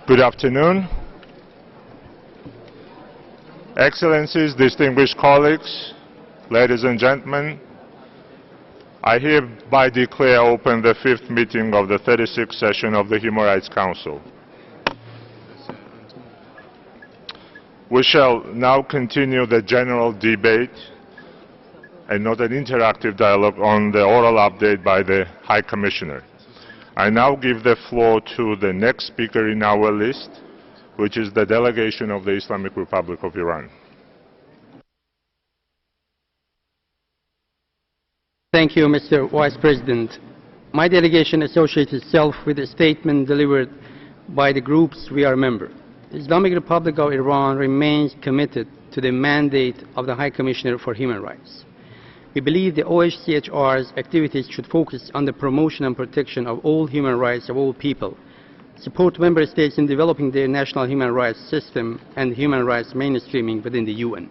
Good afternoon. Excellencies, distinguished colleagues, ladies and gentlemen, I hereby declare open the 5th meeting of the 36th session of the Human Rights Council. We shall now continue the general debate and not an interactive dialogue on the oral update by the High Commissioner. I now give the floor to the next speaker in our list, which is the delegation of the Islamic Republic of Iran. Thank you, Mr. Vice President. My delegation associates itself with a statement delivered by the groups we are a member. The Islamic Republic of Iran remains committed to the mandate of the High Commissioner for Human Rights. We believe the OHCHR's activities should focus on the promotion and protection of all human rights of all people, support member states in developing their national human rights system and human rights mainstreaming within the UN.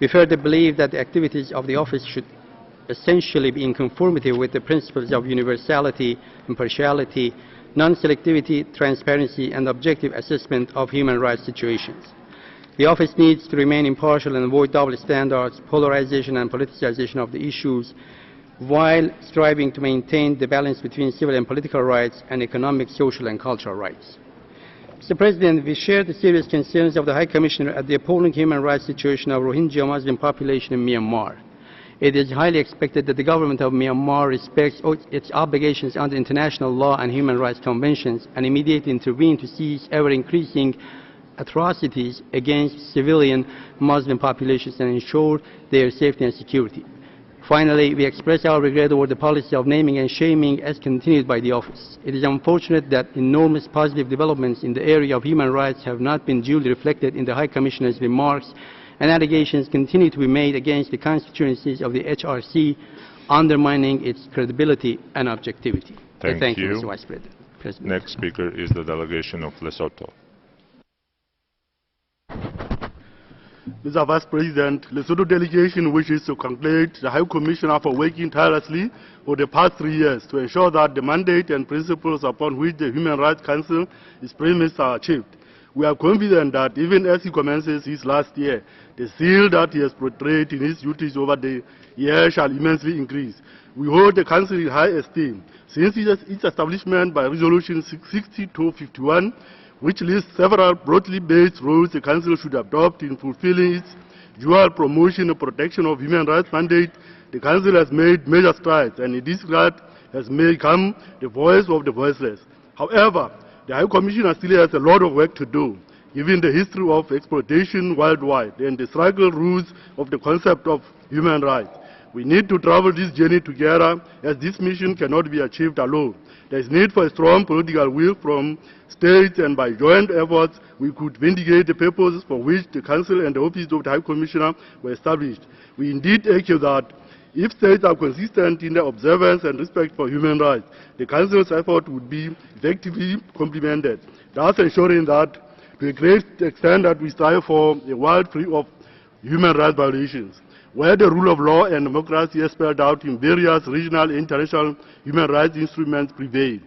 We further believe that the activities of the office should essentially be in conformity with the principles of universality, impartiality, non-selectivity, transparency, and objective assessment of human rights situations. The office needs to remain impartial and avoid double standards, polarization, and politicization of the issues, while striving to maintain the balance between civil and political rights and economic, social, and cultural rights. Mr. President, we share the serious concerns of the High Commissioner at the appalling human rights situation of Rohingya Muslim population in Myanmar. It is highly expected that the government of Myanmar respects its obligations under international law and human rights conventions and immediately intervene to cease ever-increasing atrocities against civilian Muslim populations and ensure their safety and security. Finally, we express our regret over the policy of naming and shaming as continued by the office. It is unfortunate that enormous positive developments in the area of human rights have not been duly reflected in the High Commissioner's remarks, and allegations continue to be made against the constituencies of the HRC, undermining its credibility and objectivity. Thank you, Mr. Vice President. Next speaker is the delegation of Lesotho. Mr. Vice President, the Lesotho delegation wishes to congratulate the High Commissioner for working tirelessly for the past 3 years to ensure that the mandate and principles upon which the Human Rights Council is premised are achieved. We are confident that even as he commences his last year, the zeal that he has portrayed in his duties over the year shall immensely increase. We hold the Council in high esteem since its establishment by Resolution 6251, which lists several broadly based roles the Council should adopt in fulfilling its dual promotion and protection of human rights mandate. The Council has made major strides and in this regard has become the voice of the voiceless. However, the High Commissioner still has a lot of work to do, given the history of exploitation worldwide and the struggle roots of the concept of human rights. We need to travel this journey together, as this mission cannot be achieved alone. There is need for a strong political will from states, and by joint efforts we could vindicate the purposes for which the Council and the Office of the High Commissioner were established. We indeed echo that if states are consistent in their observance and respect for human rights, the Council's effort would be effectively complemented, thus ensuring that to a great extent that we strive for a world free of human rights violations, where the rule of law and democracy as spelled out in various regional and international human rights instruments prevail.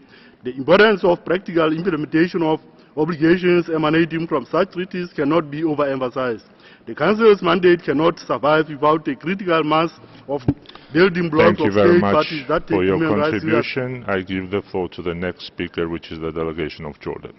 The importance of practical implementation of obligations emanating from such treaties cannot be overemphasized. The Council's mandate cannot survive without a critical mass of building blocks of state parties that take human rights seriously. Thank you very much for your contribution. I give the floor to the next speaker, which is the delegation of Jordan.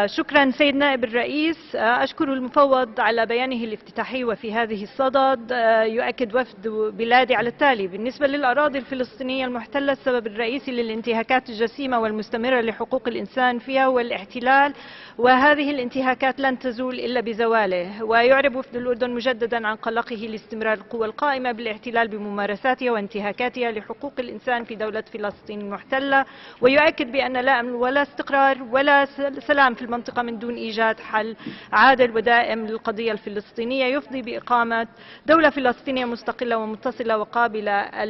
شكرا سيد نائب الرئيس. أشكر المفوض على بيانه الافتتاحي وفي هذه الصدد. يؤكد وفد بلادي على التالي: بالنسبة للأراضي الفلسطينية المحتلة، السبب الرئيسي للانتهاكات الجسيمة والمستمرة لحقوق الإنسان فيها هو الاحتلال، وهذه الانتهاكات لن تزول إلا بزواله. ويعرب وفد الأردن مجددا عن قلقه لاستمرار القوى القائمة بالاحتلال بممارساتها وانتهاكاتها لحقوق الإنسان في دولة فلسطين المحتلة، ويؤكد بأن لا أمن ولا استقرار ولا سلام السلام في المنطقة من دون إيجاد حل عادل ودائم للقضية الفلسطينية يفضي بإقامة دولة فلسطينية مستقلة ومتصلة وقابلة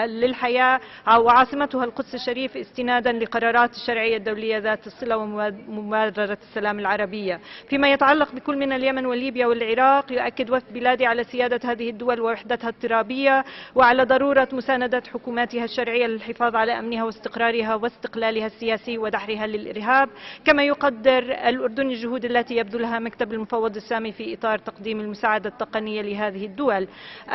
للحياة وعاصمتها القدس الشريف استنادا لقرارات الشرعية الدولية ذات الصلة ومبادرة السلام العربية. فيما يتعلق بكل من اليمن وليبيا والعراق يؤكد وفد بلادي على سيادة هذه الدول ووحدتها الترابية وعلى ضرورة مساندة حكوماتها الشرعية للحفاظ على أمنها واستقرارها واستقلالها السياسي ودحرها للإرهاب. كما يقدر الأردن الجهود التي يبذلها مكتب المفوض السامي في إطار تقديم المساعدة التقنية لهذه الدول.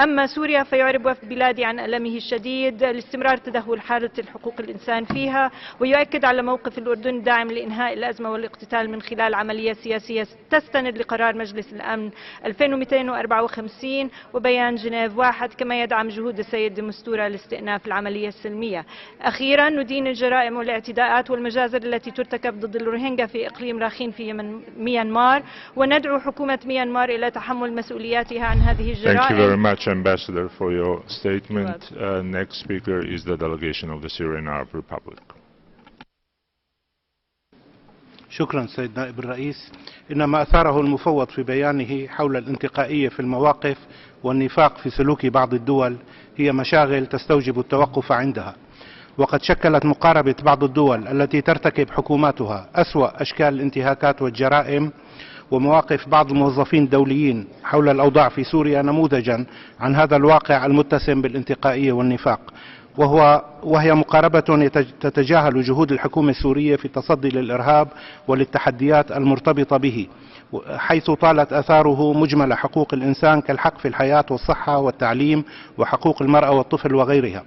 أما سوريا فيعرب وفد بلادي عن ألمه الشديد لاستمرار تدهور حالة الحقوق الإنسان فيها ويؤكد على موقف الأردن الداعم لإنهاء الأزمة والاقتتال من خلال عملية سياسية تستند لقرار مجلس الأمن 2254 وبيان جنيف 1. كما يدعم جهود السيد دمستورة لاستئناف العملية السلمية. أخيرا ندين الجرائم والاعتداءات والمجازر التي ترتكب ضد الروهينجا في إقليم راخين في ميانمار وندعو حكومة ميانمار إلى تحمل مسؤولياتها عن هذه الجرائم. Thank you very much, Ambassador, for your statement. Next speaker is the delegation of the Syrian Arab Republic. شكرا سيد نائب الرئيس. إن ما أثاره المفوض في بيانه حول الانتقائية في المواقف والنفاق في سلوك بعض الدول هي مشاغل تستوجب التوقف عندها، وقد شكلت مقاربة بعض الدول التي ترتكب حكوماتها أسوأ أشكال الانتهاكات والجرائم ومواقف بعض الموظفين الدوليين حول الأوضاع في سوريا نموذجا عن هذا الواقع المتسم بالانتقائية والنفاق، وهي مقاربة تتجاهل جهود الحكومة السورية في التصدي للإرهاب وللتحديات المرتبطة به، حيث طالت آثاره مجمل حقوق الإنسان كالحق في الحياة والصحة والتعليم وحقوق المرأة والطفل وغيرها.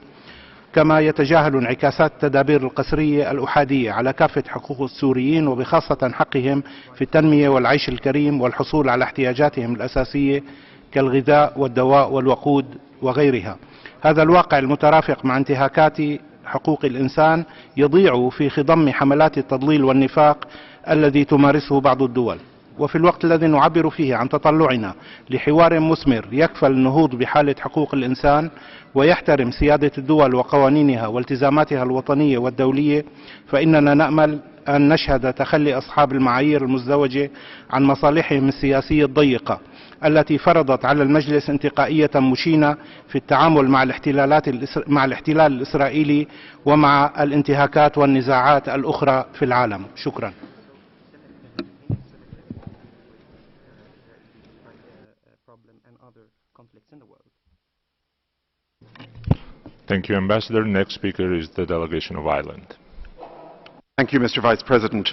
كما يتجاهل انعكاسات التدابير القسرية الأحادية على كافة حقوق السوريين وبخاصة حقهم في التنمية والعيش الكريم والحصول على احتياجاتهم الأساسية كالغذاء والدواء والوقود وغيرها. هذا الواقع المترافق مع انتهاكات حقوق الإنسان يضيع في خضم حملات التضليل والنفاق الذي تمارسه بعض الدول. وفي الوقت الذي نعبر فيه عن تطلعنا لحوار مثمر يكفل النهوض بحالة حقوق الإنسان ويحترم سيادة الدول وقوانينها والتزاماتها الوطنية والدولية، فإننا نأمل أن نشهد تخلي أصحاب المعايير المزدوجة عن مصالحهم السياسية الضيقة التي فرضت على المجلس انتقائية مشينة في التعامل مع الاحتلال الإسرائيلي ومع الانتهاكات والنزاعات الأخرى في العالم. شكرا. Thank you, Ambassador. Next speaker is the delegation of Ireland. Thank you, Mr. Vice President.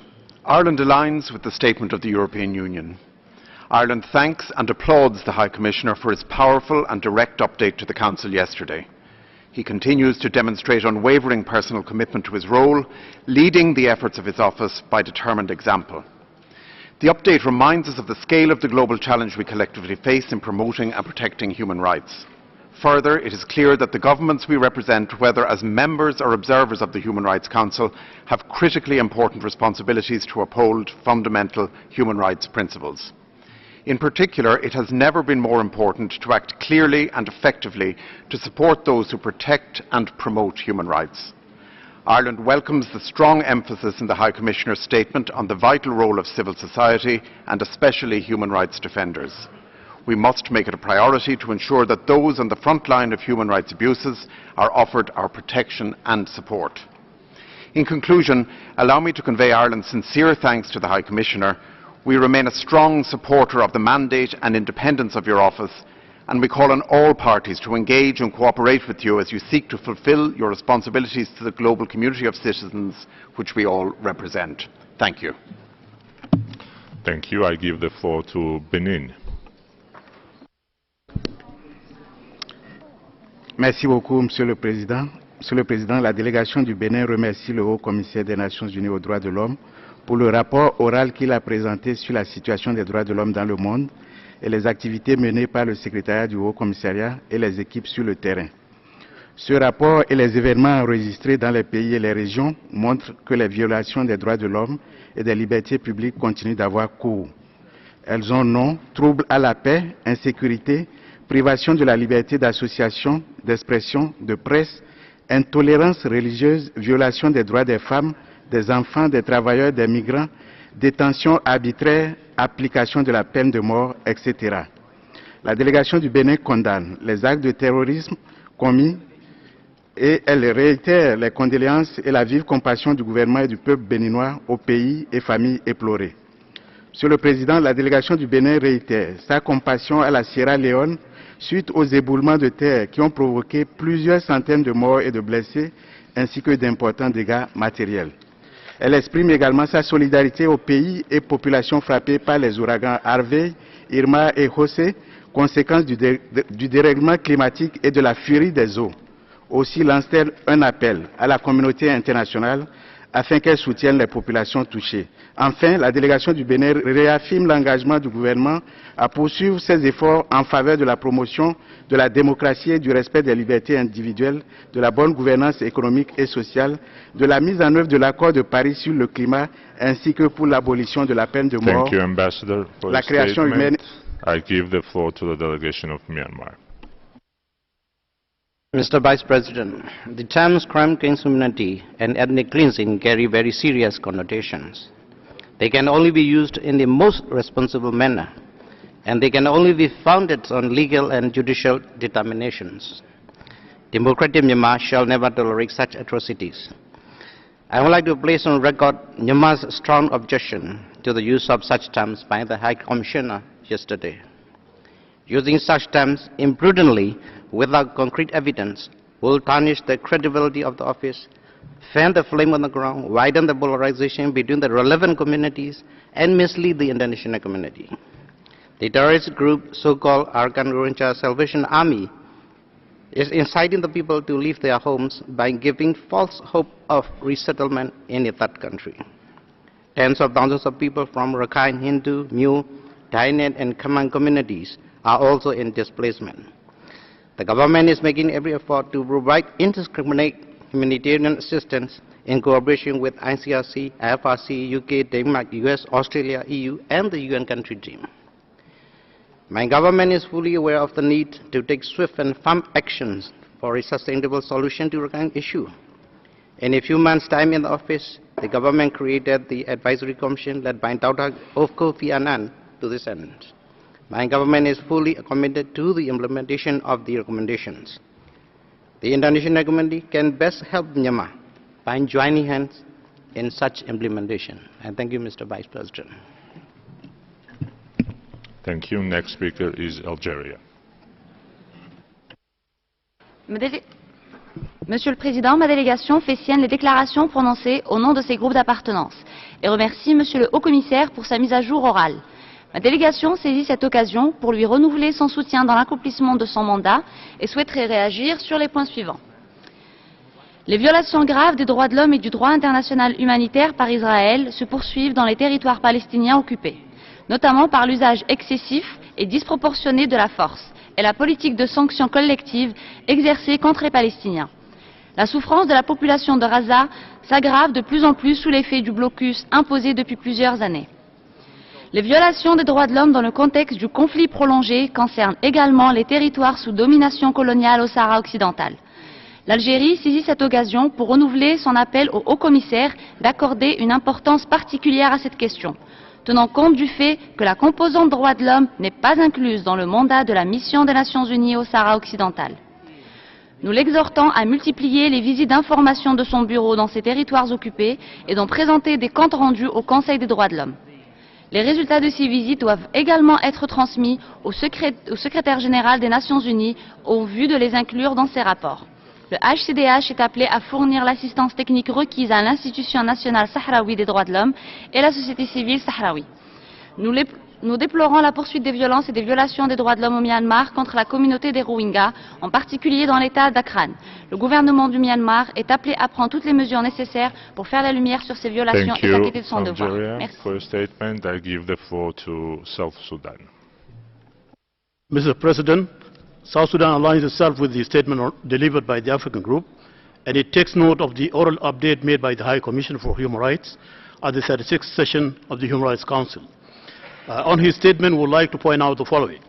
Ireland aligns with the statement of the European Union. Ireland thanks and applauds the High Commissioner for his powerful and direct update to the Council yesterday. He continues to demonstrate unwavering personal commitment to his role, leading the efforts of his office by determined example. The update reminds us of the scale of the global challenge we collectively face in promoting and protecting human rights. Further, it is clear that the governments we represent, whether as members or observers of the Human Rights Council, have critically important responsibilities to uphold fundamental human rights principles. In particular, it has never been more important to act clearly and effectively to support those who protect and promote human rights. Ireland welcomes the strong emphasis in the High Commissioner's statement on the vital role of civil society and especially human rights defenders. We must make it a priority to ensure that those on the front line of human rights abuses are offered our protection and support. In conclusion, allow me to convey Ireland's sincere thanks to the High Commissioner. We remain a strong supporter of the mandate and independence of your office, and we call on all parties to engage and cooperate with you as you seek to fulfil your responsibilities to the global community of citizens which we all represent. Thank you. Thank you. I give the floor to Benin. Merci beaucoup, Monsieur le Président. Monsieur le Président, la délégation du Bénin remercie le Haut-Commissaire des Nations Unies aux droits de l'homme pour le rapport oral qu'il a présenté sur la situation des droits de l'homme dans le monde et les activités menées par le secrétariat du Haut-Commissariat et les équipes sur le terrain. Ce rapport et les événements enregistrés dans les pays et les régions montrent que les violations des droits de l'homme et des libertés publiques continuent d'avoir cours. Elles ont nom: troubles à la paix, insécurité, privation de la liberté d'association, d'expression, de presse, intolérance religieuse, violation des droits des femmes, des enfants, des travailleurs, des migrants, détention arbitraire, application de la peine de mort, etc. La délégation du Bénin condamne les actes de terrorisme commis et elle réitère les condoléances et la vive compassion du gouvernement et du peuple béninois aux pays et familles éplorées. Monsieur le Président, la délégation du Bénin réitère sa compassion à la Sierra Leone suite aux éboulements de terre qui ont provoqué plusieurs centaines de morts et de blessés ainsi que d'importants dégâts matériels. Elle exprime également sa solidarité aux pays et populations frappés par les ouragans Harvey, Irma et José, conséquences du dérèglement climatique et de la furie des eaux. Aussi lance-t-elle un appel à la communauté internationale afin qu'elle soutienne les populations touchées. Enfin, la délégation du Bénin réaffirme l'engagement du gouvernement à poursuivre ses efforts en faveur de la promotion de la démocratie et du respect des libertés individuelles, de la bonne gouvernance économique et sociale, de la mise en œuvre de l'accord de Paris sur le climat, ainsi que pour l'abolition de la peine de mort. Thank you, Ambassador, for la création humaine. I give the floor to the delegation of Myanmar. Mr. Vice President, the terms crime against humanity and ethnic cleansing carry very serious connotations. They can only be used in the most responsible manner, and they can only be founded on legal and judicial determinations. Democratic Myanmar shall never tolerate such atrocities. I would like to place on record Myanmar's strong objection to the use of such terms by the High Commissioner yesterday. Using such terms imprudently without concrete evidence will tarnish the credibility of the office, fan the flame on the ground, widen the polarization between the relevant communities, and mislead the international community. The terrorist group, so-called Arkan Rohingya Salvation Army, is inciting the people to leave their homes by giving false hope of resettlement in a third country. Tens of thousands of people from Rakhine, Hindu, Mu, Thailand, and Khamang communities are also in displacement. The government is making every effort to provide indiscriminate humanitarian assistance in cooperation with ICRC, IFRC, UK, Denmark, US, Australia, EU, and the UN country team. My government is fully aware of the need to take swift and firm actions for a sustainable solution to the Rakhine issue. In a few months' time in the office, the government created the advisory commission led by Dr. Kofi Annan to this end. My government is fully committed to the implementation of the recommendations. The international community can best help Myanmar by joining hands in such implementation. And thank you, Mr. Vice President. Thank you. Next speaker is Algeria. Monsieur le Président, ma délégation fait sienne les déclarations prononcées au nom de ces groupes d'appartenance et remercie Monsieur le Haut-Commissaire pour sa mise à jour orale. Ma délégation saisit cette occasion pour lui renouveler son soutien dans l'accomplissement de son mandat et souhaiterait réagir sur les points suivants. Les violations graves des droits de l'homme et du droit international humanitaire par Israël se poursuivent dans les territoires palestiniens occupés, notamment par l'usage excessif et disproportionné de la force et la politique de sanctions collectives exercée contre les Palestiniens. La souffrance de la population de Gaza s'aggrave de plus en plus sous l'effet du blocus imposé depuis plusieurs années. Les violations des droits de l'homme dans le contexte du conflit prolongé concernent également les territoires sous domination coloniale au Sahara occidental. L'Algérie saisit cette occasion pour renouveler son appel au Haut-Commissaire d'accorder une importance particulière à cette question, tenant compte du fait que la composante droits de l'homme n'est pas incluse dans le mandat de la mission des Nations Unies au Sahara occidental. Nous l'exhortons à multiplier les visites d'information de son bureau dans ces territoires occupés et d'en présenter des comptes rendus au Conseil des droits de l'homme. Les résultats de ces visites doivent également être transmis au secrétaire général des Nations Unies au vu de les inclure dans ses rapports. Le HCDH est appelé à fournir l'assistance technique requise à l'Institution nationale sahraoui des droits de l'homme et la société civile sahraoui. Nous déplorons la poursuite des violences et des violations des droits de l'homme au Myanmar contre la communauté des Rohingyas, en particulier dans l'état d'Akran. Le gouvernement du Myanmar est appelé à prendre toutes les mesures nécessaires pour faire la lumière sur ces violations et s'acquitter de son devoir. Merci. For a statement, I give the floor to South Sudan. Mr. President, South Sudan aligns itself with the statement delivered by the African Group, and it takes note of the oral update made by the High Commissioner for Human Rights at the 36th session of the Human Rights Council. On his statement, we would like to point out the following.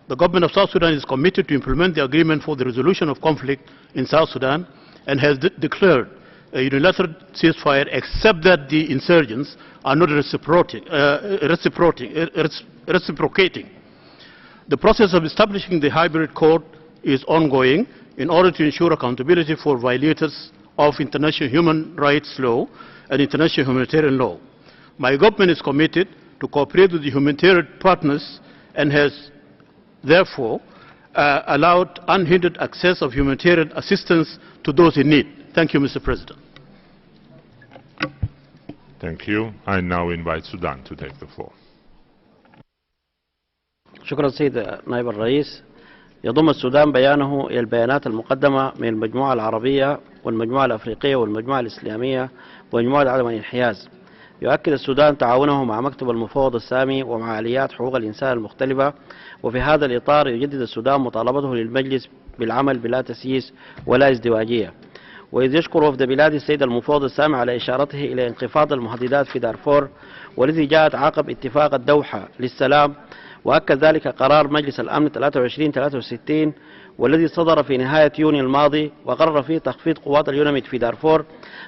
The government of South Sudan is committed to implement the agreement for the resolution of conflict in South Sudan and has declared a unilateral ceasefire except that the insurgents are not reciprocating. The process of establishing the hybrid court is ongoing in order to ensure accountability for violators of international human rights law and international humanitarian law. My government is committed to cooperate with the humanitarian partners and has therefore allowed unhindered access of humanitarian assistance to those in need. Thank you, Mr. President. Thank you. I now invite Sudan to take the floor. شكرا سيد نائب الرئيس. يضم السودان بيانه إلى البيانات المقدمة من المجموعة العربية والمجموعة الأفريقية والمجموعة الإسلامية ومجموعة عدم الانحياز. يؤكد السودان تعاونه مع مكتب المفوض السامي ومع آليات حقوق الإنسان المختلفة، وفي هذا الإطار يجدد السودان مطالبته للمجلس بالعمل بلا تسييس ولا ازدواجية. وإذ يشكر وفد بلاد السيد المفوض السامي على إشارته إلى انخفاض المهددات في دارفور، والذي جاءت عقب اتفاق الدوحة للسلام، وأكد ذلك قرار مجلس الأمن 2363 والذي صدر في نهاية يونيو الماضي وقرر فيه تخفيض قوات اليونميد في دارفور.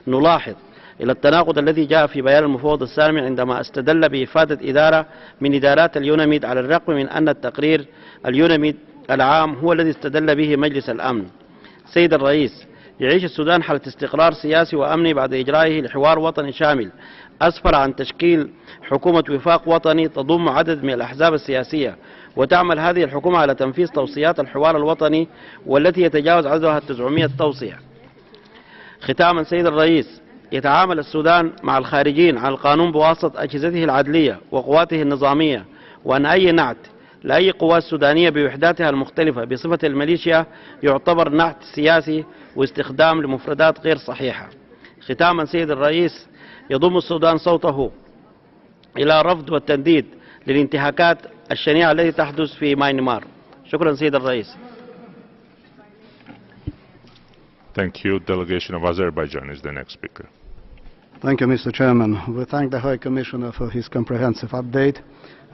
نلاحظ إلى التناقض الذي جاء في بيان المفوض السامي عندما استدل بإفادة إدارة من إدارات اليونميد، على الرغم من أن التقرير اليونميد العام هو الذي استدل به مجلس الأمن. سيد الرئيس، يعيش السودان حالة استقرار سياسي وأمني بعد إجرائه لحوار وطني شامل أسفر عن تشكيل حكومة وفاق وطني تضم عدد من الأحزاب السياسية، وتعمل هذه الحكومة على تنفيذ توصيات الحوار الوطني والتي يتجاوز عددها 900 توصية. ختاما سيد الرئيس، يتعامل السودان مع الخارجين عن القانون بواسطة أجهزته العدلية وقواته النظامية، وأن أي نعت لأي قوات سودانية بوحداتها المختلفة بصفة الميليشيا يعتبر نعت سياسي واستخدام لمفردات غير صحيحة. ختاما سيد الرئيس، يضم السودان صوته إلى رفض والتنديد للانتهاكات الشنيعة التي تحدث في ماينمار. شكرا سيد الرئيس. Thank you. Delegation of Azerbaijan is the next speaker. Thank you, Mr. Chairman. We thank the High Commissioner for his comprehensive update.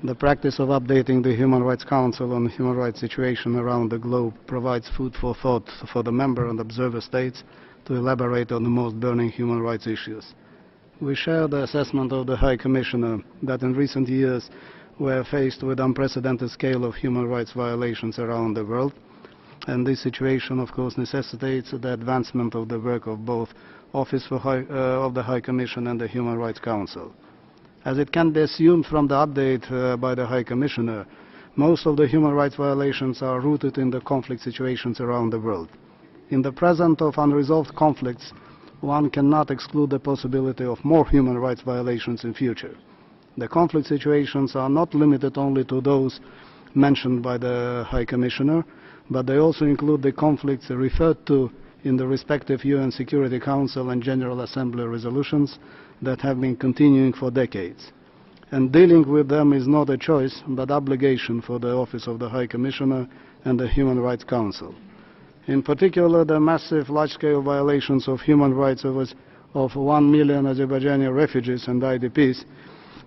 The practice of updating the Human Rights Council on the human rights situation around the globe provides food for thought for the member and observer states to elaborate on the most burning human rights issues. We share the assessment of the High Commissioner that in recent years we are faced with unprecedented scale of human rights violations around the world, and this situation of course necessitates the advancement of the work of both Office of the High Commission and the Human Rights Council. As it can be assumed from the update by the High Commissioner, most of the human rights violations are rooted in the conflict situations around the world. In the present of unresolved conflicts, one cannot exclude the possibility of more human rights violations in future. The conflict situations are not limited only to those mentioned by the High Commissioner, but they also include the conflicts referred to in the respective UN Security Council and General Assembly resolutions that have been continuing for decades. And dealing with them is not a choice, but obligation for the Office of the High Commissioner and the Human Rights Council. In particular, the massive large-scale violations of human rights of 1 million Azerbaijani refugees and IDPs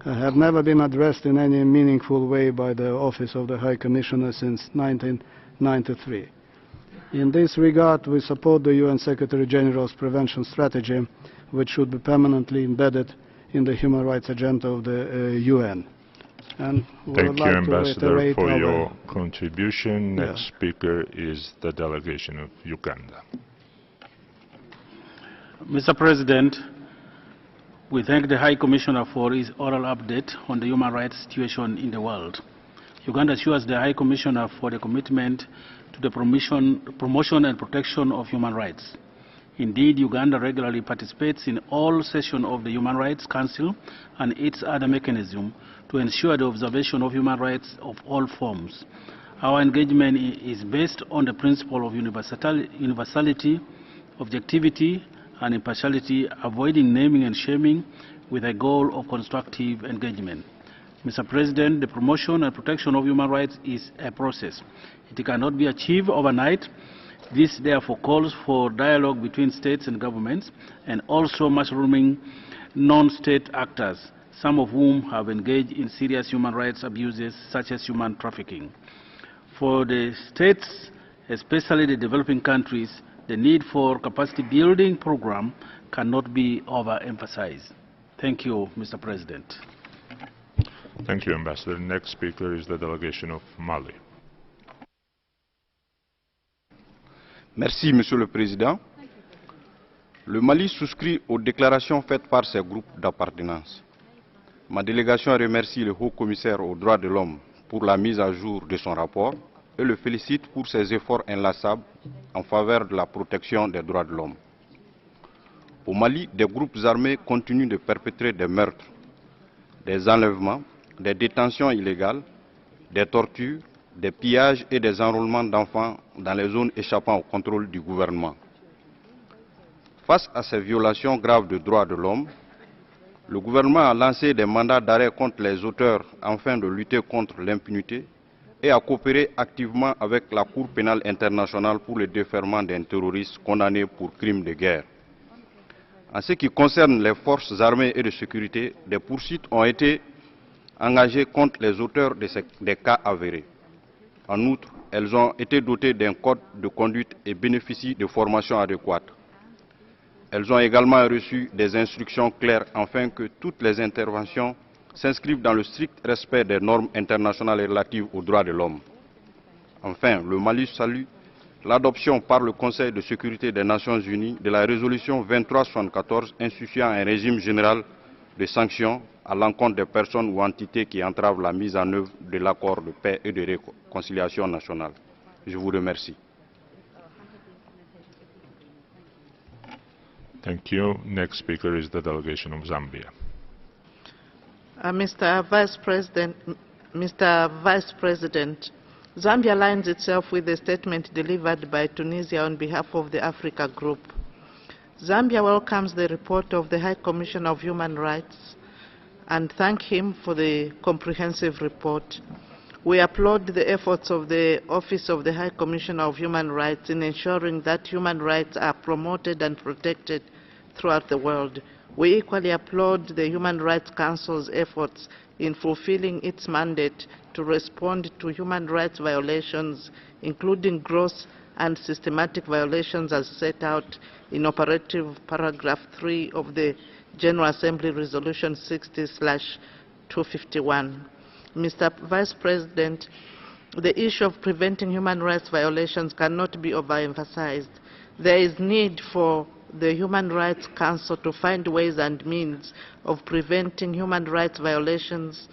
have never been addressed in any meaningful way by the Office of the High Commissioner since 1993. In this regard, we support the UN Secretary General's prevention strategy, which should be permanently embedded in the human rights agenda of the UN. And Thank you, Ambassador, for your contribution. Next speaker is the delegation of Uganda. Mr. President, we thank the High Commissioner for his oral update on the human rights situation in the world. Uganda assures the High Commissioner for the commitment to the promotion and protection of human rights. Indeed, Uganda regularly participates in all sessions of the Human Rights Council and its other mechanisms to ensure the observation of human rights of all forms. Our engagement is based on the principle of universality, objectivity, and impartiality, avoiding naming and shaming with a goal of constructive engagement. Mr. President, the promotion and protection of human rights is a process. It cannot be achieved overnight. This therefore calls for dialogue between states and governments and also mushrooming non-state actors, some of whom have engaged in serious human rights abuses such as human trafficking. For the states, especially the developing countries, the need for capacity building program cannot be overemphasized. Thank you, Mr. President. Thank you, Ambassador. Next speaker is the delegation of Mali. Merci, Monsieur le Président. Le Mali souscrit aux déclarations faites par ses groupes d'appartenance. Ma délégation remercie le Haut-Commissaire aux droits de l'homme pour la mise à jour de son rapport et le félicite pour ses efforts inlassables en faveur de la protection des droits de l'homme. Au Mali, des groupes armés continuent de perpétrer des meurtres, des enlèvements, des détentions illégales, des tortures, des pillages et des enrôlements d'enfants dans les zones échappant au contrôle du gouvernement. Face à ces violations graves de droits de l'homme, le gouvernement a lancé des mandats d'arrêt contre les auteurs afin de lutter contre l'impunité et a coopéré activement avec la Cour pénale internationale pour le déferrement des terroristes condamnés pour crimes de guerre. En ce qui concerne les forces armées et de sécurité, des poursuites ont été engagées contre les auteurs des cas avérés. En outre, elles ont été dotées d'un code de conduite et bénéficient de formations adéquates. Elles ont également reçu des instructions claires afin que toutes les interventions s'inscrivent dans le strict respect des normes internationales relatives aux droits de l'homme. Enfin, le Mali salue l'adoption par le Conseil de sécurité des Nations Unies de la résolution 2374 instituant un régime général de sanctions à l'encontre des personnes ou entités qui entravent la mise en œuvre de l'accord de paix et de réconciliation nationale. Je vous remercie. Thank you. Next speaker is the delegation of Zambia. Mr. Vice President, Zambia aligns itself with the statement delivered by Tunisia on behalf of the Africa Group. Zambia welcomes the report of the High Commissioner of Human Rights and thank him for the comprehensive report. We applaud the efforts of the Office of the High Commissioner of Human Rights in ensuring that human rights are promoted and protected throughout the world. We equally applaud the Human Rights Council's efforts in fulfilling its mandate to respond to human rights violations, including gross and systematic violations as set out in operative paragraph 3 of the General Assembly Resolution 60/251. Mr. Vice President, the issue of preventing human rights violations cannot be overemphasized. There is need for the Human Rights Council to find ways and means of preventing human rights violations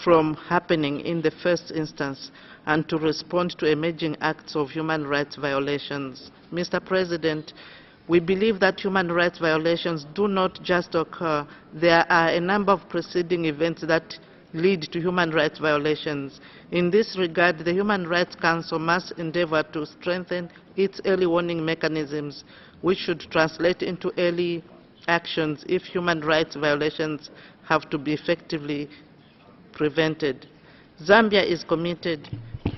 from happening in the first instance and to respond to emerging acts of human rights violations. Mr. President, we believe that human rights violations do not just occur. There are a number of preceding events that lead to human rights violations. In this regard, the Human Rights Council must endeavor to strengthen its early warning mechanisms, which should translate into early actions if human rights violations have to be effectively prevented. Zambia is committed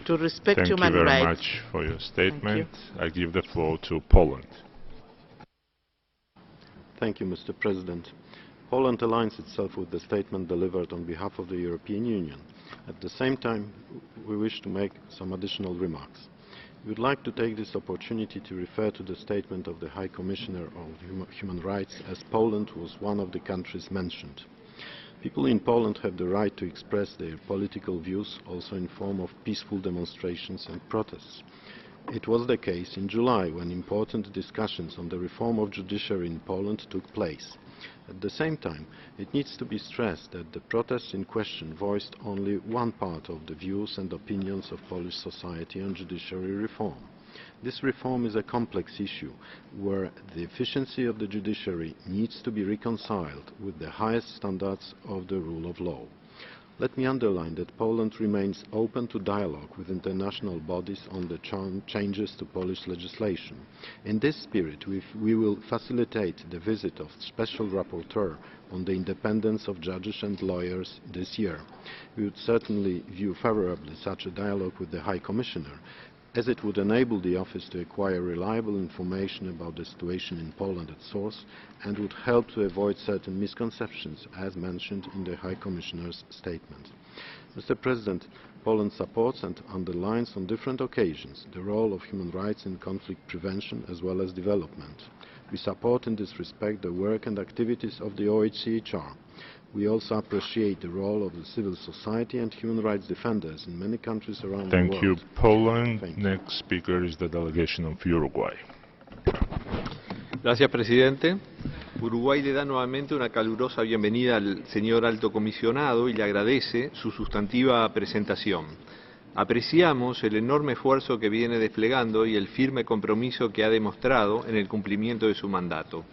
to respect human rights. Thank you very much for your statement. I give the floor to Poland. Thank you, Mr. President. Poland aligns itself with the statement delivered on behalf of the European Union. At the same time, we wish to make some additional remarks. We would like to take this opportunity to refer to the statement of the High Commissioner of Human Rights, as Poland was one of the countries mentioned. People in Poland have the right to express their political views, also in form of peaceful demonstrations and protests. It was the case in July when important discussions on the reform of judiciary in Poland took place. At the same time, it needs to be stressed that the protests in question voiced only one part of the views and opinions of Polish society on judiciary reform. This reform is a complex issue where the efficiency of the judiciary needs to be reconciled with the highest standards of the rule of law. Let me underline that Poland remains open to dialogue with international bodies on the changes to Polish legislation. In this spirit, we will facilitate the visit of Special Rapporteur on the independence of judges and lawyers this year. We would certainly view favorably such a dialogue with the High Commissioner, as it would enable the office to acquire reliable information about the situation in Poland at source and would help to avoid certain misconceptions as mentioned in the High Commissioner's statement. Mr. President, Poland supports and underlines on different occasions the role of human rights in conflict prevention as well as development. We support in this respect the work and activities of the OHCHR. We also appreciate the role of the civil society and human rights defenders in many countries around the world. Thank you, Poland. Next speaker is the delegation of Uruguay. Gracias, presidente. Uruguay le da nuevamente una calurosa bienvenida al señor alto comisionado y le agradece su sustantiva presentación. Apreciamos el enorme esfuerzo que viene desplegando y el firme compromiso que ha demostrado en el cumplimiento de su mandato.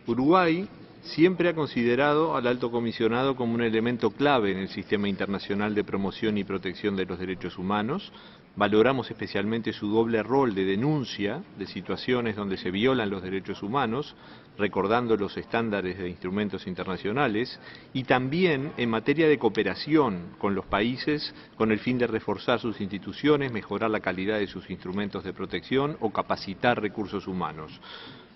Uruguay siempre ha considerado al alto comisionado como un elemento clave en el sistema internacional de promoción y protección de los derechos humanos. Valoramos especialmente su doble rol de denuncia de situaciones donde se violan los derechos humanos, recordando los estándares de instrumentos internacionales, y también en materia de cooperación con los países con el fin de reforzar sus instituciones, mejorar la calidad de sus instrumentos de protección o capacitar recursos humanos.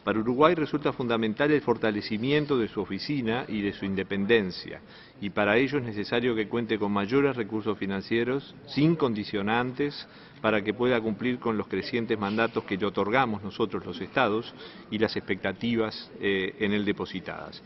Para Uruguay resulta fundamental el fortalecimiento de su oficina y de su independencia, y para ello es necesario que cuente con mayores recursos financieros, sin condicionantes, para que pueda cumplir con los crecientes mandatos que le otorgamos nosotros los Estados y las expectativas en él depositadas.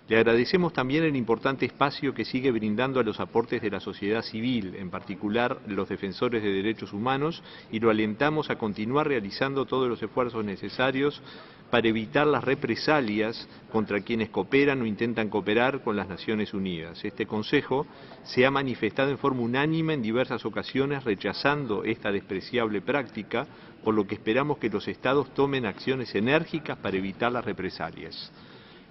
Le agradecemos también el importante espacio que sigue brindando a los aportes de la sociedad civil, en particular los defensores de derechos humanos, y lo alentamos a continuar realizando todos los esfuerzos necesarios para evitar las represalias contra quienes cooperan o intentan cooperar con las Naciones Unidas. Este Consejo se ha manifestado en forma unánime en diversas ocasiones rechazando esta despreciable práctica, por lo que esperamos que los Estados tomen acciones enérgicas para evitar las represalias.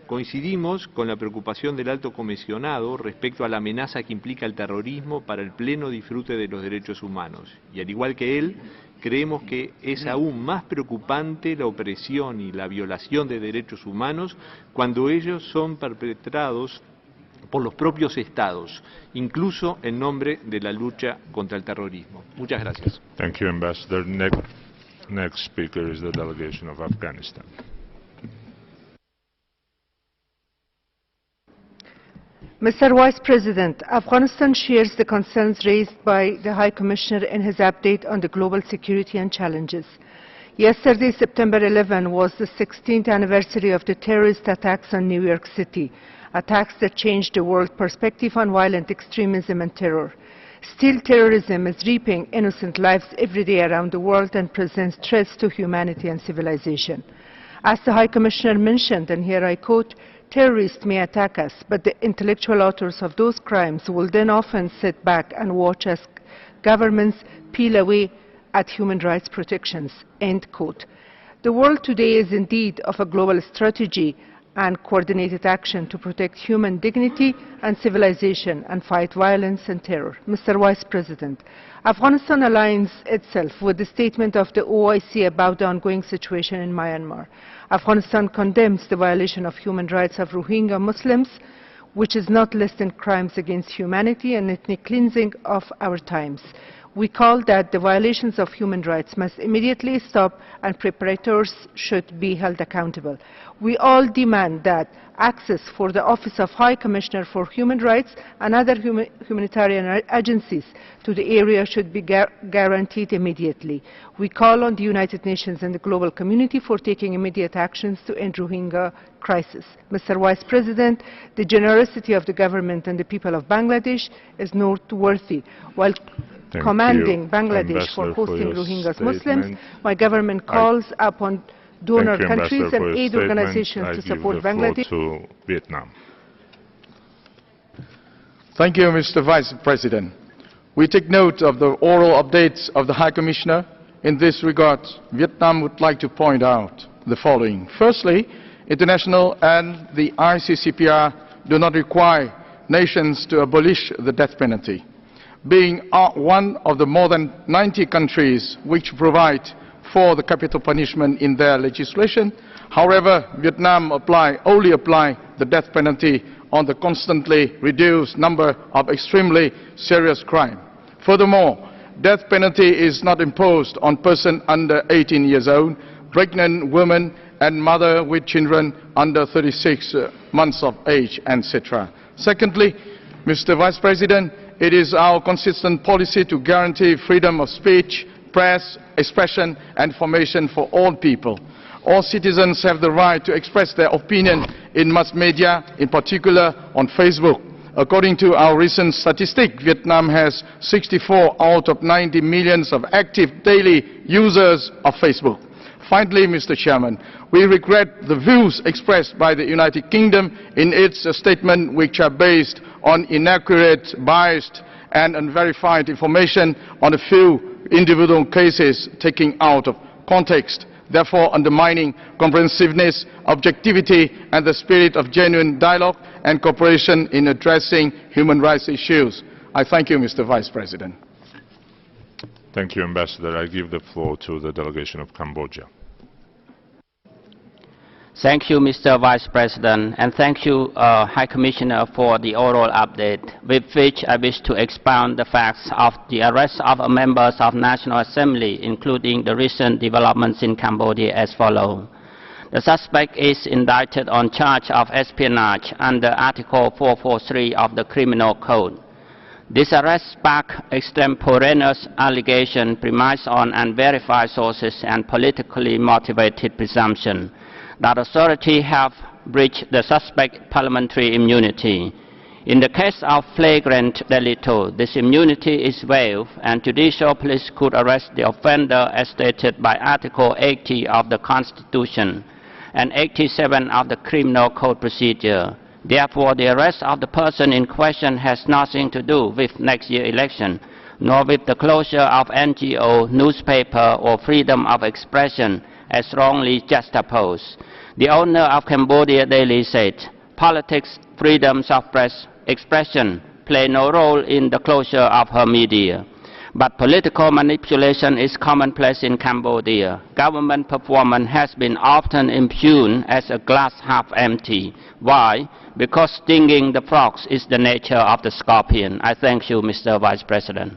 Coincidimos con la preocupación del alto comisionado respecto a la amenaza que implica el terrorismo para el pleno disfrute de los derechos humanos, y al igual que él, creemos que es aún más preocupante la opresión y la violación de derechos humanos cuando ellos son perpetrados por los propios Estados, incluso en nombre de la lucha contra el terrorismo. Muchas gracias. Thank you, Ambassador. Next speaker is the delegation of Afghanistan. Mr. Vice President, Afghanistan shares the concerns raised by the High Commissioner in his update on the global security and challenges. Yesterday, September 11, was the 16th anniversary of the terrorist attacks on New York City, attacks that changed the world perspective on violent extremism and terror. Still, terrorism is reaping innocent lives every day around the world and presents threats to humanity and civilization. As the High Commissioner mentioned, and here I quote, "Terrorists may attack us, but the intellectual authors of those crimes will then often sit back and watch as governments peel away at human rights protections." End quote. The world today is indeed of a global strategy and coordinated action to protect human dignity and civilization and fight violence and terror. Mr. Vice President, Afghanistan aligns itself with the statement of the OIC about the ongoing situation in Myanmar. Afghanistan condemns the violation of human rights of Rohingya Muslims, which is not less than crimes against humanity and ethnic cleansing of our times. We call that the violations of human rights must immediately stop and perpetrators should be held accountable. We all demand that access for the Office of High Commissioner for Human Rights and other humanitarian agencies to the area should be guaranteed immediately. We call on the United Nations and the global community for taking immediate actions to end Rohingya crisis. Mr. Vice President, the generosity of the government and the people of Bangladesh is noteworthy. While commending Bangladesh for hosting Rohingya Muslims, my government calls upon donor countries and aid organizations to support Bangladesh. To Vietnam. Thank you, Mr. Vice President. We take note of the oral updates of the High Commissioner. In this regard, Vietnam would like to point out the following. Firstly, international and the ICCPR do not require nations to abolish the death penalty. Being one of the more than 90 countries which provide for the capital punishment in their legislation, however, Vietnam only apply the death penalty on the constantly reduced number of extremely serious crimes. Furthermore, death penalty is not imposed on persons under 18 years old, pregnant women, and mother with children under 36 months of age, etc. Secondly, Mr. Vice President, it is our consistent policy to guarantee freedom of speech, press, expression and information for all people. All citizens have the right to express their opinion in mass media, in particular on Facebook. According to our recent statistic, Vietnam has 64 out of 90 millions of active daily users of Facebook. Finally, Mr. Chairman, we regret the views expressed by the United Kingdom in its statement, which are based on inaccurate, biased and unverified information on a few individual cases taken out of context, therefore undermining comprehensiveness, objectivity and the spirit of genuine dialogue and cooperation in addressing human rights issues. I thank you, Mr. Vice President. Thank you, Ambassador. I give the floor to the delegation of Cambodia. Thank you, Mr. Vice President, and thank you, High Commissioner, for the oral update, with which I wish to expound the facts of the arrest of members of National Assembly, including the recent developments in Cambodia as follows. The suspect is indicted on charge of espionage under Article 443 of the Criminal Code. This arrest sparked extemporaneous allegations premised on unverified sources and politically motivated presumption that authorities have breached the suspect's parliamentary immunity. In the case of flagrant delito, this immunity is waived and judicial police could arrest the offender as stated by Article 80 of the Constitution and 87 of the Criminal Code procedure. Therefore, the arrest of the person in question has nothing to do with next year's election, nor with the closure of NGO, newspaper, or freedom of expression as wrongly juxtaposed. The owner of Cambodia Daily said, politics, freedoms of press, expression play no role in the closure of her media. But political manipulation is commonplace in Cambodia. Government performance has been often impugned as a glass half empty. Why? Because stinging the frogs is the nature of the scorpion. I thank you, Mr. Vice President.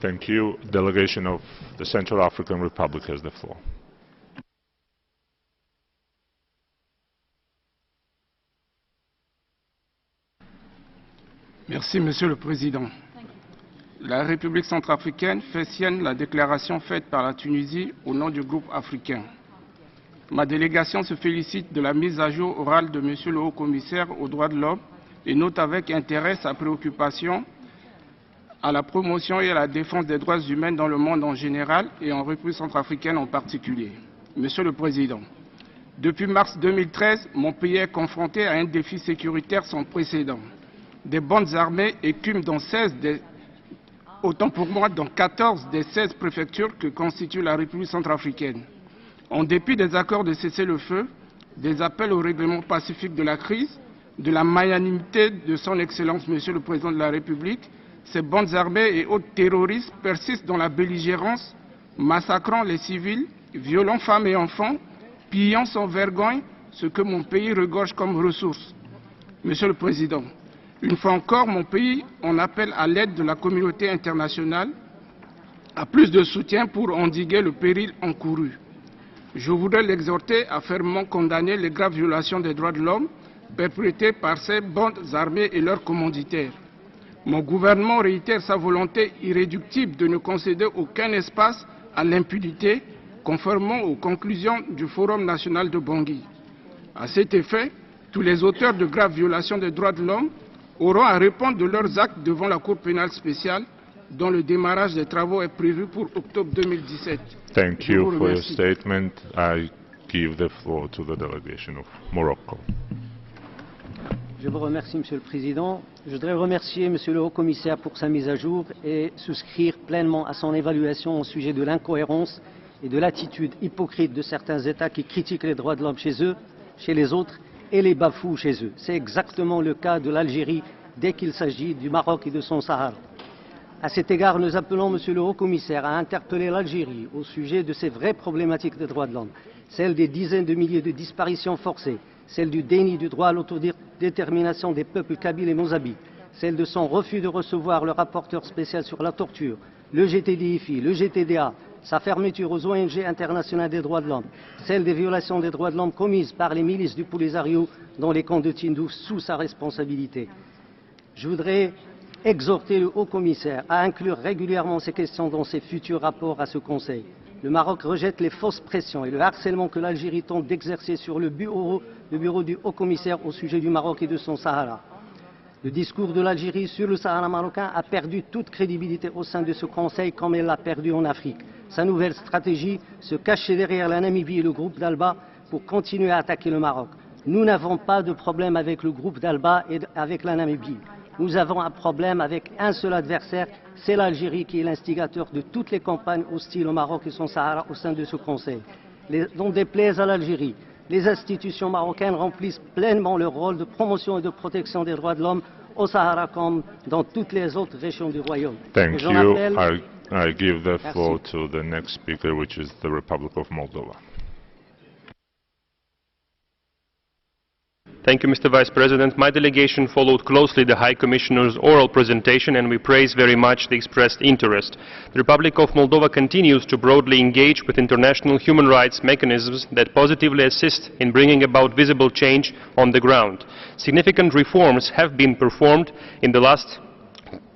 Thank you. Delegation of the Central African Republic has the floor. Merci, Monsieur le Président. La République centrafricaine fait sienne la déclaration faite par la Tunisie au nom du groupe africain. Ma délégation se félicite de la mise à jour orale de Monsieur le Haut-Commissaire aux droits de l'homme et note avec intérêt sa préoccupation à la promotion et à la défense des droits humains dans le monde en général et en République centrafricaine en particulier. Monsieur le Président, depuis mars 2013, mon pays est confronté à un défi sécuritaire sans précédent. Des bandes armées écument dans 14 des 16 préfectures que constitue la République centrafricaine. En dépit des accords de cessez-le-feu, des appels au règlement pacifique de la crise, de la magnanimité de son Excellence Monsieur le Président de la République, ces bandes armées et autres terroristes persistent dans la belligérance, massacrant les civils, violant femmes et enfants, pillant sans vergogne ce que mon pays regorge comme ressources. Monsieur le Président, une fois encore, mon pays en appelle à l'aide de la communauté internationale à plus de soutien pour endiguer le péril encouru. Je voudrais l'exhorter à fermement condamner les graves violations des droits de l'homme perpétrées par ces bandes armées et leurs commanditaires. Mon gouvernement réitère sa volonté irréductible de ne concéder aucun espace à l'impunité, conformément aux conclusions du Forum national de Bangui. À cet effet, tous les auteurs de graves violations des droits de l'homme auront à répondre de leurs actes devant la Cour pénale spéciale, dont le démarrage des travaux est prévu pour octobre 2017. Thank you for your statement. I give the floor to the delegation of Morocco. Je vous remercie, Monsieur le Président. Je voudrais remercier Monsieur le Haut-Commissaire pour sa mise à jour et souscrire pleinement à son évaluation au sujet de l'incohérence et de l'attitude hypocrite de certains États qui critiquent les droits de l'homme chez eux, chez les autres, et les bafouent chez eux. C'est exactement le cas de l'Algérie dès qu'il s'agit du Maroc et de son Sahara. À cet égard, nous appelons Monsieur le Haut-Commissaire à interpeller l'Algérie au sujet de ces vraies problématiques des droits de l'homme, celle des dizaines de milliers de disparitions forcées, celle du déni du droit à l'autodétermination des peuples kabyles et mozambiques, celle de son refus de recevoir le rapporteur spécial sur la torture, le GTDIFI, le GTDA, sa fermeture aux ONG internationales des droits de l'homme, celle des violations des droits de l'homme commises par les milices du Polisario dans les camps de Tindouf sous sa responsabilité. Je voudrais exhorter le Haut-Commissaire à inclure régulièrement ces questions dans ses futurs rapports à ce Conseil. Le Maroc rejette les fausses pressions et le harcèlement que l'Algérie tente d'exercer sur le bureau du haut-commissaire au sujet du Maroc et de son Sahara. Le discours de l'Algérie sur le Sahara marocain a perdu toute crédibilité au sein de ce Conseil comme elle l'a perdu en Afrique. Sa nouvelle stratégie se cachait derrière la Namibie et le groupe d'Alba pour continuer à attaquer le Maroc. Nous n'avons pas de problème avec le groupe d'Alba et avec la Namibie. Nous avons un problème avec un seul adversaire, c'est l'Algérie qui est l'instigateur de toutes les campagnes hostiles au Maroc et son Sahara au sein de ce Conseil. N'en déplaise à l'Algérie, les institutions marocaines remplissent pleinement leur rôle de promotion et de protection des droits de l'homme au Sahara comme dans toutes les autres régions du Royaume. Thank you. I give the floor to the next speaker, which is the Republic of Moldova. Thank you, Mr. Vice President. My delegation followed closely the High Commissioner's oral presentation, and we praise very much the expressed interest. The Republic of Moldova continues to broadly engage with international human rights mechanisms that positively assist in bringing about visible change on the ground. Significant reforms have been performed in the last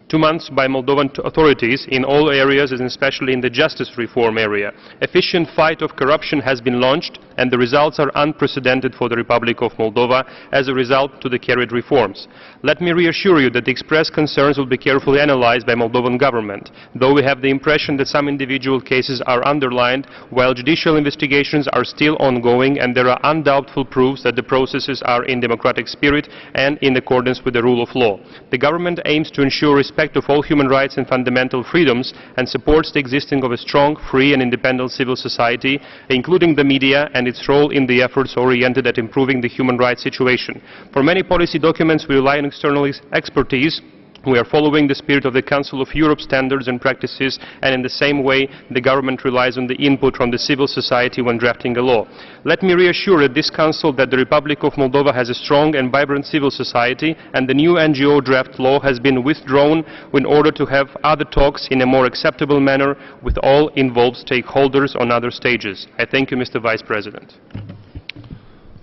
2 months by Moldovan authorities in all areas, and especially in the justice reform area. Efficient fight of corruption has been launched, and the results are unprecedented for the Republic of Moldova as a result to the carried reforms. Let me reassure you that the expressed concerns will be carefully analyzed by Moldovan government, though we have the impression that some individual cases are underlined, while judicial investigations are still ongoing, and there are undoubtful proofs that the processes are in democratic spirit and in accordance with the rule of law. The government aims to ensure respect of all human rights and fundamental freedoms and supports the existing of a strong, free and independent civil society, including the media, and its role in the efforts oriented at improving the human rights situation. For many policy documents we rely on external expertise. We are following the spirit of the Council of Europe standards and practices, and in the same way the government relies on the input from the civil society when drafting a law. Let me reassure this Council that the Republic of Moldova has a strong and vibrant civil society, and the new NGO draft law has been withdrawn in order to have other talks in a more acceptable manner with all involved stakeholders on other stages. I thank you, Mr. Vice President.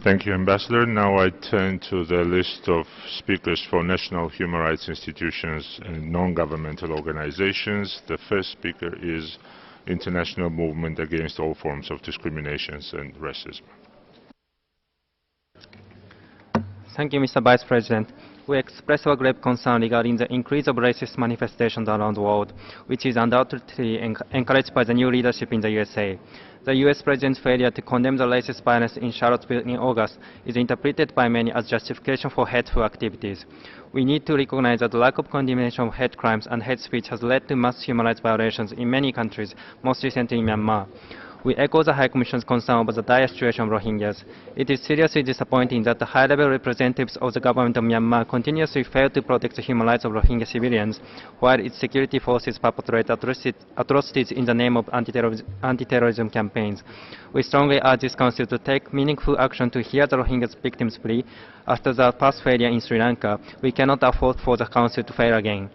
Thank you, Ambassador. Now I turn to the list of speakers for national human rights institutions and non-governmental organizations. The first speaker is International Movement Against All Forms of Discriminations and Racism. Thank you, Mr. Vice President. We express our grave concern regarding the increase of racist manifestations around the world, which is undoubtedly encouraged by the new leadership in the USA. The U.S. President's failure to condemn the racist violence in Charlottesville in August is interpreted by many as justification for hateful activities. We need to recognize that the lack of condemnation of hate crimes and hate speech has led to mass human rights violations in many countries, most recently in Myanmar. We echo the High Commission's concern about the dire situation of Rohingyas. It is seriously disappointing that the high-level representatives of the government of Myanmar continuously fail to protect the human rights of Rohingya civilians, while its security forces perpetrate atrocities in the name of anti-terrorism campaigns. We strongly urge this Council to take meaningful action to hear the Rohingya victims' plea. After the past failure in Sri Lanka, we cannot afford for the Council to fail again.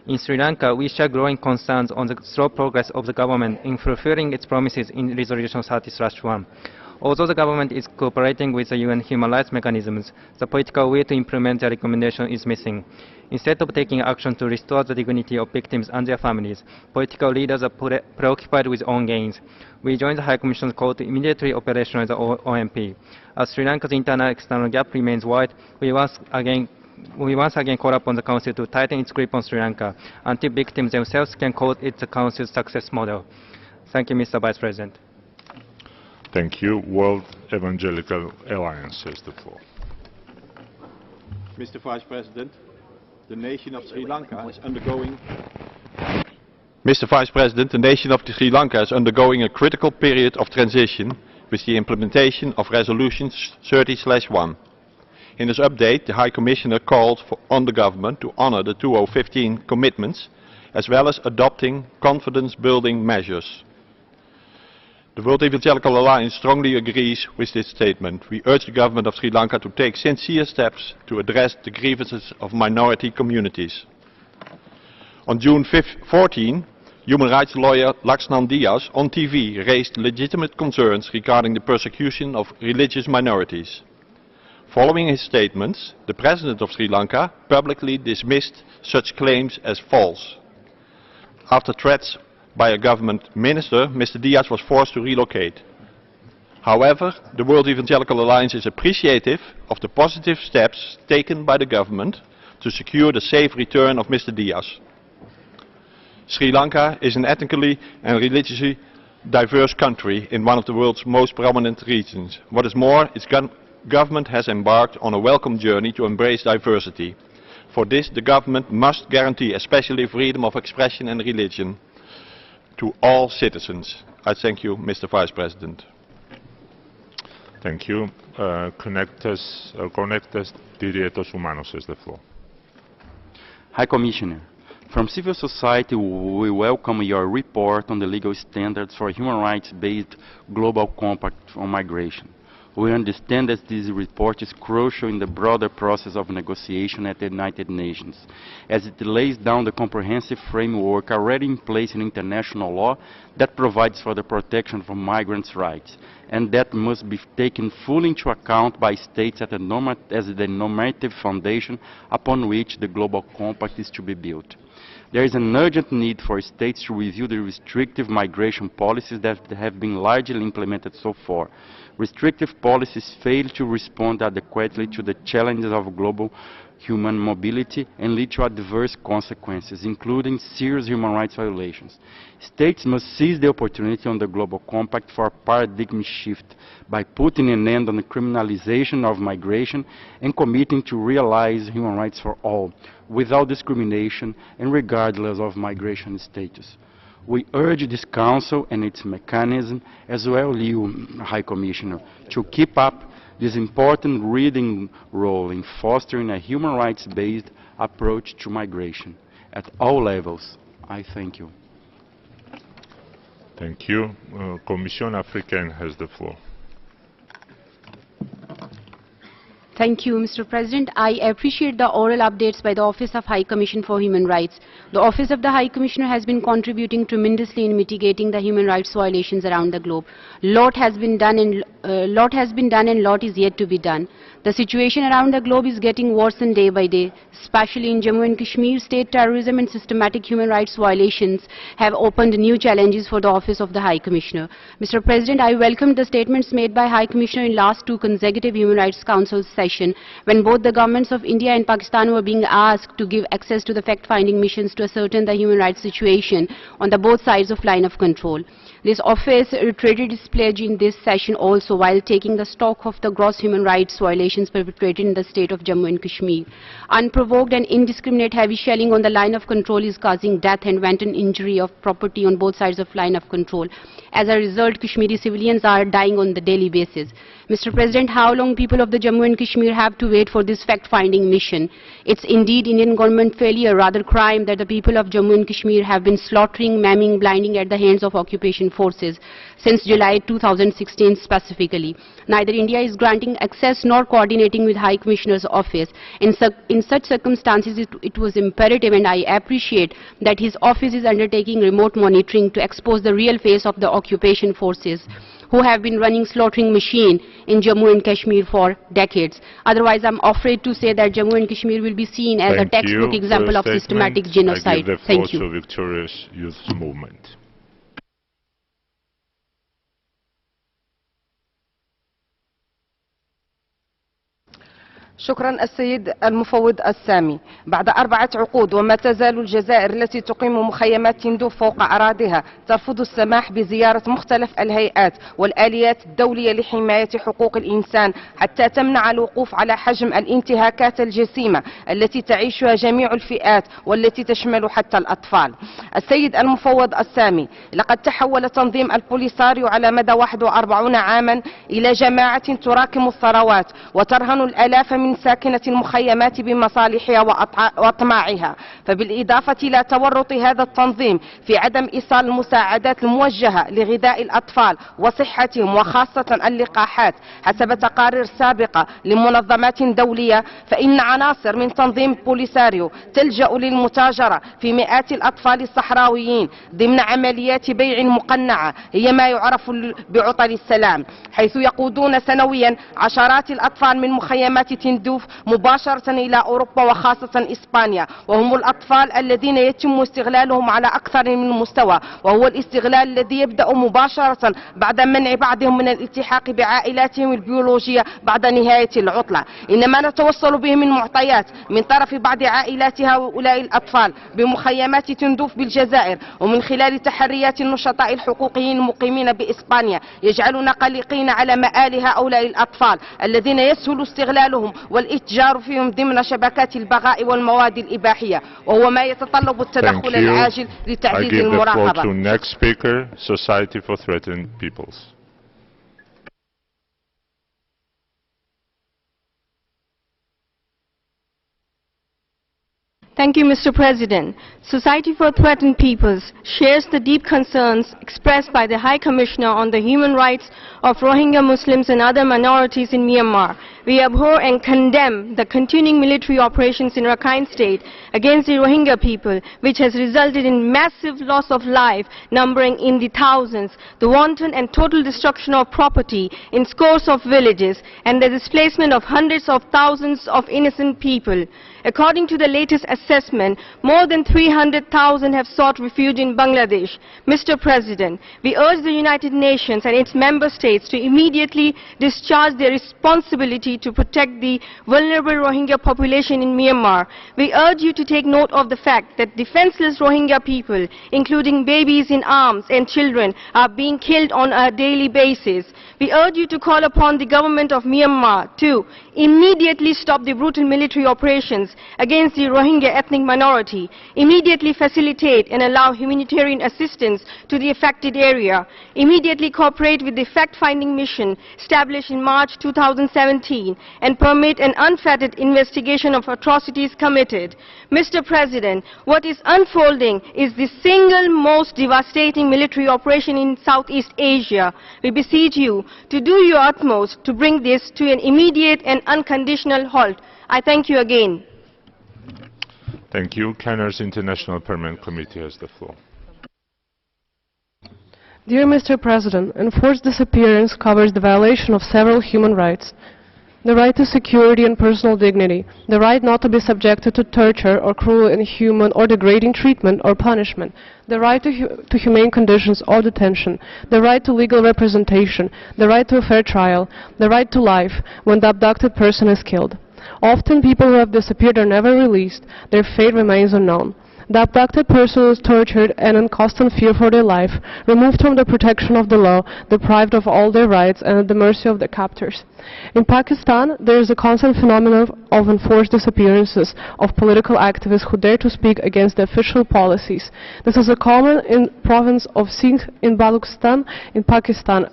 In Sri Lanka, we share growing concerns on the slow progress of the government in fulfilling its promises in Resolution 30/1. Although the government is cooperating with the UN human rights mechanisms, the political will to implement the recommendation is missing. Instead of taking action to restore the dignity of victims and their families, political leaders are preoccupied with own gains. We join the High Commission's call to immediately operationalize the OMP. As Sri Lanka's internal-external gap remains wide, we once again call upon the Council to tighten its grip on Sri Lanka until victims themselves can call it the Council's success model. Thank you, Mr. Vice President. Thank you. World Evangelical Alliance has the floor. Mr. Vice President, the nation of Sri Lanka is undergoing... Mr. Vice President, the nation of Sri Lanka is undergoing a critical period of transition with the implementation of Resolution 30/1. In his update, the High Commissioner called on the government to honor the 2015 commitments, as well as adopting confidence-building measures. The World Evangelical Alliance strongly agrees with this statement. We urge the government of Sri Lanka to take sincere steps to address the grievances of minority communities. On June 14, human rights lawyer Laxman Diaz on TV raised legitimate concerns regarding the persecution of religious minorities. Following his statements, the President of Sri Lanka publicly dismissed such claims as false. After threats by a government minister, Mr. Diaz was forced to relocate. However, the World Evangelical Alliance is appreciative of the positive steps taken by the government to secure the safe return of Mr. Diaz. Sri Lanka is an ethnically and religiously diverse country in one of the world's most prominent regions. What is more, its government has embarked on a welcome journey to embrace diversity. For this, the government must guarantee especially freedom of expression and religion to all citizens. I thank you, Mr. Vice President. Thank you. Conectes Derechos Humanos is the floor. High Commissioner, from civil society we welcome your report on the legal standards for human rights-based global compact on migration. We understand that this report is crucial in the broader process of negotiation at the United Nations, as it lays down the comprehensive framework already in place in international law that provides for the protection of migrants' rights, and that must be taken fully into account by states as the normative foundation upon which the Global Compact is to be built. There is an urgent need for states to review the restrictive migration policies that have been largely implemented so far. Restrictive policies fail to respond adequately to the challenges of global human mobility and lead to adverse consequences, including serious human rights violations. States must seize the opportunity on the Global Compact for a paradigm shift by putting an end on the criminalization of migration and committing to realize human rights for all, without discrimination and regardless of migration status. We urge this Council and its mechanism, as well you, High Commissioner, to keep up this important leading role in fostering a human rights-based approach to migration at all levels. I thank you. Thank you. Commission Africaine has the floor. Thank you, Mr. President. I appreciate the oral updates by the Office of High Commission for Human Rights. The Office of the High Commissioner has been contributing tremendously in mitigating the human rights violations around the globe. Lot has been done and lot is yet to be done. The situation around the globe is getting worse day by day, especially in Jammu and Kashmir. State terrorism and systematic human rights violations have opened new challenges for the Office of the High Commissioner. Mr. President, I welcomed the statements made by High Commissioner in last two consecutive Human Rights Council session, when both the governments of India and Pakistan were being asked to give access to the fact-finding missions to ascertain the human rights situation on the both sides of line of control. This office reiterated its pledge in this session also, while taking the stock of the gross human rights violations perpetrated in the state of Jammu and Kashmir. Unprovoked and indiscriminate heavy shelling on the line of control is causing death and wanton injury of property on both sides of line of control. As a result, Kashmiri civilians are dying on the daily basis. Mr. President, how long people of the Jammu and Kashmir have to wait for this fact-finding mission? It's indeed Indian government failure, rather crime, that the people of Jammu and Kashmir have been slaughtering, maiming, blinding at the hands of occupation forces since July 2016 specifically. Neither India is granting access nor coordinating with High Commissioner's office. In such circumstances, it was imperative, and I appreciate that his office is undertaking remote monitoring to expose the real face of the occupation forces who have been running slaughtering machine in Jammu and Kashmir for decades. Otherwise, I'm afraid to say that Jammu and Kashmir will be seen as a textbook example of systematic genocide. Thank you. I give the floor to Victorious Youth Movement. شكرا السيد المفوض السامي. بعد 4 عقود وما تزال الجزائر التي تقيم مخيمات تندوب فوق أراضيها ترفض السماح بزيارة مختلف الهيئات والآليات الدولية لحماية حقوق الإنسان حتى تمنع الوقوف على حجم الانتهاكات الجسيمة التي تعيشها جميع الفئات والتي تشمل حتى الأطفال. السيد المفوض السامي، لقد تحول تنظيم البوليساريو على مدى 41 عاما إلى جماعة تراكم الثروات وترهن الآلاف من ساكنة المخيمات بمصالحها وأطماعها. فبالإضافة إلى تورط هذا التنظيم في عدم إيصال المساعدات الموجهة لغذاء الأطفال وصحتهم وخاصة اللقاحات حسب تقارير سابقة لمنظمات دولية، فإن عناصر من تنظيم بوليساريو تلجأ للمتاجرة في مئات الأطفال الصحراويين ضمن عمليات بيع مقنعة هي ما يعرف بعطل السلام، حيث يقودون سنويا عشرات الأطفال من مخيمات الهندوف مباشرة إلى أوروبا وخاصة إسبانيا، وهم الأطفال الذين يتم استغلالهم على أكثر من مستوى، وهو الاستغلال الذي يبدأ مباشرة بعد منع بعضهم من الالتحاق بعائلاتهم البيولوجية بعد نهاية العطلة. إنما نتوصل به من معطيات من طرف بعض عائلات هؤلاء الأطفال بمخيمات تندوف بالجزائر، ومن خلال تحريات النشطاء الحقوقيين المقيمين بإسبانيا، يجعلنا قلقين على مآل هؤلاء الأطفال الذين يسهل استغلالهم والإتجار فيهم ضمن شبكات البغاء والمواد الإباحية، وهو ما يتطلب التدخل العاجل لتعزيز المراقبة. Society for Threatened Peoples. Thank you, Mr. President. Society for Threatened Peoples shares the deep concerns expressed by the High Commissioner on the human rights of Rohingya Muslims and other minorities in Myanmar. We abhor and condemn the continuing military operations in Rakhine State against the Rohingya people, which has resulted in massive loss of life numbering in the thousands, the wanton and total destruction of property in scores of villages, and the displacement of hundreds of thousands of innocent people. According to the latest assessment, more than 300,000 have sought refuge in Bangladesh. Mr. President, we urge the United Nations and its member states to immediately discharge their responsibility to protect the vulnerable Rohingya population in Myanmar. We urge you to take note of the fact that defenseless Rohingya people, including babies in arms and children, are being killed on a daily basis. We urge you to call upon the government of Myanmar to immediately stop the brutal military operations against the Rohingya ethnic minority, immediately facilitate and allow humanitarian assistance to the affected area, immediately cooperate with the fact-finding mission established in March 2017 and permit an unfettered investigation of atrocities committed. Mr. President, what is unfolding is the single most devastating military operation in Southeast Asia. We beseech you to do your utmost to bring this to an immediate and unconditional halt. I thank you again. Thank you. Canar's International Permanent Committee has the floor. Dear Mr. President, enforced disappearance covers the violation of several human rights. The right to security and personal dignity, the right not to be subjected to torture or cruel, inhuman or degrading treatment or punishment, the right to humane conditions or detention, the right to legal representation, the right to a fair trial, the right to life when the abducted person is killed. Often people who have disappeared are never released. Their fate remains unknown. The abducted person is tortured and in constant fear for their life, removed from the protection of the law, deprived of all their rights and at the mercy of their captors. In Pakistan, there is a constant phenomenon of enforced disappearances of political activists who dare to speak against the official policies. This is a common in province of Sindh in Balochistan in Pakistan.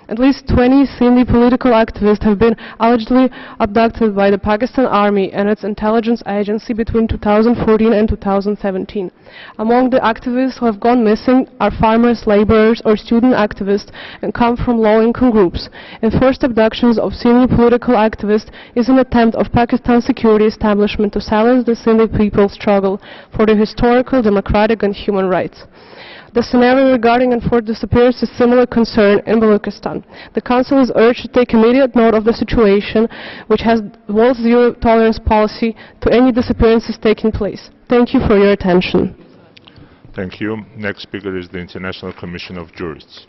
At least 20 Sindhi political activists have been allegedly abducted by the Pakistan Army and its intelligence agency between 2014 and 2017. Among the activists who have gone missing are farmers, laborers, or student activists and come from low-income groups. Enforced abductions of Sindhi political activists is an attempt of Pakistan's security establishment to silence the Sindhi people's struggle for their historical, democratic, and human rights. The scenario regarding enforced disappearance is similar concern in Balochistan. The Council is urged to take immediate note of the situation, which has the world's zero-tolerance policy to any disappearances taking place. Thank you for your attention. Thank you. Next speaker is the International Commission of Jurists.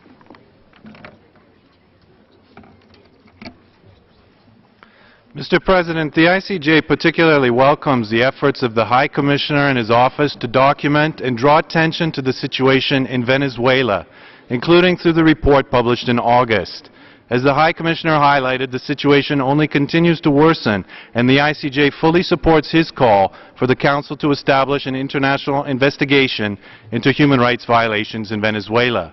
Mr. President, the ICJ particularly welcomes the efforts of the High Commissioner and his office to document and draw attention to the situation in Venezuela, including through the report published in August. As the High Commissioner highlighted, the situation only continues to worsen, and the ICJ fully supports his call for the Council to establish an international investigation into human rights violations in Venezuela.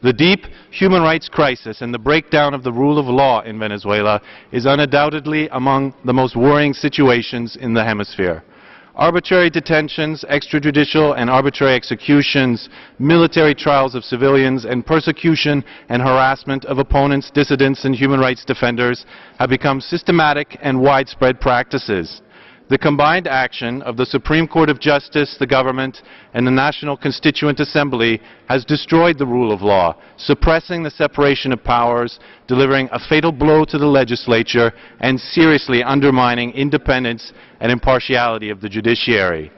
The deep human rights crisis and the breakdown of the rule of law in Venezuela is undoubtedly among the most worrying situations in the hemisphere. Arbitrary detentions, extrajudicial and arbitrary executions, military trials of civilians, and persecution and harassment of opponents, dissidents, and human rights defenders have become systematic and widespread practices. The combined action of the Supreme Court of Justice, the government, and the National Constituent Assembly has destroyed the rule of law, suppressing the separation of powers, delivering a fatal blow to the legislature, and seriously undermining independence and impartiality of the judiciary.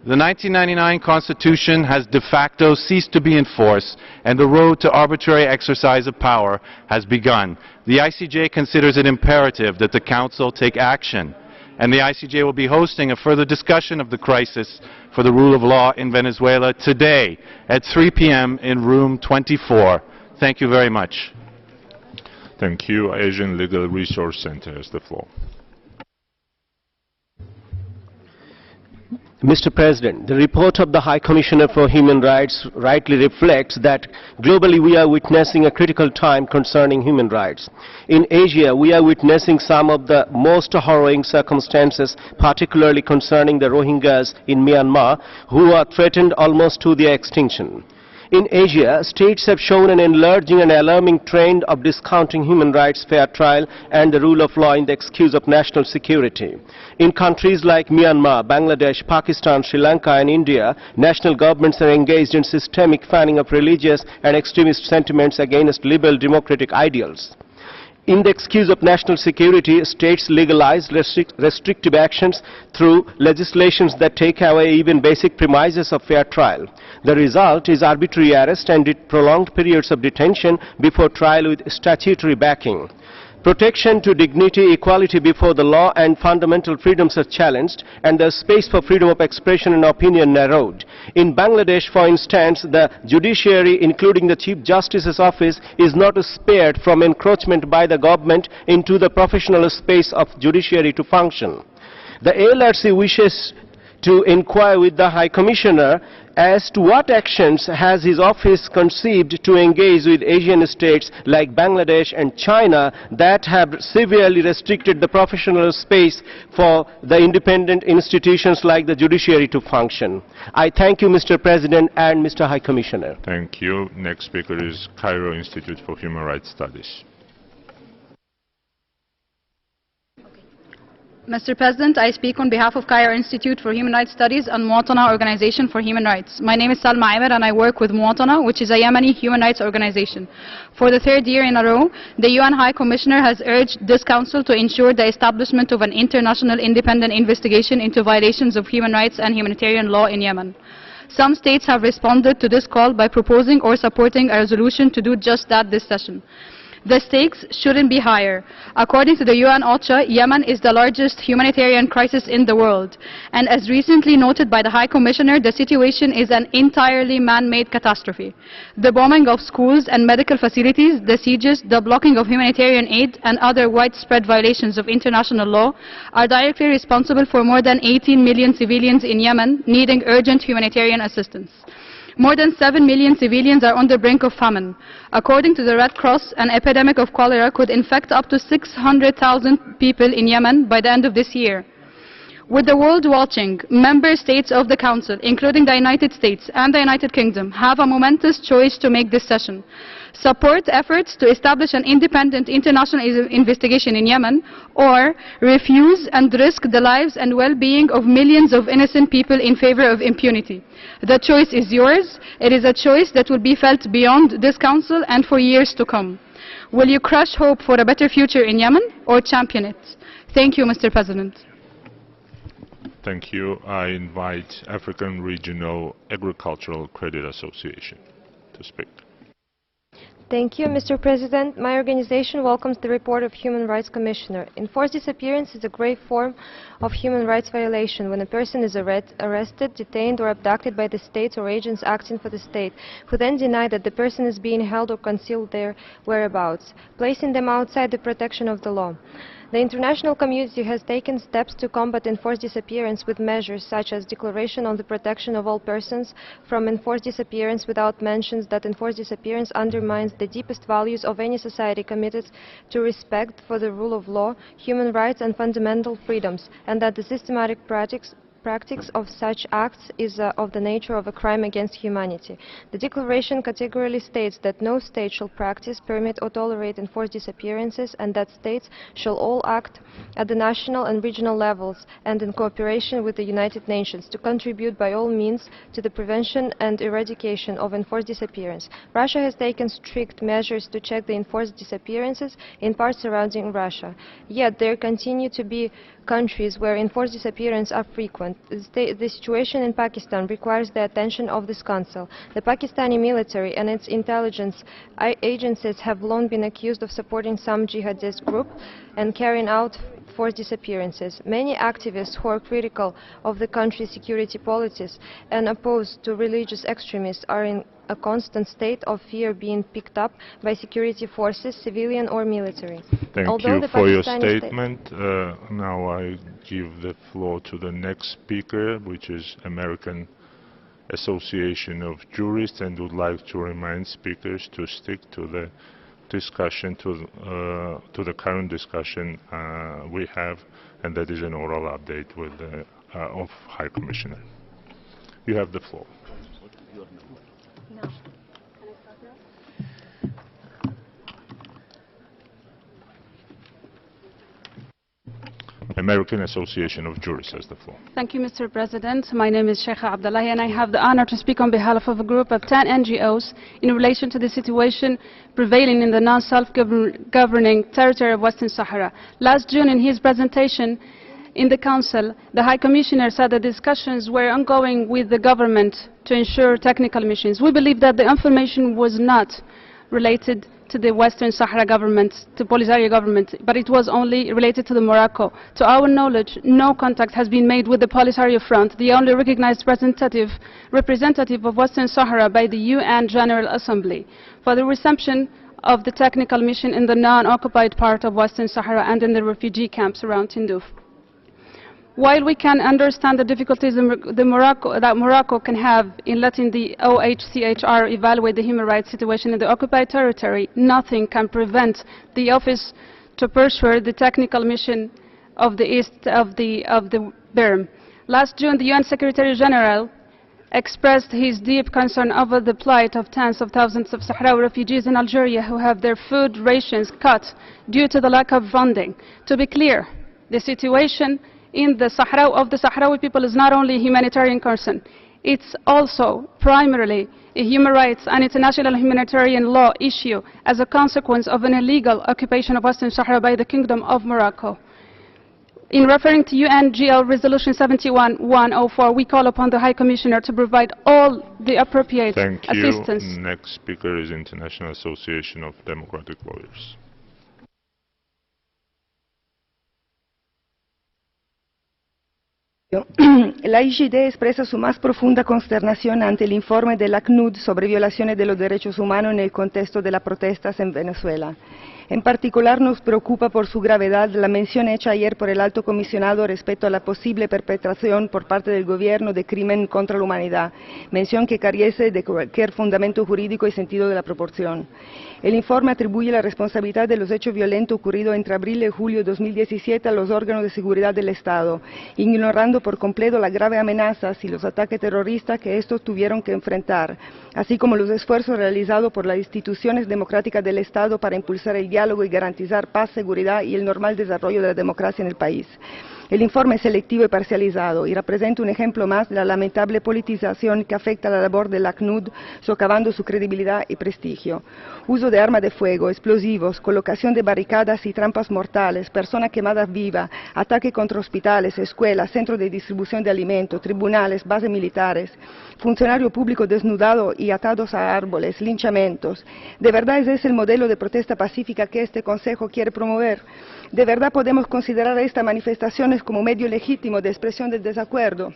The 1999 Constitution has de facto ceased to be in force, and the road to arbitrary exercise of power has begun. The ICJ considers it imperative that the Council take action, and the ICJ will be hosting a further discussion of the crisis for the rule of law in Venezuela today at 3 p.m. in room 24. Thank you very much. Thank you. Asian Legal Resource Center has the floor. Mr. President, the report of the High Commissioner for Human Rights rightly reflects that globally we are witnessing a critical time concerning human rights. In Asia, we are witnessing some of the most harrowing circumstances, particularly concerning the Rohingyas in Myanmar, who are threatened almost to their extinction. In Asia, states have shown an enlarging and alarming trend of discounting human rights, fair trial, and the rule of law in the excuse of national security. In countries like Myanmar, Bangladesh, Pakistan, Sri Lanka, and India, national governments are engaged in systemic fanning of religious and extremist sentiments against liberal democratic ideals. In the excuse of national security, states legalize restrictive actions through legislations that take away even basic premises of fair trial. The result is arbitrary arrest and prolonged periods of detention before trial with statutory backing. Protection to dignity, equality before the law, and fundamental freedoms are challenged, and the space for freedom of expression and opinion narrowed. In Bangladesh, for instance, the judiciary, including the Chief Justice's office, is not spared from encroachment by the government into the professional space of judiciary to function. The ALRC wishes to inquire with the High Commissioner as to what actions has his office conceived to engage with Asian states like Bangladesh and China that have severely restricted the professional space for the independent institutions like the judiciary to function. I thank you, Mr. President and Mr. High Commissioner. Thank you. Next speaker is Cairo Institute for Human Rights Studies. Mr. President, I speak on behalf of Cairo Institute for Human Rights Studies and Muwatana Organization for Human Rights. My name is Salma Aimer and I work with Muwatana, which is a Yemeni human rights organization. For the third year in a row, the UN High Commissioner has urged this Council to ensure the establishment of an international independent investigation into violations of human rights and humanitarian law in Yemen. Some states have responded to this call by proposing or supporting a resolution to do just that this session. The stakes shouldn't be higher. According to the UN OCHA, Yemen is the largest humanitarian crisis in the world. And as recently noted by the High Commissioner, the situation is an entirely man-made catastrophe. The bombing of schools and medical facilities, the sieges, the blocking of humanitarian aid, and other widespread violations of international law are directly responsible for more than 18 million civilians in Yemen needing urgent humanitarian assistance. More than 7 million civilians are on the brink of famine. According to the Red Cross, an epidemic of cholera could infect up to 600,000 people in Yemen by the end of this year. With the world watching, member states of the Council, including the United States and the United Kingdom, have a momentous choice to make this session. Support efforts to establish an independent international investigation in Yemen, or refuse and risk the lives and well-being of millions of innocent people in favor of impunity. The choice is yours. It is a choice that will be felt beyond this Council and for years to come. Will you crush hope for a better future in Yemen or champion it? Thank you, Mr. President. Thank you. I invite African Regional Agricultural Credit Association to speak. Thank you, Mr. President. My organization welcomes the report of Human Rights Commissioner. Enforced disappearance is a grave form of human rights violation when a person is arrested, detained, or abducted by the states or agents acting for the state, who then deny that the person is being held or conceal their whereabouts, placing them outside the protection of the law. The international community has taken steps to combat enforced disappearance with measures such as Declaration on the Protection of All Persons from Enforced Disappearance, without mentions that enforced disappearance undermines the deepest values of any society committed to respect for the rule of law, human rights and fundamental freedoms, and that the systematic practice practice of such acts is of the nature of a crime against humanity. The Declaration categorically states that no state shall practice, permit or tolerate enforced disappearances, and that states shall all act at the national and regional levels and in cooperation with the United Nations to contribute by all means to the prevention and eradication of enforced disappearance. Russia has taken strict measures to check the enforced disappearances in parts surrounding Russia. Yet there continue to be countries where enforced disappearances are frequent. The situation in Pakistan requires the attention of this Council. The Pakistani military and its intelligence agencies have long been accused of supporting some jihadist group and carrying out forced disappearances. Many activists who are critical of the country's security policies and opposed to religious extremists are in a constant state of fear being picked up by security forces, civilian or military. Thank Although you for your statement. Now I give the floor to the next speaker, which is American Association of Jurists, and would like to remind speakers to stick to the discussion, to the current discussion we have, and that is an oral update with the, of High Commissioner. You have the floor. American Association of Jurists has the floor. Thank you, Mr. President. My name is Sheikha Abdullahi, and I have the honor to speak on behalf of a group of 10 NGOs in relation to the situation prevailing in the non-self-governing territory of Western Sahara. Last June, in his presentation in the Council, the High Commissioner said that discussions were ongoing with the government to ensure technical missions. We believe that the information was not related to the Western Sahara government, to Polisario government, but it was only related to the Morocco. To our knowledge, no contact has been made with the Polisario Front, the only recognized representative of Western Sahara by the UN General Assembly, for the reception of the technical mission in the non-occupied part of Western Sahara and in the refugee camps around Tindouf. While we can understand the difficulties that Morocco can have in letting the OHCHR evaluate the human rights situation in the occupied territory, nothing can prevent the office to pursue the technical mission of the east of the Berm. Last June, the UN Secretary General expressed his deep concern over the plight of tens of thousands of Sahrawi refugees in Algeria who have their food rations cut due to the lack of funding. To be clear, the situation in the Sahrawi people is not only a humanitarian concern, it's also primarily a human rights and international humanitarian law issue as a consequence of an illegal occupation of Western Sahara by the Kingdom of Morocco. In referring to UNGL Resolution 71-104, we call upon the High Commissioner to provide all the appropriate assistance. Thank you. Next speaker is International Association of Democratic Lawyers. La IGD expresa su más profunda consternación ante el informe de la CNUD sobre violaciones de los derechos humanos en el contexto de las protestas en Venezuela. En particular nos preocupa por su gravedad la mención hecha ayer por el Alto Comisionado respecto a la posible perpetración por parte del gobierno de crimen contra la humanidad, mención que carece de cualquier fundamento jurídico y sentido de la proporción. El informe atribuye la responsabilidad de los hechos violentos ocurridos entre abril y julio de 2017 a los órganos de seguridad del Estado, ignorando por completo las graves amenazas y los ataques terroristas que estos tuvieron que enfrentar, así como los esfuerzos realizados por las instituciones democráticas del Estado para impulsar el diálogo y garantizar paz, seguridad y el normal desarrollo de la democracia en el país. El informe es selectivo y parcializado y representa un ejemplo más de la lamentable politización que afecta a la labor de la CNUD, socavando su credibilidad y prestigio. Uso de armas de fuego, explosivos, colocación de barricadas y trampas mortales, personas quemadas vivas, ataques contra hospitales, escuelas, centros de distribución de alimentos, tribunales, bases militares, funcionarios públicos desnudados y atados a árboles, linchamientos. ¿De verdad es ese el modelo de protesta pacífica que este Consejo quiere promover? ¿De verdad podemos considerar estas manifestaciones como medio legítimo de expresión del desacuerdo?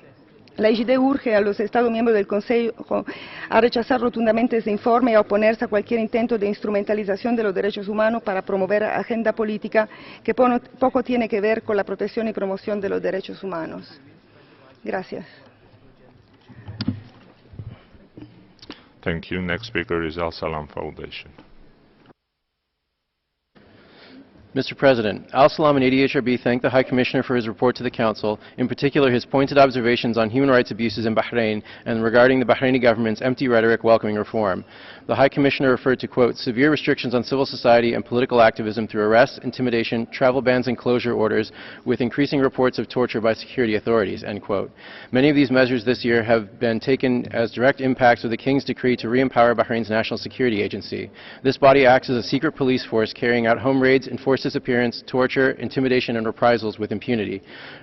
La IGD urge a los Estados miembros del Consejo a rechazar rotundamente ese informe y a oponerse a cualquier intento de instrumentalización de los derechos humanos para promover agenda política que poco tiene que ver con la protección y promoción de los derechos humanos. Gracias. Thank you. Next speaker is Al Salam Foundation. Mr. President, Al Salam and ADHRB thank the High Commissioner for his report to the Council, in particular his pointed observations on human rights abuses in Bahrain and regarding the Bahraini government's empty rhetoric welcoming reform. The High Commissioner referred to, quote, severe restrictions on civil society and political activism through arrests, intimidation, travel bans and closure orders, with increasing reports of torture by security authorities, end quote. Many of these measures this year have been taken as direct impacts of the King's decree to re-empower Bahrain's National Security Agency. This body acts as a secret police force carrying out home raids, enforced disappearance, torture, intimidation, and reprisals with impunity.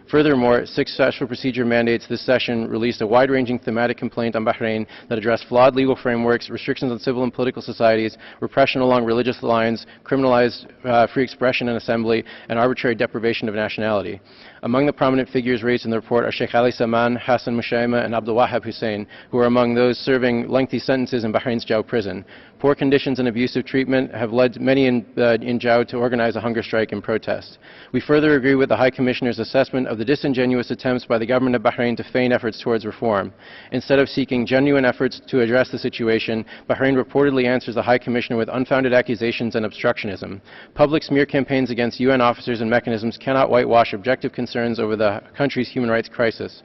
Furthermore, 6 special procedure mandates this session released a wide-ranging thematic complaint on Bahrain that addressed flawed legal frameworks, restrictions on civil and political societies, repression along religious lines, criminalized free expression and assembly, and arbitrary deprivation of nationality. Among the prominent figures raised in the report are Sheikh Ali Salman, Hassan Mushaima, and Abdul Wahab Hussein, who are among those serving lengthy sentences in Bahrain's Jau prison. Poor conditions and abusive treatment have led many in Jau to organize a hunger strike in protest. We further agree with the High Commissioner's assessment of the disingenuous attempts by the government of Bahrain to feign efforts towards reform. Instead of seeking genuine efforts to address the situation, Bahrain reportedly answers the High Commissioner with unfounded accusations and obstructionism. Public smear campaigns against UN officers and mechanisms cannot whitewash objective concerns over the country's human rights crisis.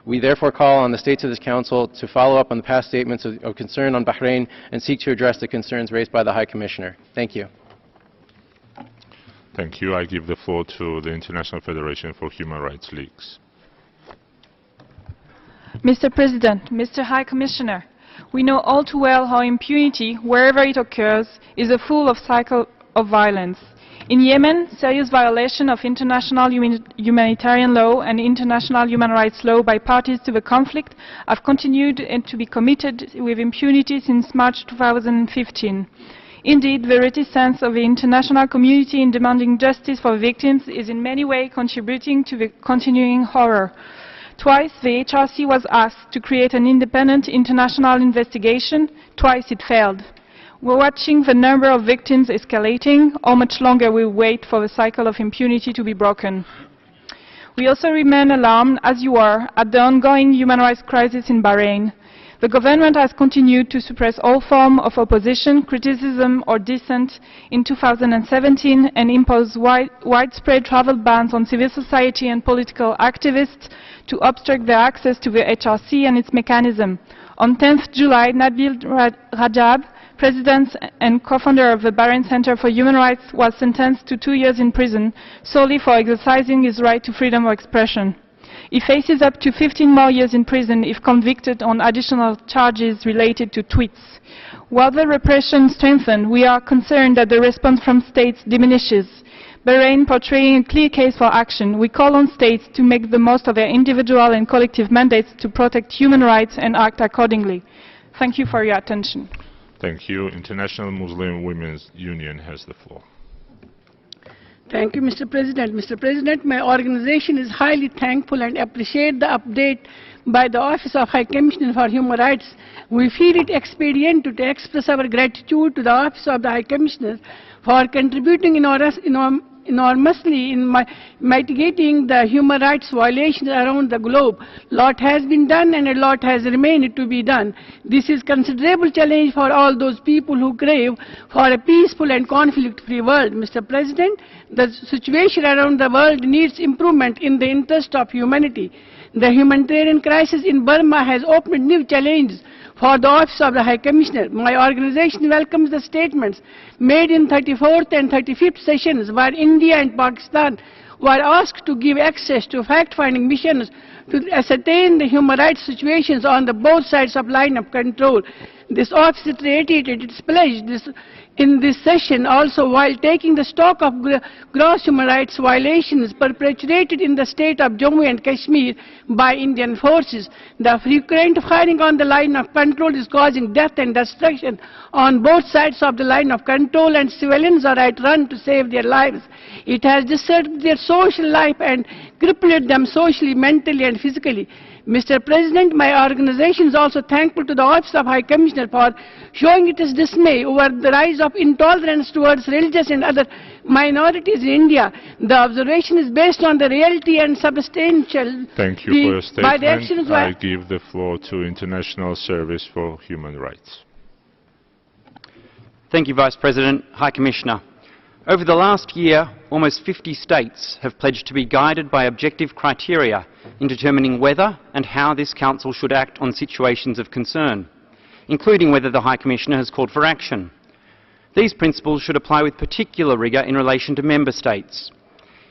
We therefore call on the states of this Council to follow up on the past statements of concern on Bahrain and seek to address the concerns raised by the High Commissioner. Thank you. Thank you. I give the floor to the International Federation for Human Rights Leagues. Mr. President, Mr. High Commissioner, we know all too well how impunity, wherever it occurs, is a full cycle of violence. In Yemen, serious violation of international humanitarian law and international human rights law by parties to the conflict have continued and to be committed with impunity since March 2015. Indeed, the reticence of the international community in demanding justice for victims is in many ways contributing to the continuing horror. Twice, the HRC was asked to create an independent international investigation. Twice it failed. We're watching the number of victims escalating. How much longer will we wait for the cycle of impunity to be broken? We also remain alarmed, as you are, at the ongoing human rights crisis in Bahrain. The government has continued to suppress all forms of opposition, criticism or dissent in 2017 and imposed widespread travel bans on civil society and political activists to obstruct their access to the HRC and its mechanism. On 10th July, Nabil Rajab, President and co-founder of the Bahrain Center for Human Rights, was sentenced to 2 years in prison solely for exercising his right to freedom of expression. He faces up to 15 more years in prison if convicted on additional charges related to tweets. While the repression strengthens, we are concerned that the response from states diminishes. Bahrain portraying a clear case for action, we call on states to make the most of their individual and collective mandates to protect human rights and act accordingly. Thank you for your attention. Thank you. International Muslim Women's Union has the floor. Thank you, Mr. President. Mr. President, my organization is highly thankful and appreciate the update by the Office of High Commissioner for Human Rights. We feel it expedient to express our gratitude to the Office of the High Commissioner for contributing enormously in mitigating the human rights violations around the globe. A lot has been done and a lot has remained to be done. This is a considerable challenge for all those people who crave for a peaceful and conflict-free world. Mr. President, the situation around the world needs improvement in the interest of humanity. The humanitarian crisis in Burma has opened new challenges for the Office of the High Commissioner. My organization welcomes the statements made in 34th and 35th sessions where India and Pakistan were asked to give access to fact-finding missions to ascertain the human rights situations on the both sides of line of control. This office reiterated its pledge in this session also while taking the stock of gross human rights violations perpetrated in the state of Jammu and Kashmir by Indian forces. The frequent firing on the line of control is causing death and destruction on both sides of the line of control, and civilians are at run to save their lives. It has disturbed their social life and crippled them socially, mentally and physically. Mr. President, my organization is also thankful to the Office of High Commissioner for showing its dismay over the rise of intolerance towards religious and other minorities in India. The observation is based on the reality and substantial. Thank you for your statement. I give the floor to International Service for Human Rights. Thank you, Vice President, High Commissioner. Over the last year, almost 50 states have pledged to be guided by objective criteria in determining whether and how this Council should act on situations of concern, including whether the High Commissioner has called for action. These principles should apply with particular rigour in relation to Member States.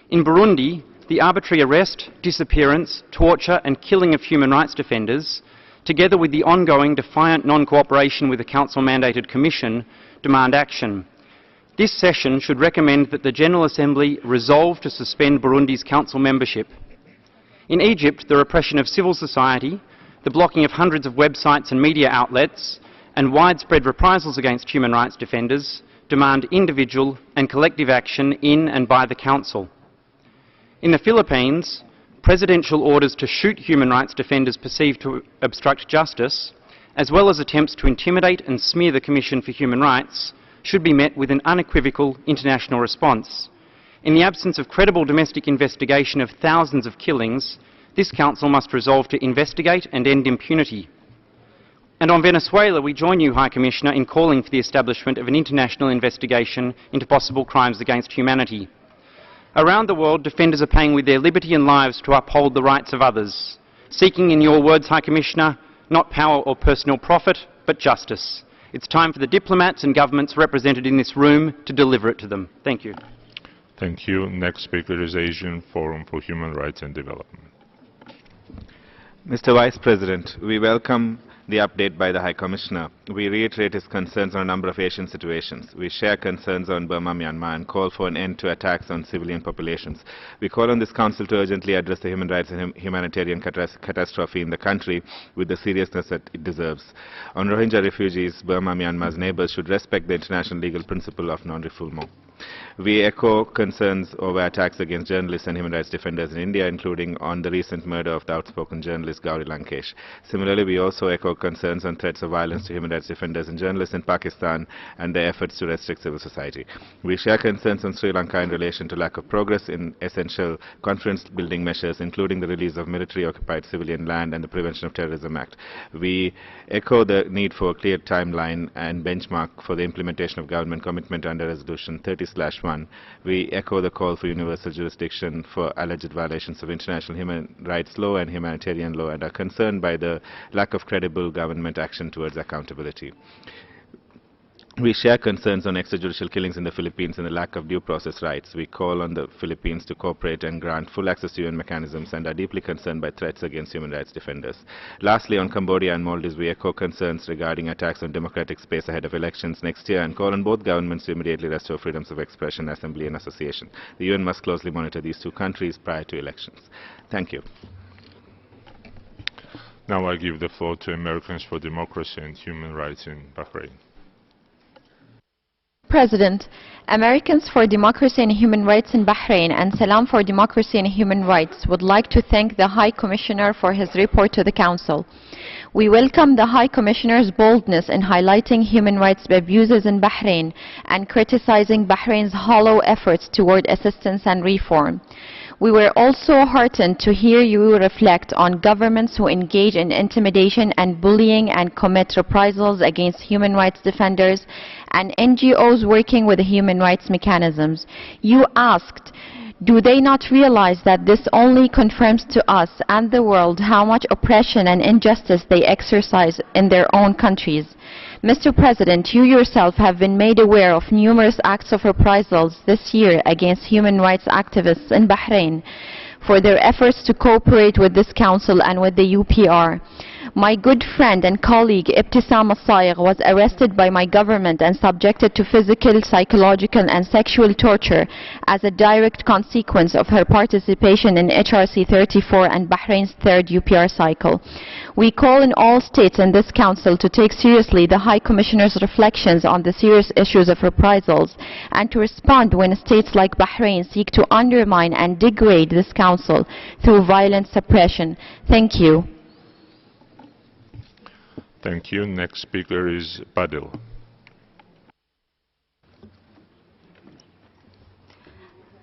In Burundi, the arbitrary arrest, disappearance, torture and killing of human rights defenders, together with the ongoing defiant non-cooperation with the Council-mandated Commission, demand action. This session should recommend that the General Assembly resolve to suspend Burundi's Council membership. In Egypt, the repression of civil society, the blocking of hundreds of websites and media outlets, and widespread reprisals against human rights defenders demand individual and collective action in and by the Council. In the Philippines, presidential orders to shoot human rights defenders perceived to obstruct justice, as well as attempts to intimidate and smear the Commission for Human Rights, should be met with an unequivocal international response. In the absence of credible domestic investigation of thousands of killings, this Council must resolve to investigate and end impunity. And on Venezuela, we join you, High Commissioner, in calling for the establishment of an international investigation into possible crimes against humanity. Around the world, defenders are paying with their liberty and lives to uphold the rights of others, seeking, in your words, High Commissioner, not power or personal profit, but justice. It's time for the diplomats and governments represented in this room to deliver it to them. Thank you. Thank you. Next speaker is Asian Forum for Human Rights and Development. Mr. Vice President, we welcome the update by the High Commissioner. We reiterate his concerns on a number of Asian situations. We share concerns on Burma, Myanmar, and call for an end to attacks on civilian populations. We call on this Council to urgently address the human rights and humanitarian catastrophe in the country with the seriousness that it deserves. On Rohingya refugees, Burma, Myanmar's neighbors should respect the international legal principle of non-refoulement. We echo concerns over attacks against journalists and human rights defenders in India, including on the recent murder of the outspoken journalist Gauri Lankesh. Similarly, we also echo concerns on threats of violence to human rights defenders and journalists in Pakistan and their efforts to restrict civil society. We share concerns on Sri Lanka in relation to lack of progress in essential confidence-building measures, including the release of military-occupied civilian land and the Prevention of Terrorism Act. We echo the need for a clear timeline and benchmark for the implementation of government commitment under Resolution 30/1. We echo the call for universal jurisdiction for alleged violations of international human rights law and humanitarian law, and are concerned by the lack of credible government action towards accountability. We share concerns on extrajudicial killings in the Philippines and the lack of due process rights. We call on the Philippines to cooperate and grant full access to UN mechanisms, and are deeply concerned by threats against human rights defenders. Lastly, on Cambodia and Maldives, we echo concerns regarding attacks on democratic space ahead of elections next year, and call on both governments to immediately restore freedoms of expression, assembly and association. The UN must closely monitor these two countries prior to elections. Thank you. Now I give the floor to Americans for Democracy and Human Rights in Bahrain. President, Americans for Democracy and Human Rights in Bahrain and Salam for Democracy and Human Rights would like to thank the High Commissioner for his report to the Council. We welcome the High Commissioner's boldness in highlighting human rights abuses in Bahrain and criticizing Bahrain's hollow efforts toward assistance and reform. We were also heartened to hear you reflect on governments who engage in intimidation and bullying and commit reprisals against human rights defenders and NGOs working with the human rights mechanisms. You asked, do they not realize that this only confirms to us and the world how much oppression and injustice they exercise in their own countries? Mr. President, you yourself have been made aware of numerous acts of reprisals this year against human rights activists in Bahrain for their efforts to cooperate with this Council and with the UPR. My good friend and colleague Ibtisam Al-Saigh was arrested by my government and subjected to physical, psychological and sexual torture as a direct consequence of her participation in HRC 34 and Bahrain's third UPR cycle. We call on all states in this Council to take seriously the High Commissioner's reflections on the serious issues of reprisals and to respond when states like Bahrain seek to undermine and degrade this Council through violent suppression. Thank you. Thank you. Next speaker is Badil.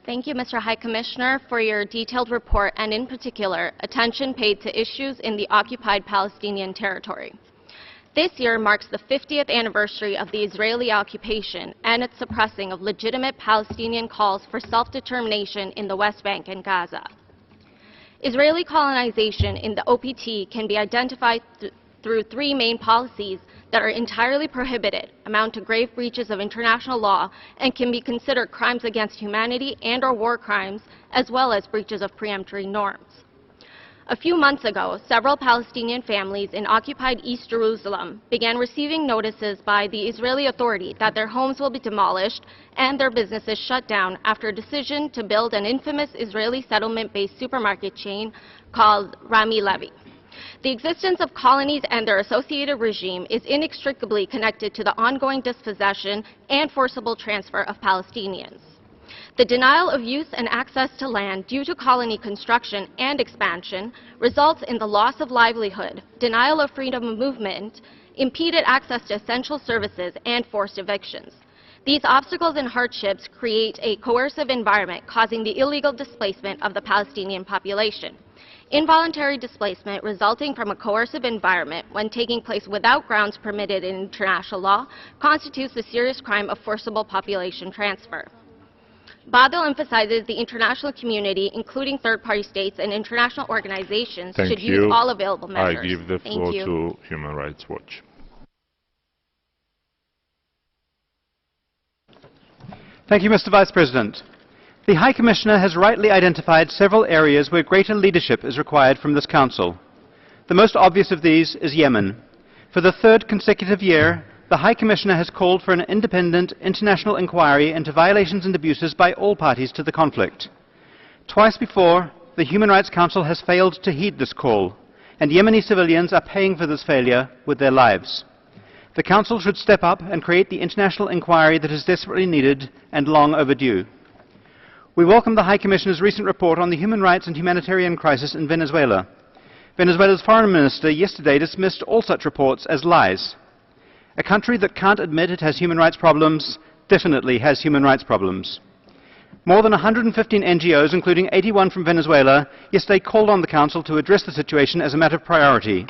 Thank you, Mr. High Commissioner, for your detailed report and, in particular, attention paid to issues in the occupied Palestinian territory. This year marks the 50th anniversary of the Israeli occupation and its suppressing of legitimate Palestinian calls for self-determination in the West Bank and Gaza. Israeli colonization in the OPT can be identified through three main policies that are entirely prohibited, amount to grave breaches of international law, and can be considered crimes against humanity and/or war crimes, as well as breaches of preemptory norms. A few months ago, several Palestinian families in occupied East Jerusalem began receiving notices by the Israeli Authority that their homes will be demolished and their businesses shut down after a decision to build an infamous Israeli settlement-based supermarket chain called Rami Levy. The existence of colonies and their associated regime is inextricably connected to the ongoing dispossession and forcible transfer of Palestinians. The denial of use and access to land due to colony construction and expansion results in the loss of livelihood, denial of freedom of movement, impeded access to essential services, and forced evictions. These obstacles and hardships create a coercive environment, causing the illegal displacement of the Palestinian population. Involuntary displacement resulting from a coercive environment when taking place without grounds permitted in international law constitutes a serious crime of forcible population transfer. Badil emphasizes the international community, including third-party states and international organizations, should use all available measures. I give the floor to Human Rights Watch. Thank you, Mr. Vice President. The High Commissioner has rightly identified several areas where greater leadership is required from this Council. The most obvious of these is Yemen. For the third consecutive year, the High Commissioner has called for an independent international inquiry into violations and abuses by all parties to the conflict. Twice before, the Human Rights Council has failed to heed this call, and Yemeni civilians are paying for this failure with their lives. The Council should step up and create the international inquiry that is desperately needed and long overdue. We welcome the High Commissioner's recent report on the human rights and humanitarian crisis in Venezuela. Venezuela's foreign minister yesterday dismissed all such reports as lies. A country that can't admit it has human rights problems definitely has human rights problems. More than 115 NGOs, including 81 from Venezuela, yesterday called on the Council to address the situation as a matter of priority.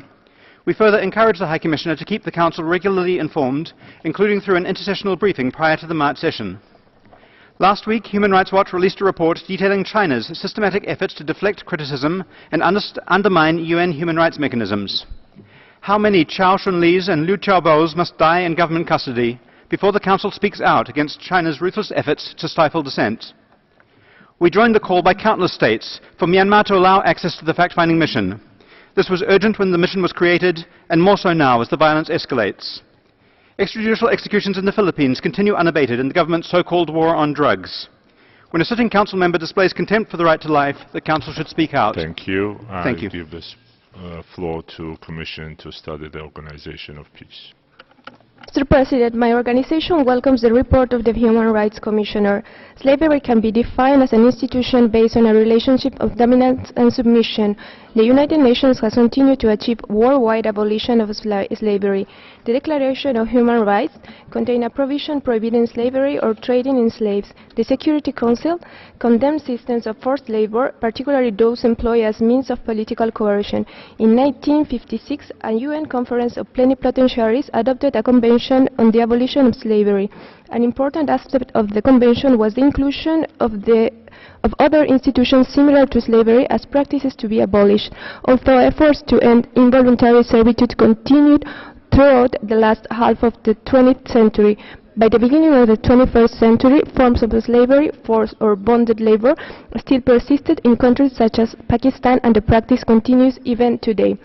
We further encourage the High Commissioner to keep the Council regularly informed, including through an intersessional briefing prior to the March session. Last week, Human Rights Watch released a report detailing China's systematic efforts to deflect criticism and undermine UN human rights mechanisms. How many Chao Shunlis and Liu Xiaobo's must die in government custody before the Council speaks out against China's ruthless efforts to stifle dissent? We joined the call by countless states for Myanmar to allow access to the fact-finding mission. This was urgent when the mission was created, and more so now as the violence escalates. Extrajudicial executions in the Philippines continue unabated in the government's so-called war on drugs. When a sitting Council member displays contempt for the right to life, the Council should speak out. Thank you. Thank you. I give this floor to Commission to study the Organization of Peace. Mr. President, my organization welcomes the report of the Human Rights Commissioner. Slavery can be defined as an institution based on a relationship of dominance and submission. The United Nations has continued to achieve worldwide abolition of slavery. The Declaration of Human Rights contains a provision prohibiting slavery or trading in slaves. The Security Council condemns systems of forced labor, particularly those employed as means of political coercion. In 1956, a UN Conference of Plenipotentiaries adopted a convention on the abolition of slavery. An important aspect of the convention was the inclusion of other institutions similar to slavery as practices to be abolished, although efforts to end involuntary servitude continued throughout the last half of the 20th century. By the beginning of the 21st century, forms of slavery, forced or bonded labor, still persisted in countries such as Pakistan, and the practice continues even today.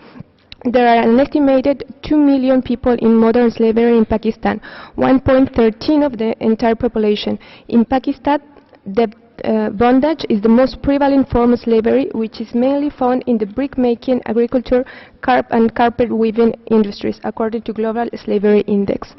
There are an estimated 2 million people in modern slavery in Pakistan, 1.13 of the entire population. In Pakistan, the bondage is the most prevalent form of slavery, which is mainly found in the brick-making, agriculture, and carpet-weaving industries, according to Global Slavery Index.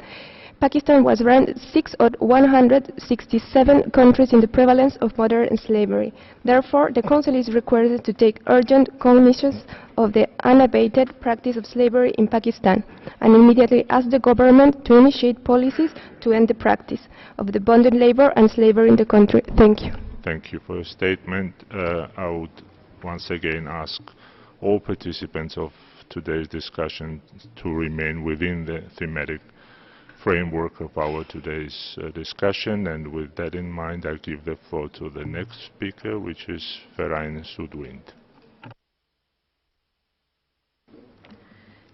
Pakistan was ranked 6th of 167 countries in the prevalence of modern slavery. Therefore, the Council is required to take urgent cognizance of the unabated practice of slavery in Pakistan and immediately ask the government to initiate policies to end the practice of the bonded labor and slavery in the country. Thank you. Thank you for your statement. I would once again ask all participants of today's discussion to remain within the thematic framework of our today's discussion. And with that in mind, I give the floor to the next speaker, which is Ferain Sudwind.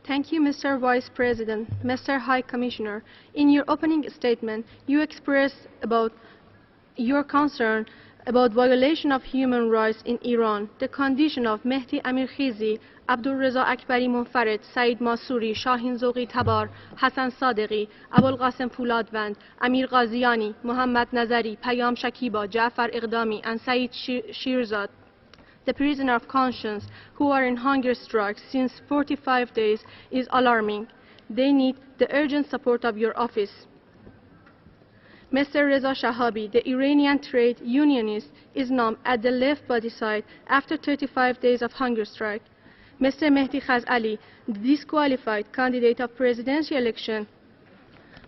Thank you, Mr. Vice President. Mr. High Commissioner, in your opening statement, you expressed about your concern about violation of human rights in Iran, the condition of Mehdi Amirkhizi, Abdulreza Akbari Munfarid, Saeed Masuri, Shahin Zoghi Tabar, Hassan Sadeghi, Abul Qasim Fuladvand, Amir Ghaziani, Muhammad Nazari, Payam Shakiba, Jafar Iqdami, and Saeed Shirzad, the prisoner of conscience, who are in hunger strike since 45 days, is alarming. They need the urgent support of your office. Mr. Reza Shahabi, the Iranian trade unionist, is named at the left body side after 35 days of hunger strike. Mr. Mehdi Khazali, the disqualified candidate of presidential election,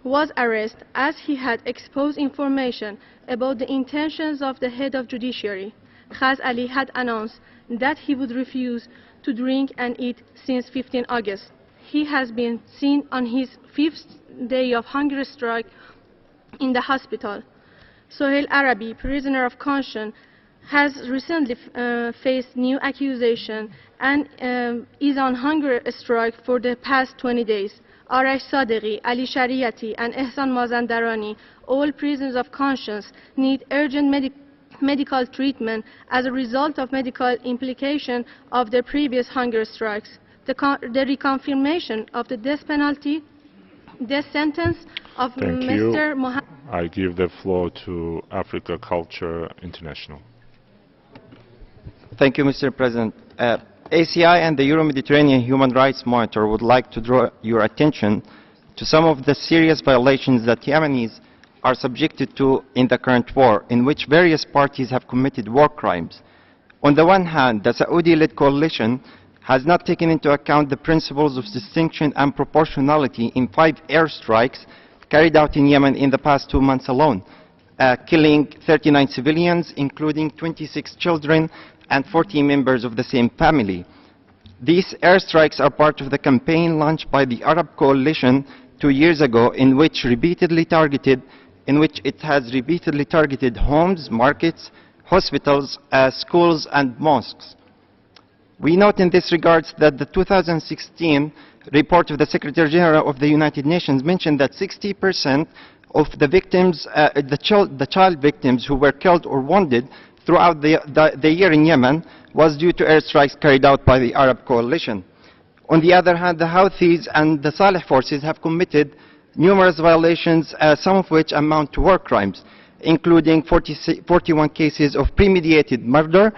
was arrested as he had exposed information about the intentions of the head of judiciary. Khazali had announced that he would refuse to drink and eat since 15 August. He has been seen on his 5th day of hunger strike in the hospital. Sohail Arabi, prisoner of conscience, has recently faced new accusation and is on hunger strike for the past 20 days. Arash Sadeghi, Ali Shariati, and Ehsan Mazandarani, all prisoners of conscience, need urgent medical treatment as a result of medical implication of their previous hunger strikes. The reconfirmation of the death penalty, death sentence of Mr. Mohammed. I give the floor to Africa Culture International. Thank you, Mr. President. ACI and the Euro-Mediterranean Human Rights Monitor would like to draw your attention to some of the serious violations that Yemenis are subjected to in the current war, in which various parties have committed war crimes. On the one hand, the Saudi-led coalition has not taken into account the principles of distinction and proportionality in 5 airstrikes carried out in Yemen in the past 2 months alone, killing 39 civilians, including 26 children and 40 members of the same family. These airstrikes are part of the campaign launched by the Arab coalition 2 years ago, in which it has repeatedly targeted homes, markets, hospitals, schools and mosques. We note in this regard that the 2016 report of the Secretary General of the United Nations mentioned that 60% of the victims, the child victims who were killed or wounded throughout the year in Yemen was due to airstrikes carried out by the Arab coalition. On the other hand, the Houthis and the Saleh forces have committed numerous violations, some of which amount to war crimes, including 41 cases of premeditated murder,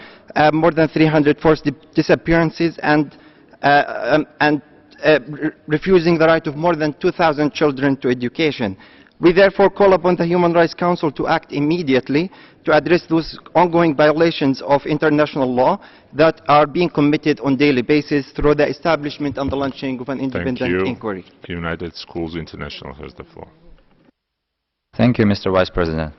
more than 300 forced disappearances, and refusing the right of more than 2,000 children to education. We therefore call upon the Human Rights Council to act immediately to address those ongoing violations of international law that are being committed on a daily basis through the establishment and the launching of an independent inquiry. United Schools International has the floor. Thank you, Mr. Vice President.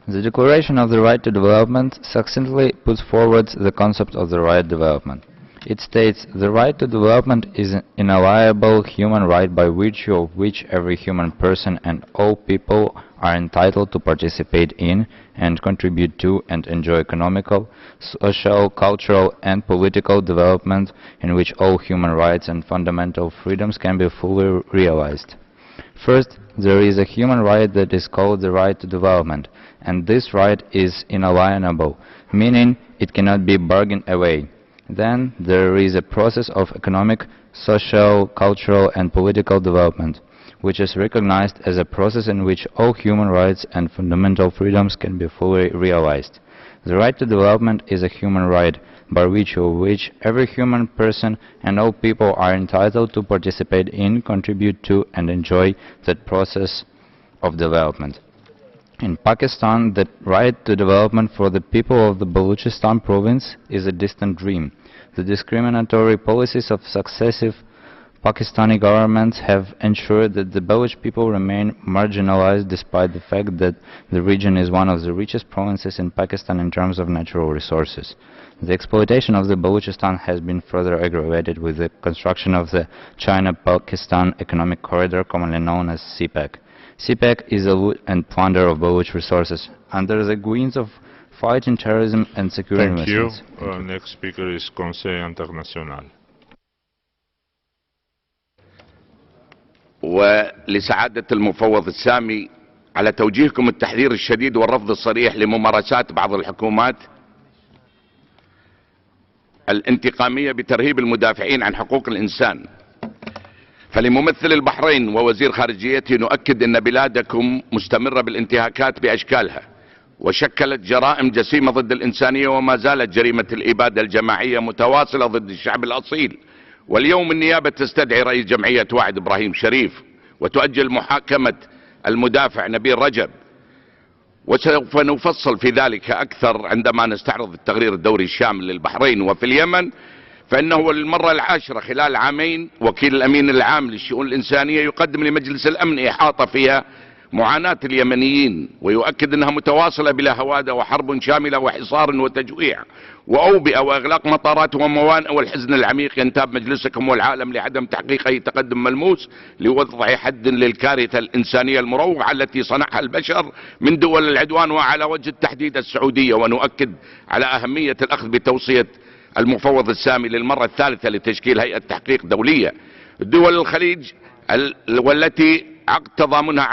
The Declaration of the Right to Development succinctly puts forward the concept of the right development. It states, the right to development is an inalienable human right by virtue of which every human person and all people are entitled to participate in and contribute to and enjoy economical, social, cultural and political development in which all human rights and fundamental freedoms can be fully realized. First, there is a human right that is called the right to development, and this right is inalienable, meaning it cannot be bargained away. Then there is a process of economic, social, cultural and political development, which is recognized as a process in which all human rights and fundamental freedoms can be fully realized. The right to development is a human right, by virtue of which every human person and all people are entitled to participate in, contribute to and enjoy that process of development. In Pakistan, the right to development for the people of the Balochistan province is a distant dream. The discriminatory policies of successive Pakistani governments have ensured that the Baloch people remain marginalized despite the fact that the region is one of the richest provinces in Pakistan in terms of natural resources. The exploitation of the Balochistan has been further aggravated with the construction of the China-Pakistan Economic Corridor, commonly known as CPEC. CPEC is a loot and plunder of Baloch resources under the guise of fighting terrorism and securing investments. Thank you. Next speaker is Conseil International. ولسعادة المفوض السامي على توجيهكم التحذير الشديد والرفض الصريح لممارسات بعض الحكومات الانتقامية بترهيب المدافعين عن حقوق الإنسان. فلممثل البحرين ووزير خارجيته نؤكد أن بلادكم مستمرة بالانتهاكات بأشكالها، وشكلت جرائم جسيمة ضد الإنسانية، وما زالت جريمة الإبادة الجماعية متواصلة ضد الشعب الأصيل. واليوم النيابة تستدعي رئيس جمعية وعد إبراهيم شريف وتؤجل محاكمة المدافع نبيل رجب، وسوف نفصل في ذلك أكثر عندما نستعرض التقرير الدوري الشامل للبحرين. وفي اليمن فإنه للمرة العاشرة خلال عامين وكيل الأمين العام للشؤون الإنسانية يقدم لمجلس الأمن إحاطة فيها معاناة اليمنيين، ويؤكد أنها متواصلة بلا هوادة وحرب شاملة وحصار وتجويع وأوبئة وإغلاق مطارات وموانئ، والحزن العميق ينتاب مجلسكم والعالم لعدم تحقيق أي تقدم ملموس لوضع حد للكارثة الإنسانية المروعة التي صنعها البشر من دول العدوان، وعلى وجه التحديد السعودية. ونؤكد على أهمية الأخذ بتوصية المفوض السامي للمرة الثالثة لتشكيل هيئة تحقيق دولية. دول الخليج والتي عقد تضامنها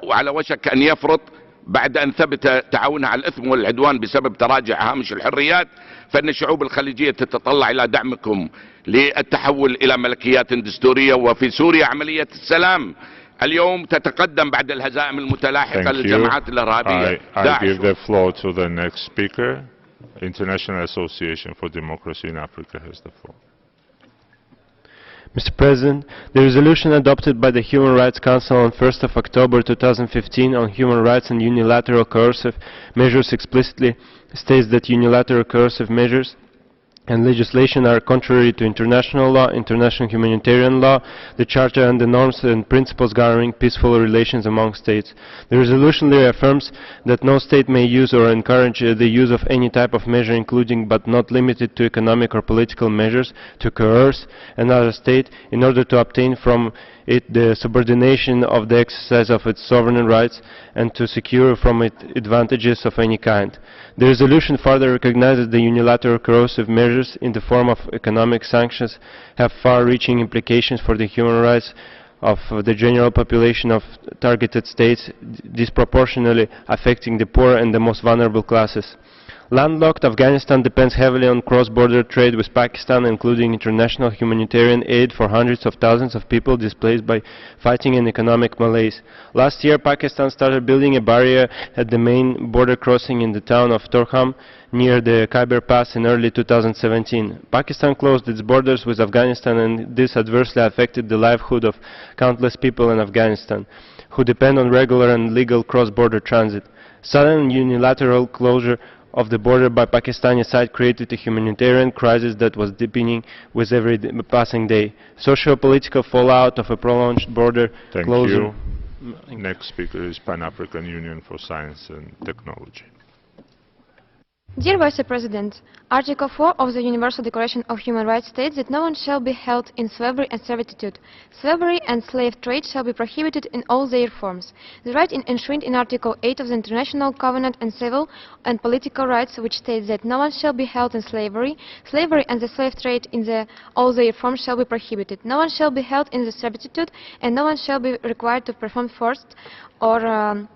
على وشك أن يفرط بعد أن ثبت تعاونها على الإثم والعدوان بسبب تراجع هامش الحريات، فإن الشعوب الخليجية تتطلع إلى دعمكم للتحول إلى ملكيات دستورية. وفي سوريا عملية السلام اليوم تتقدم بعد الهزائم المتلاحقة للجماعات الإرهابية. I give the floor to the next speaker. International Association for Democracy in Africa has the floor. Mr. President, the resolution adopted by the Human Rights Council on 1st of October 2015 on human rights and unilateral coercive measures explicitly states that unilateral coercive measures and legislation are contrary to international law, international humanitarian law, the Charter, and the norms and principles governing peaceful relations among states. The resolution reaffirms that no state may use or encourage the use of any type of measure, including but not limited to economic or political measures, to coerce another state in order to obtain from it the subordination of the exercise of its sovereign rights and to secure from it advantages of any kind. The resolution further recognizes the unilateral coercive measures in the form of economic sanctions have far-reaching implications for the human rights of the general population of targeted states, disproportionately affecting the poor and the most vulnerable classes. Landlocked Afghanistan depends heavily on cross-border trade with Pakistan, including international humanitarian aid for hundreds of thousands of people displaced by fighting and economic malaise. Last year, Pakistan started building a barrier at the main border crossing in the town of Torkham near the Khyber Pass in early 2017. Pakistan closed its borders with Afghanistan, and this adversely affected the livelihood of countless people in Afghanistan who depend on regular and legal cross-border transit. Sudden unilateral closure of the border by Pakistani side created a humanitarian crisis that was deepening with every passing day. Socio-political fallout of a prolonged border closure. Thank you. Next speaker is Pan-African Union for Science and Technology. Dear Vice President, Article 4 of the Universal Declaration of Human Rights states that no one shall be held in slavery and servitude. Slavery and slave trade shall be prohibited in all their forms. The right enshrined in Article 8 of the International Covenant on Civil and Political Rights, which states that no one shall be held in slavery. Slavery and the slave trade in all their forms shall be prohibited. No one shall be held in the servitude, and no one shall be required to perform forced or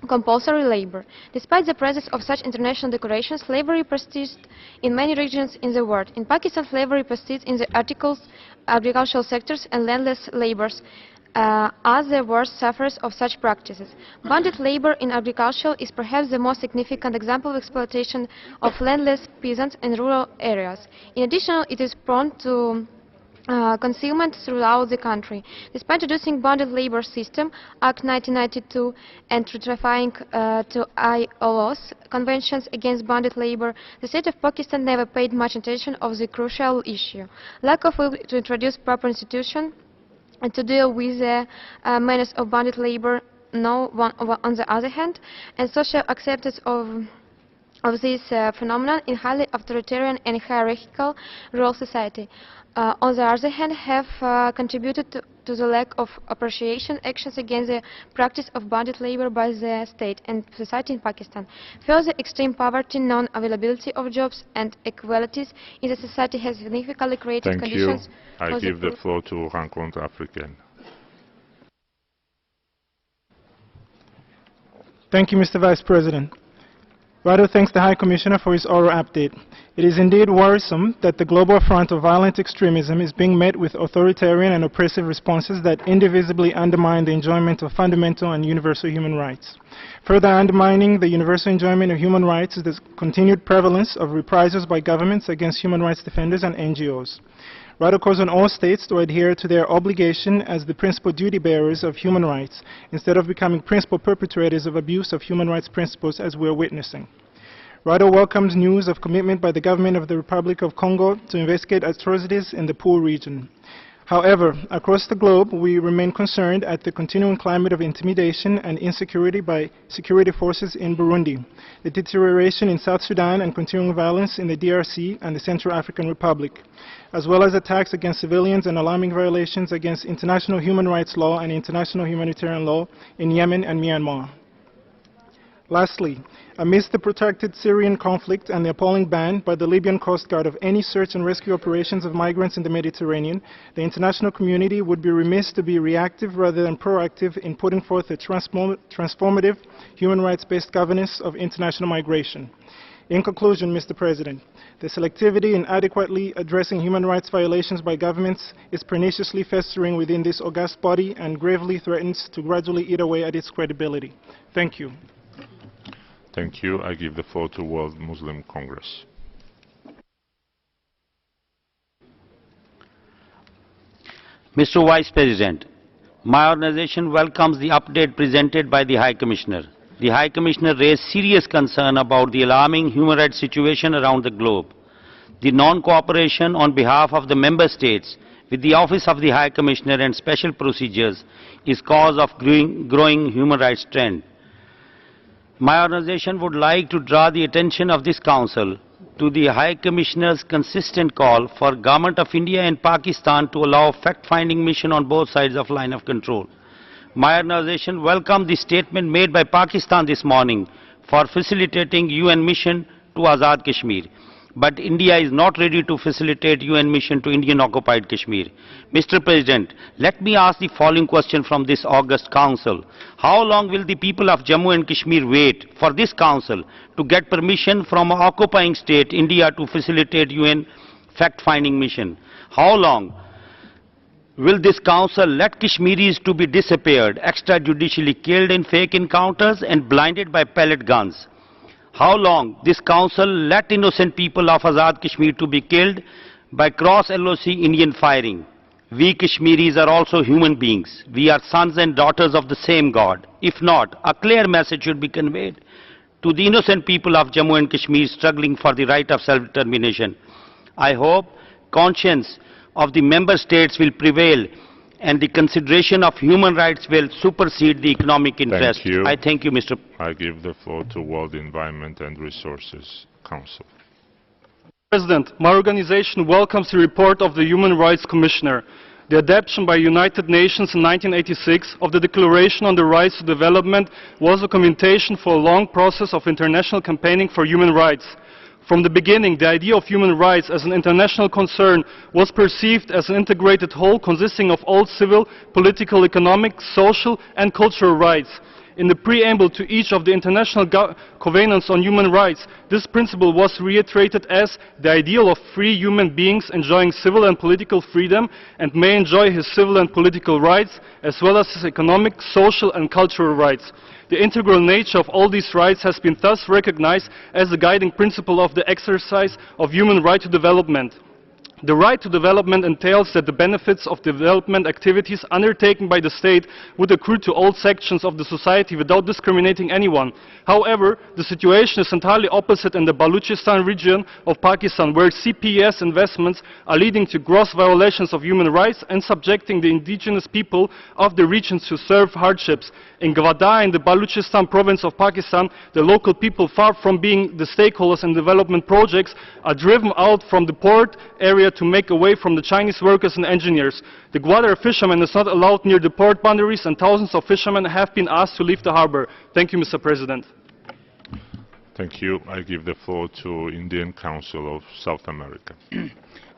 compulsory labor. Despite the presence of such international declarations, slavery persists in many regions in the world. In Pakistan, slavery persists in the agricultural sectors and landless laborers, as the worst sufferers of such practices. Bonded labor in agriculture is perhaps the most significant example of exploitation of landless peasants in rural areas. In addition, it is prone to concealment throughout the country. Despite introducing bonded labor system, Act 1992, and ratifying to ILO's conventions against bonded labor, the state of Pakistan never paid much attention of the crucial issue. Lack of will to introduce proper institutions to deal with the menace of bonded labor on the other hand, and social acceptance of this phenomenon in highly authoritarian and hierarchical rural society. On the other hand, have contributed to the lack of appreciation actions against the practice of bonded labor by the state and society in Pakistan. Further, extreme poverty, non-availability of jobs and inequalities in the society has significantly created conditions. I give the floor to Rencontre Africaine. Thank you, Mr. Vice President. Rado thanks the High Commissioner for his oral update. It is indeed worrisome that the global front of violent extremism is being met with authoritarian and oppressive responses that indivisibly undermine the enjoyment of fundamental and universal human rights. Further undermining the universal enjoyment of human rights is the continued prevalence of reprisals by governments against human rights defenders and NGOs. Rado calls on all states to adhere to their obligation as the principal duty bearers of human rights, instead of becoming principal perpetrators of abuse of human rights principles as we are witnessing. Rado welcomes news of commitment by the government of the Republic of Congo to investigate atrocities in the Pool region. However, across the globe, we remain concerned at the continuing climate of intimidation and insecurity by security forces in Burundi, the deterioration in South Sudan and continuing violence in the DRC and the Central African Republic, as well as attacks against civilians and alarming violations against international human rights law and international humanitarian law in Yemen and Myanmar. Lastly, amidst the protracted Syrian conflict and the appalling ban by the Libyan Coast Guard of any search and rescue operations of migrants in the Mediterranean, the international community would be remiss to be reactive rather than proactive in putting forth a transformative human rights-based governance of international migration. In conclusion, Mr. President, the selectivity in adequately addressing human rights violations by governments is perniciously festering within this august body and gravely threatens to gradually eat away at its credibility. Thank you. Thank you. I give the floor to World Muslim Congress. Mr. Vice President, my organization welcomes the update presented by the High Commissioner. The High Commissioner raised serious concern about the alarming human rights situation around the globe. The non-cooperation on behalf of the Member States with the Office of the High Commissioner and special procedures is cause of growing human rights trend. My organization would like to draw the attention of this Council to the High Commissioner's consistent call for Government of India and Pakistan to allow fact-finding mission on both sides of line of control. My organization welcomed the statement made by Pakistan this morning for facilitating UN mission to Azad Kashmir. But India is not ready to facilitate UN mission to Indian-occupied Kashmir. Mr. President, let me ask the following question from this August Council. How long will the people of Jammu and Kashmir wait for this Council to get permission from an occupying state, India, to facilitate UN fact-finding mission? How long will this Council let Kashmiris to be disappeared, extrajudicially killed in fake encounters and blinded by pellet guns? How long this Council let innocent people of Azad Kashmir to be killed by cross-LOC Indian firing? We Kashmiris are also human beings. We are sons and daughters of the same God. If not, a clear message should be conveyed to the innocent people of Jammu and Kashmir struggling for the right of self-determination. I hope conscience of the Member States will prevail and the consideration of human rights will supersede the economic interest. Thank you. I thank you, Mr. I give the floor to World Environment and Resources Council. President, my organization welcomes the report of the Human Rights Commissioner. The adoption by United Nations in 1986 of the Declaration on the Rights to Development was a documentation for a long process of international campaigning for human rights. From the beginning, the idea of human rights as an international concern was perceived as an integrated whole consisting of all civil, political, economic, social and cultural rights. In the preamble to each of the international covenants on human rights, this principle was reiterated as the ideal of free human beings enjoying civil and political freedom and may enjoy his civil and political rights as well as his economic, social and cultural rights. The integral nature of all these rights has been thus recognized as the guiding principle of the exercise of human right to development. The right to development entails that the benefits of development activities undertaken by the state would accrue to all sections of the society without discriminating anyone. However, the situation is entirely opposite in the Balochistan region of Pakistan, where CPS investments are leading to gross violations of human rights and subjecting the indigenous people of the regions to severe hardships. In Gwadar, in the Balochistan province of Pakistan, the local people, far from being the stakeholders in development projects, are driven out from the port area to make away from the Chinese workers and engineers. The Gwadar fishermen is not allowed near the port boundaries, and thousands of fishermen have been asked to leave the harbor. Thank you, Mr. President. Thank you. I give the floor to Indian Council of South America.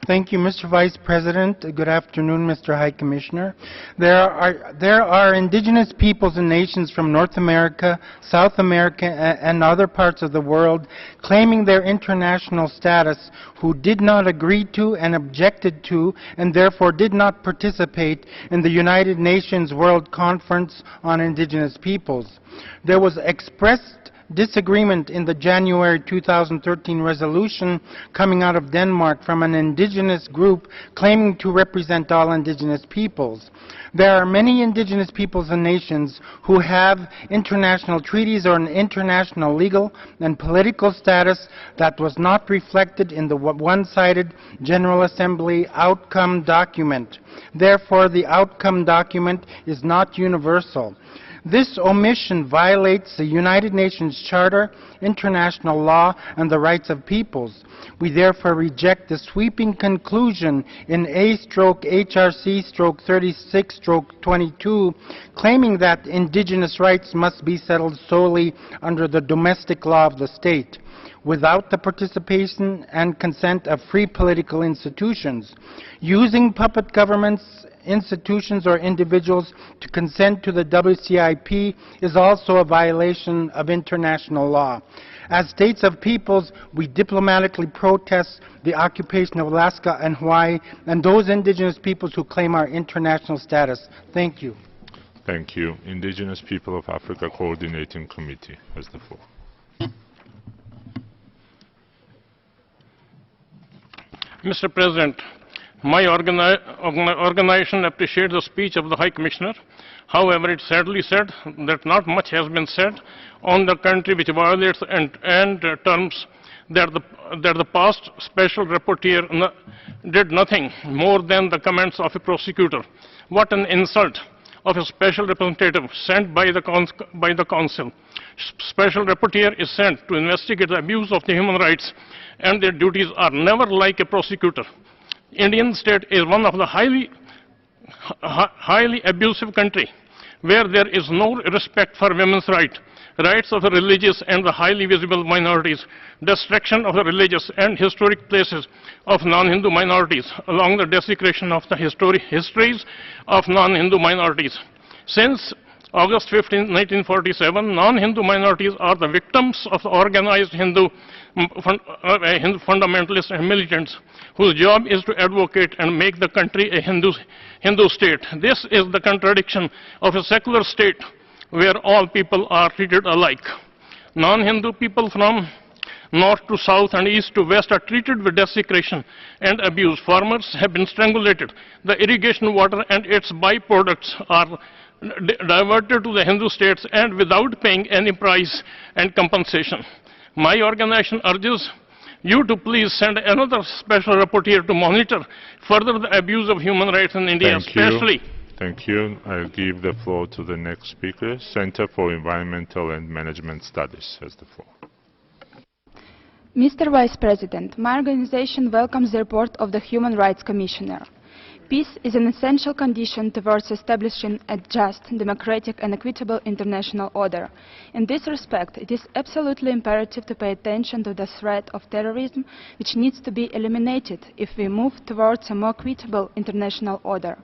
Thank you, Mr. Vice President. Good afternoon, Mr. High Commissioner. There are indigenous peoples and nations from North America, South America, and other parts of the world claiming their international status who did not agree to and objected to and therefore did not participate in the United Nations World Conference on Indigenous Peoples. There was expressed disagreement in the January 2013 resolution coming out of Denmark from an indigenous group claiming to represent all indigenous peoples. There are many indigenous peoples and nations who have international treaties or an international legal and political status that was not reflected in the one-sided General Assembly outcome document. Therefore, the outcome document is not universal. This omission violates the United Nations Charter, international law, and the rights of peoples. We therefore reject the sweeping conclusion in A/HRC/36/22 claiming that indigenous rights must be settled solely under the domestic law of the state, without the participation and consent of free political institutions. Using puppet governments, institutions, or individuals to consent to the WCIP is also a violation of international law. As states of peoples, we diplomatically protest the occupation of Alaska and Hawaii and those indigenous peoples who claim our international status. Thank you. Thank you. Indigenous People of Africa Coordinating Committee has the floor. Mr. President, my organization appreciates the speech of the High Commissioner. However, it sadly said that not much has been said on the country which violates and terms that the past special rapporteur did nothing more than the comments of a prosecutor. What an insult of a special representative sent by the Council. Special rapporteur is sent to investigate the abuse of the human rights, and their duties are never like a prosecutor. Indian state is one of the highly abusive country where there is no respect for women's rights of the religious and the highly visible minorities, destruction of the religious and historic places of non-Hindu minorities, along the desecration of the histories of non-Hindu minorities. Since August 15, 1947, non-Hindu minorities are the victims of the organized Hindu fundamentalists and militants whose job is to advocate and make the country a Hindu state. This is the contradiction of a secular state where all people are treated alike. Non-Hindu people from north to south and east to west are treated with desecration and abuse. Farmers have been strangulated. The irrigation water and its byproducts are diverted to the Hindu states and without paying any price and compensation. My organization urges you to please send another special rapporteur to monitor further the abuse of human rights in India, especially. Thank you. I'll give the floor to the next speaker. Center for Environmental and Management Studies has the floor. Mr. Vice President, my organization welcomes the report of the Human Rights Commissioner. Peace is an essential condition towards establishing a just, democratic and equitable international order. In this respect, it is absolutely imperative to pay attention to the threat of terrorism, which needs to be eliminated if we move towards a more equitable international order.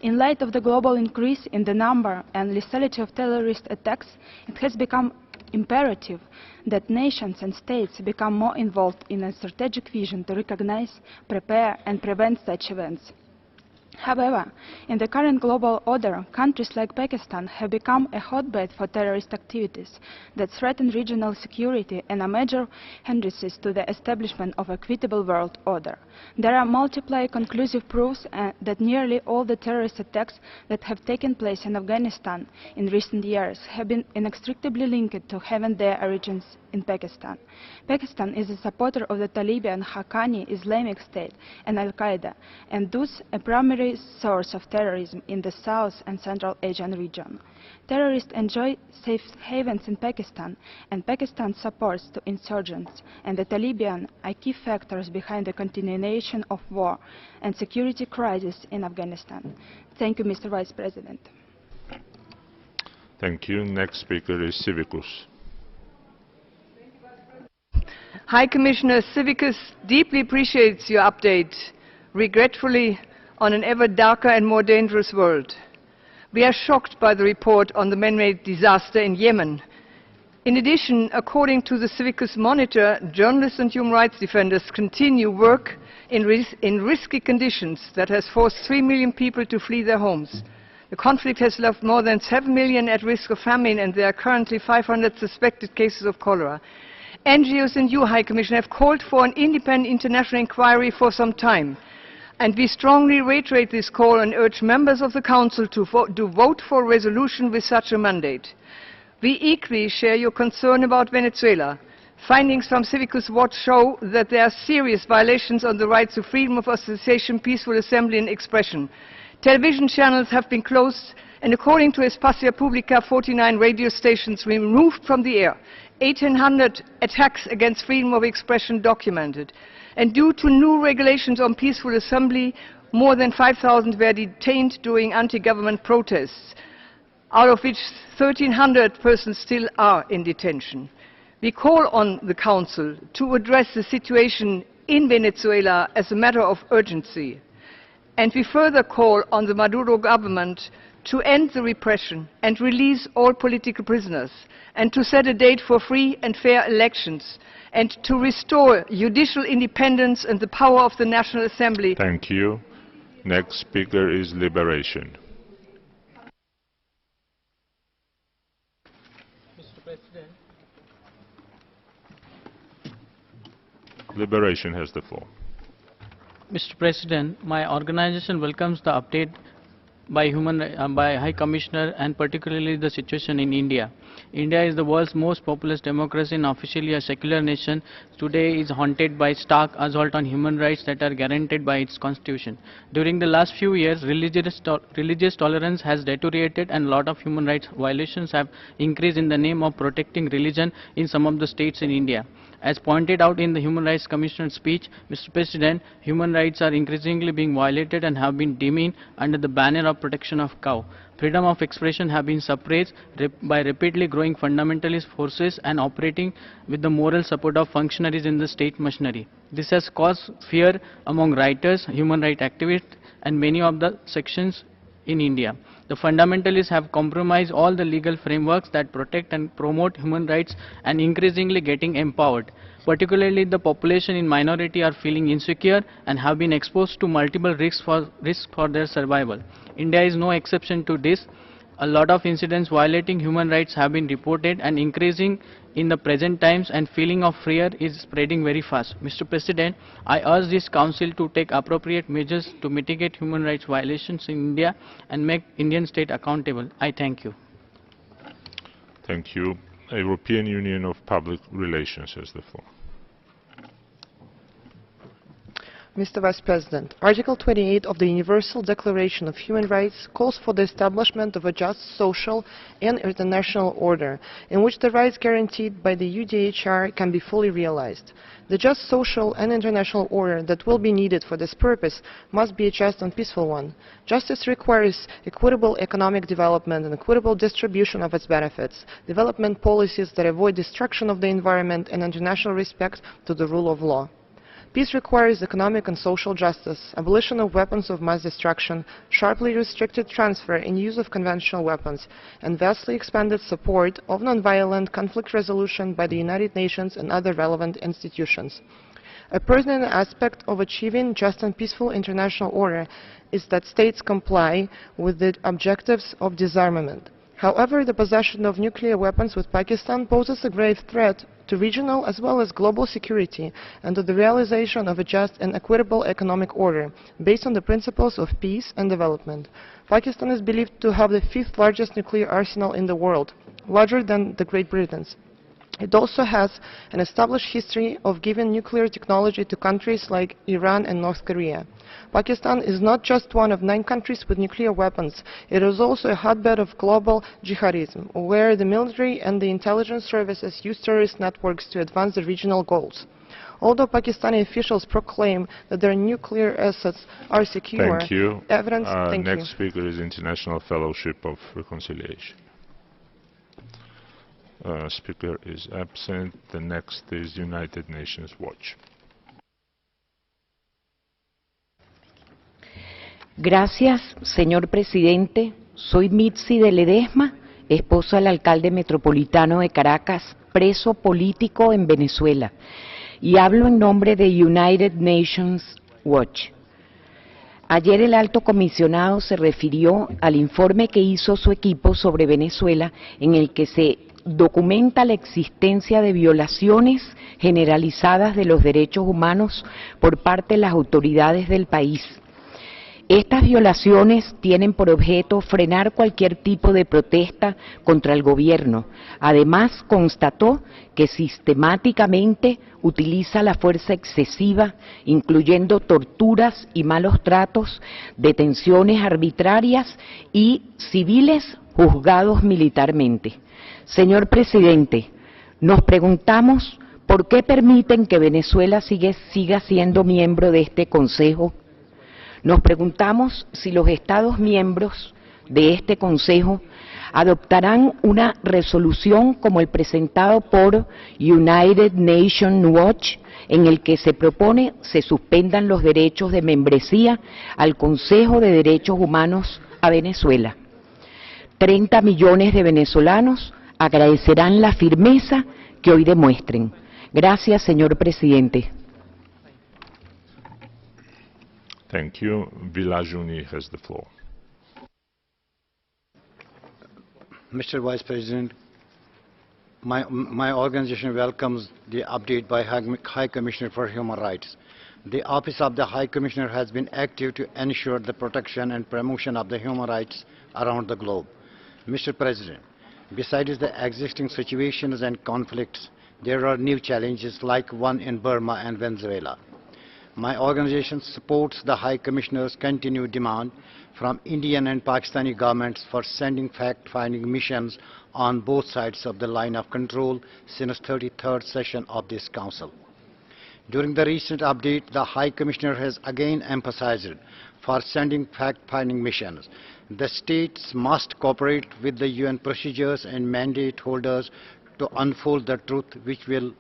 In light of the global increase in the number and lethality of terrorist attacks, it has become imperative that nations and states become more involved in a strategic vision to recognize, prepare and prevent such events. However, in the current global order, countries like Pakistan have become a hotbed for terrorist activities that threaten regional security and are major hindrances to the establishment of an equitable world order. There are multiple conclusive proofs that nearly all the terrorist attacks that have taken place in Afghanistan in recent years have been inextricably linked to having their origins in Pakistan. Pakistan is a supporter of the Taliban, Haqqani Islamic State and Al-Qaeda, and thus a primary source of terrorism in the South and Central Asian region. Terrorists enjoy safe havens in Pakistan, and Pakistan supports to insurgents and the Taliban are key factors behind the continuation of war and security crisis in Afghanistan. Thank you, Mr. Vice President. Thank you. Next speaker is Civicus. High Commissioner, Civicus deeply appreciates your update, regretfully, on an ever darker and more dangerous world. We are shocked by the report on the man-made disaster in Yemen. In addition, according to the Civicus Monitor, journalists and human rights defenders continue work in risky conditions that has forced 3 million people to flee their homes. The conflict has left more than 7 million at risk of famine, and there are currently 500 suspected cases of cholera. NGOs and you, High Commissioner, have called for an independent international inquiry for some time. And we strongly reiterate this call and urge members of the Council to vote for a resolution with such a mandate. We equally share your concern about Venezuela. Findings from Civicus Watch show that there are serious violations on the rights of freedom of association, peaceful assembly and expression. Television channels have been closed, and according to Espacio Pública, 49 radio stations were removed from the air. 1,800 attacks against freedom of expression documented. And due to new regulations on peaceful assembly, more than 5,000 were detained during anti-government protests, out of which 1,300 persons still are in detention. We call on the Council to address the situation in Venezuela as a matter of urgency. And we further call on the Maduro government to end the repression and release all political prisoners, and to set a date for free and fair elections, and to restore judicial independence and the power of the National Assembly. Thank you. Next speaker is Liberation. Mr. President. Liberation has the floor. Mr. President, my organization welcomes the update by High Commissioner, and particularly the situation in India. India is the world's most populous democracy and officially a secular nation. Today is haunted by stark assault on human rights that are guaranteed by its constitution. During the last few years, religious tolerance has deteriorated and a lot of human rights violations have increased in the name of protecting religion in some of the states in India. As pointed out in the Human Rights Commissioner's speech, Mr. President, human rights are increasingly being violated and have been demeaned under the banner of protection of cow. Freedom of expression have been suppressed by rapidly growing fundamentalist forces and operating with the moral support of functionaries in the state machinery. This has caused fear among writers, human rights activists, and many of the sections in India. The fundamentalists have compromised all the legal frameworks that protect and promote human rights and increasingly getting empowered. Particularly the population in minority are feeling insecure and have been exposed to multiple risks for their survival. India is no exception to this. A lot of incidents violating human rights have been reported and increasing in the present times, and feeling of fear is spreading very fast. Mr. President, I urge this Council to take appropriate measures to mitigate human rights violations in India and make Indian state accountable. I thank you. Thank you. European Union of Public Relations has the floor. Mr. Vice President, Article 28 of the Universal Declaration of Human Rights calls for the establishment of a just social and international order in which the rights guaranteed by the UDHR can be fully realized. The just social and international order that will be needed for this purpose must be a just and peaceful one. Justice requires equitable economic development and equitable distribution of its benefits, development policies that avoid destruction of the environment, and international respect to the rule of law. Peace requires economic and social justice, abolition of weapons of mass destruction, sharply restricted transfer and use of conventional weapons, and vastly expanded support of nonviolent conflict resolution by the United Nations and other relevant institutions. A pertinent aspect of achieving just and peaceful international order is that states comply with the objectives of disarmament. However, the possession of nuclear weapons with Pakistan poses a grave threat to regional as well as global security and to the realization of a just and equitable economic order based on the principles of peace and development. Pakistan is believed to have the 5th largest nuclear arsenal in the world, larger than the Great Britain's. It also has an established history of giving nuclear technology to countries like Iran and North Korea. Pakistan is not just one of 9 countries with nuclear weapons. It is also a hotbed of global jihadism, where the military and the intelligence services use terrorist networks to advance their regional goals. Although Pakistani officials proclaim that their nuclear assets are secure, Thank you. evidence... Next speaker is International Fellowship of Reconciliation. Speaker is absent. The next is United Nations Watch. Gracias, señor presidente. Soy Mitzi de Ledesma, esposa del alcalde metropolitano de Caracas, preso político en Venezuela, y hablo en nombre de United Nations Watch. Ayer el alto comisionado se refirió al informe que hizo su equipo sobre Venezuela, en el que se documenta la existencia de violaciones generalizadas de los derechos humanos por parte de las autoridades del país. Estas violaciones tienen por objeto frenar cualquier tipo de protesta contra el gobierno. Además, constató que sistemáticamente utiliza la fuerza excesiva, incluyendo torturas y malos tratos, detenciones arbitrarias y civiles juzgados militarmente. Señor presidente, nos preguntamos por qué permiten que Venezuela siga siendo miembro de este Consejo. Nos preguntamos si los Estados miembros de este Consejo adoptarán una resolución como el presentado por United Nations Watch, en el que se propone se suspendan los derechos de membresía al Consejo de Derechos Humanos a Venezuela. 30 millones de venezolanos agradecerán la firmeza que hoy demuestren. Gracias, señor presidente. Thank you. Villajuni has the floor. Mr. Vice President, my organization welcomes the update by High Commissioner for Human Rights. The Office of the High Commissioner has been active to ensure the protection and promotion of the human rights around the globe. Mr. President, besides the existing situations and conflicts, there are new challenges like one in Burma and Venezuela. My organization supports the High Commissioner's continued demand from Indian and Pakistani governments for sending fact-finding missions on both sides of the line of control since 33rd session of this Council. During the recent update, the High Commissioner has again emphasized for sending fact-finding missions. The states must cooperate with the UN procedures and mandate holders to unfold the truth, which will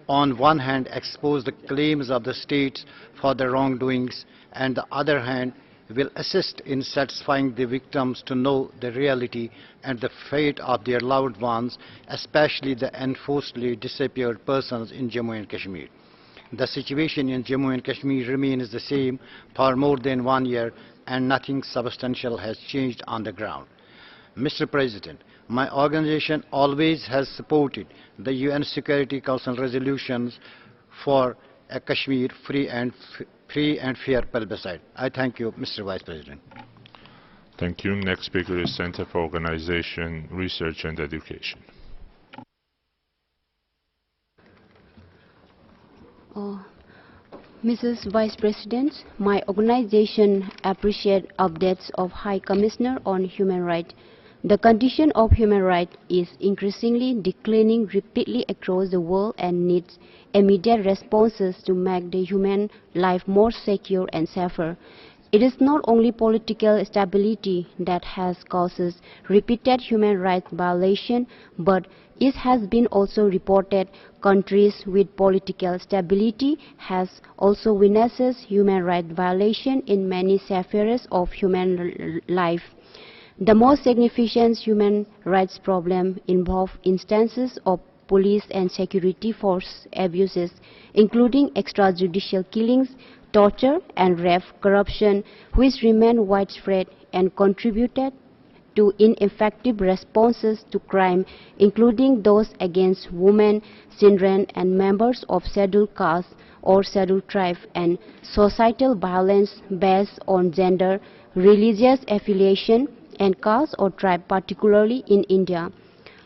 on one hand expose the claims of the states for the wrongdoings, and the other hand will assist in satisfying the victims to know the reality and the fate of their loved ones, especially the enforcedly disappeared persons in Jammu and Kashmir. The situation in Jammu and Kashmir remains the same for more than 1 year, and nothing substantial has changed on the ground. Mr. President, my organization always has supported the UN Security Council resolutions for a Kashmir free and fair plebiscite. I thank you, Mr. Vice President. Thank you. Next speaker is Center for Organization, Research and Education. Mrs. Vice President, my organization appreciates updates of High Commissioner on Human Rights. The condition of human rights is increasingly declining rapidly across the world and needs immediate responses to make the human life more secure and safer. It is not only political stability that has caused repeated human rights violations, but it has been also reported countries with political stability has also witnessed human rights violations in many spheres of human life. The most significant human rights problem involve instances of police and security force abuses, including extrajudicial killings, torture and rape, corruption, which remain widespread and contributed to ineffective responses to crime, including those against women, children, and members of scheduled castes or scheduled tribes, and societal violence based on gender, religious affiliation, and caste or tribe, particularly in India.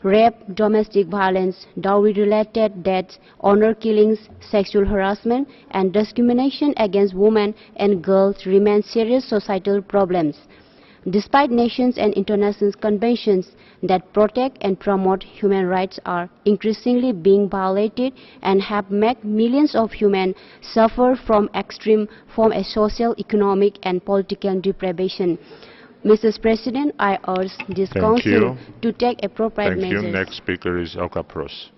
Rape, domestic violence, dowry-related deaths, honor killings, sexual harassment, and discrimination against women and girls remain serious societal problems. Despite nations and international conventions that protect and promote human rights are increasingly being violated and have made millions of humans suffer from extreme forms of social, economic, and political deprivation. Mr. President, I urge this Council to take appropriate measures. Thank you. Next speaker is Okapros.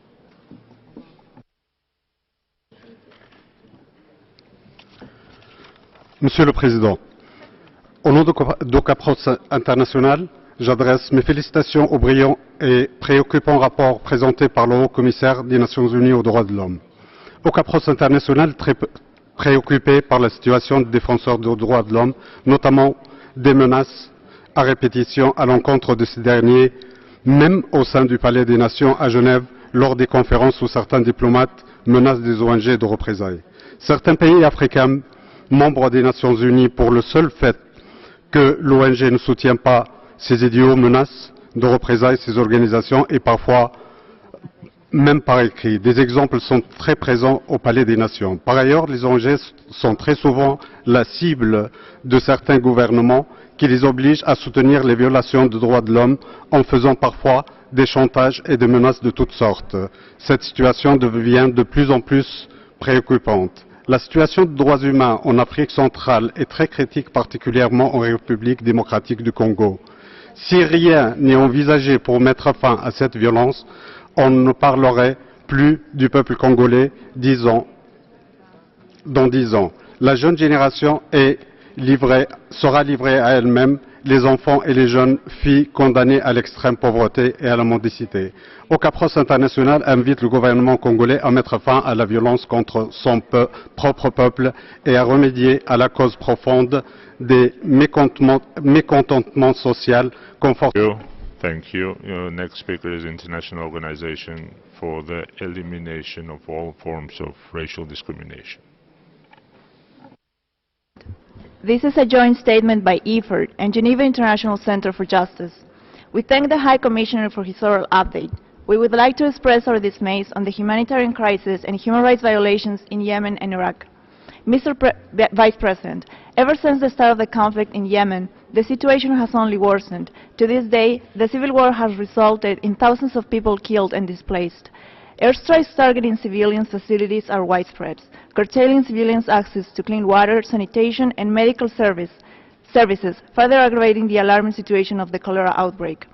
Monsieur le Président, au nom d'Ocapros International, j'adresse mes félicitations au brillant et préoccupant rapport présenté par le Haut-Commissaire des Nations Unies aux droits de l'homme. Ocapros International est très préoccupé par la situation des défenseurs des droits de l'homme, notamment des menaces à répétition à l'encontre de ces derniers, même au sein du Palais des Nations à Genève, lors des conférences où certains diplomates menacent des ONG de représailles. Certains pays africains, membres des Nations Unies, pour le seul fait que l'ONG ne soutient pas ces idiots, menacent de représailles ces organisations et parfois même par écrit. Des exemples sont très présents au Palais des Nations. Par ailleurs, les ONG sont très souvent la cible de certains gouvernements qui les obligent à soutenir les violations des droits de l'homme en faisant parfois des chantages et des menaces de toutes sortes. Cette situation devient de plus en plus préoccupante. La situation des droits humains en Afrique centrale est très critique, particulièrement en République démocratique du Congo. Si rien n'est envisagé pour mettre fin à cette violence, on ne parlerait plus du peuple congolais dans 10 ans. La jeune génération sera livrée à elle-même, les enfants et les jeunes filles condamnés à l'extrême pauvreté et à la mendicité. Ocapros International invite le gouvernement congolais à mettre fin à la violence contre son propre peuple et à remédier à la cause profonde des mécontentements sociaux confortés. Thank you. Next speaker is International Organization for the Elimination of All Forms of Racial Discrimination. This is a joint statement by EFORD and Geneva International Center for Justice. We thank the High Commissioner for his oral update. We would like to express our dismay on the humanitarian crisis and human rights violations in Yemen and Iraq. Mr. Vice President, ever since the start of the conflict in Yemen, the situation has only worsened. To this day, the civil war has resulted in thousands of people killed and displaced. Airstrikes targeting civilian facilities are widespread, curtailing civilians' access to clean water, sanitation, and medical services, further aggravating the alarming situation of the cholera outbreak.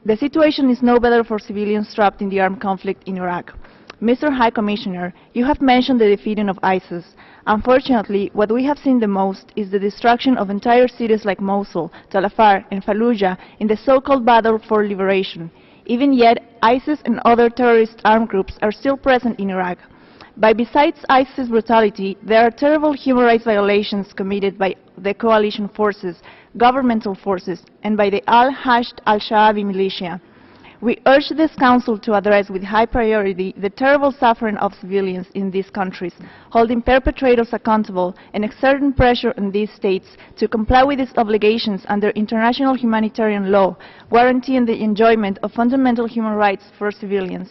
The situation is no better for civilians trapped in the armed conflict in Iraq. Mr. High Commissioner, you have mentioned the defeating of ISIS. Unfortunately, what we have seen the most is the destruction of entire cities like Mosul, Tal Afar, and Fallujah in the so-called battle for liberation. Even yet, ISIS and other terrorist armed groups are still present in Iraq. Besides ISIS brutality, there are terrible human rights violations committed by the coalition forces, governmental forces, and by the Al-Hashd al-Sha'abi militia. We urge this Council to address with high priority the terrible suffering of civilians in these countries, holding perpetrators accountable and exerting pressure on these states to comply with its obligations under international humanitarian law, guaranteeing the enjoyment of fundamental human rights for civilians.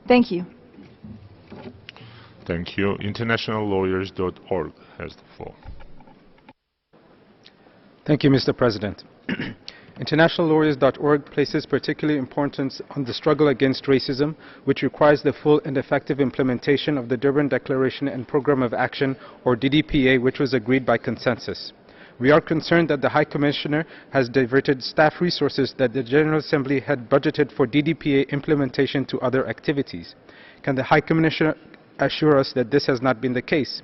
Thank you. Thank you. InternationalLawyers.org has the floor. Thank you, Mr. President. InternationalLawyers.org places particular importance on the struggle against racism, which requires the full and effective implementation of the Durban Declaration and Program of Action, or DDPA, which was agreed by consensus. We are concerned that the High Commissioner has diverted staff resources that the General Assembly had budgeted for DDPA implementation to other activities. Can the High Commissioner assure us that this has not been the case?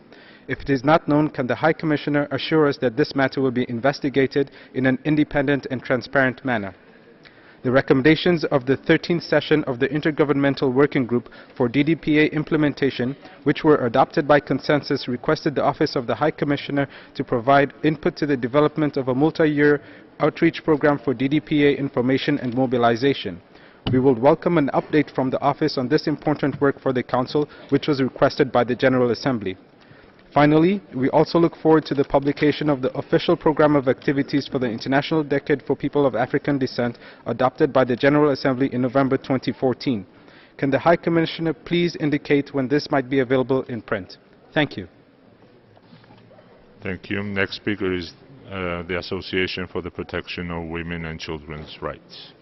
If it is not known, can the High Commissioner assure us that this matter will be investigated in an independent and transparent manner? The recommendations of the 13th session of the Intergovernmental Working Group for DDPA implementation, which were adopted by consensus, requested the Office of the High Commissioner to provide input to the development of a multi-year outreach program for DDPA information and mobilization. We will welcome an update from the Office on this important work for the Council, which was requested by the General Assembly. Finally, we also look forward to the publication of the official program of activities for the International Decade for People of African Descent adopted by the General Assembly in November 2014. Can the High Commissioner please indicate when this might be available in print? Thank you. Thank you. Next speaker is the Association for the Protection of Women and Children's Rights.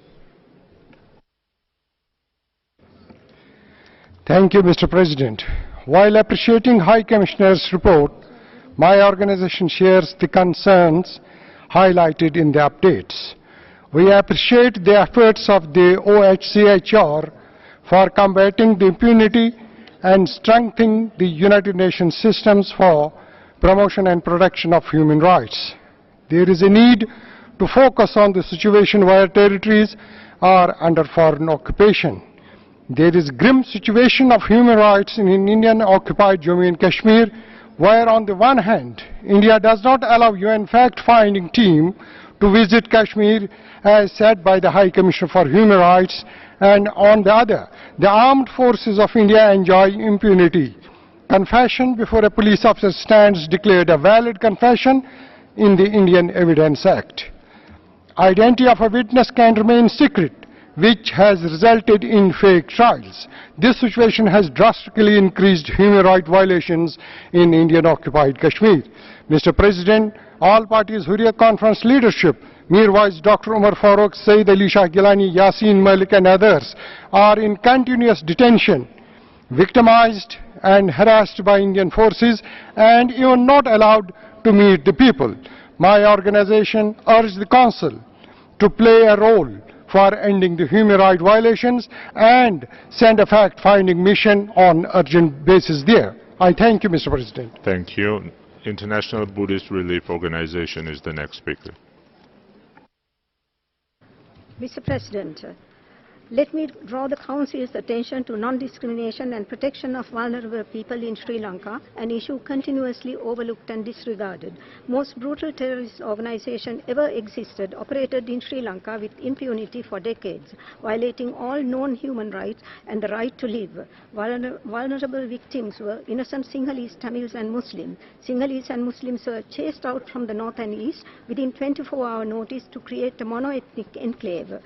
Thank you, Mr. President. While appreciating High Commissioner's report, my organization shares the concerns highlighted in the updates. We appreciate the efforts of the OHCHR for combating the impunity and strengthening the United Nations systems for promotion and protection of human rights. There is a need to focus on the situation where territories are under foreign occupation. There is a grim situation of human rights in Indian-occupied Jammu and Kashmir, where on the one hand, India does not allow UN fact-finding team to visit Kashmir, as said by the High Commissioner for Human Rights, and on the other, the armed forces of India enjoy impunity. Confession before a police officer stands declared a valid confession in the Indian Evidence Act. Identity of a witness can remain secret, which has resulted in fake trials. This situation has drastically increased human rights violations in Indian-occupied Kashmir. Mr. President, all parties Hurriyat Conference leadership, Mir Vice Dr. Umar Farooq, Saeed Ali Shah Gilani, Yasin Malik and others are in continuous detention, victimized and harassed by Indian forces and even not allowed to meet the people. My organization urged the Council to play a role for ending the human rights violations and send a fact-finding mission on urgent basis there. I thank you, Mr. President. Thank you. International Buddhist Relief Organization is the next speaker. Mr. President, let me draw the Council's attention to non-discrimination and protection of vulnerable people in Sri Lanka, an issue continuously overlooked and disregarded. Most brutal terrorist organization ever existed operated in Sri Lanka with impunity for decades, violating all known human rights and the right to live. Vulnerable victims were innocent Sinhalese, Tamils and Muslims. Sinhalese and Muslims were chased out from the north and east within 24-hour notice to create a mono-ethnic enclave.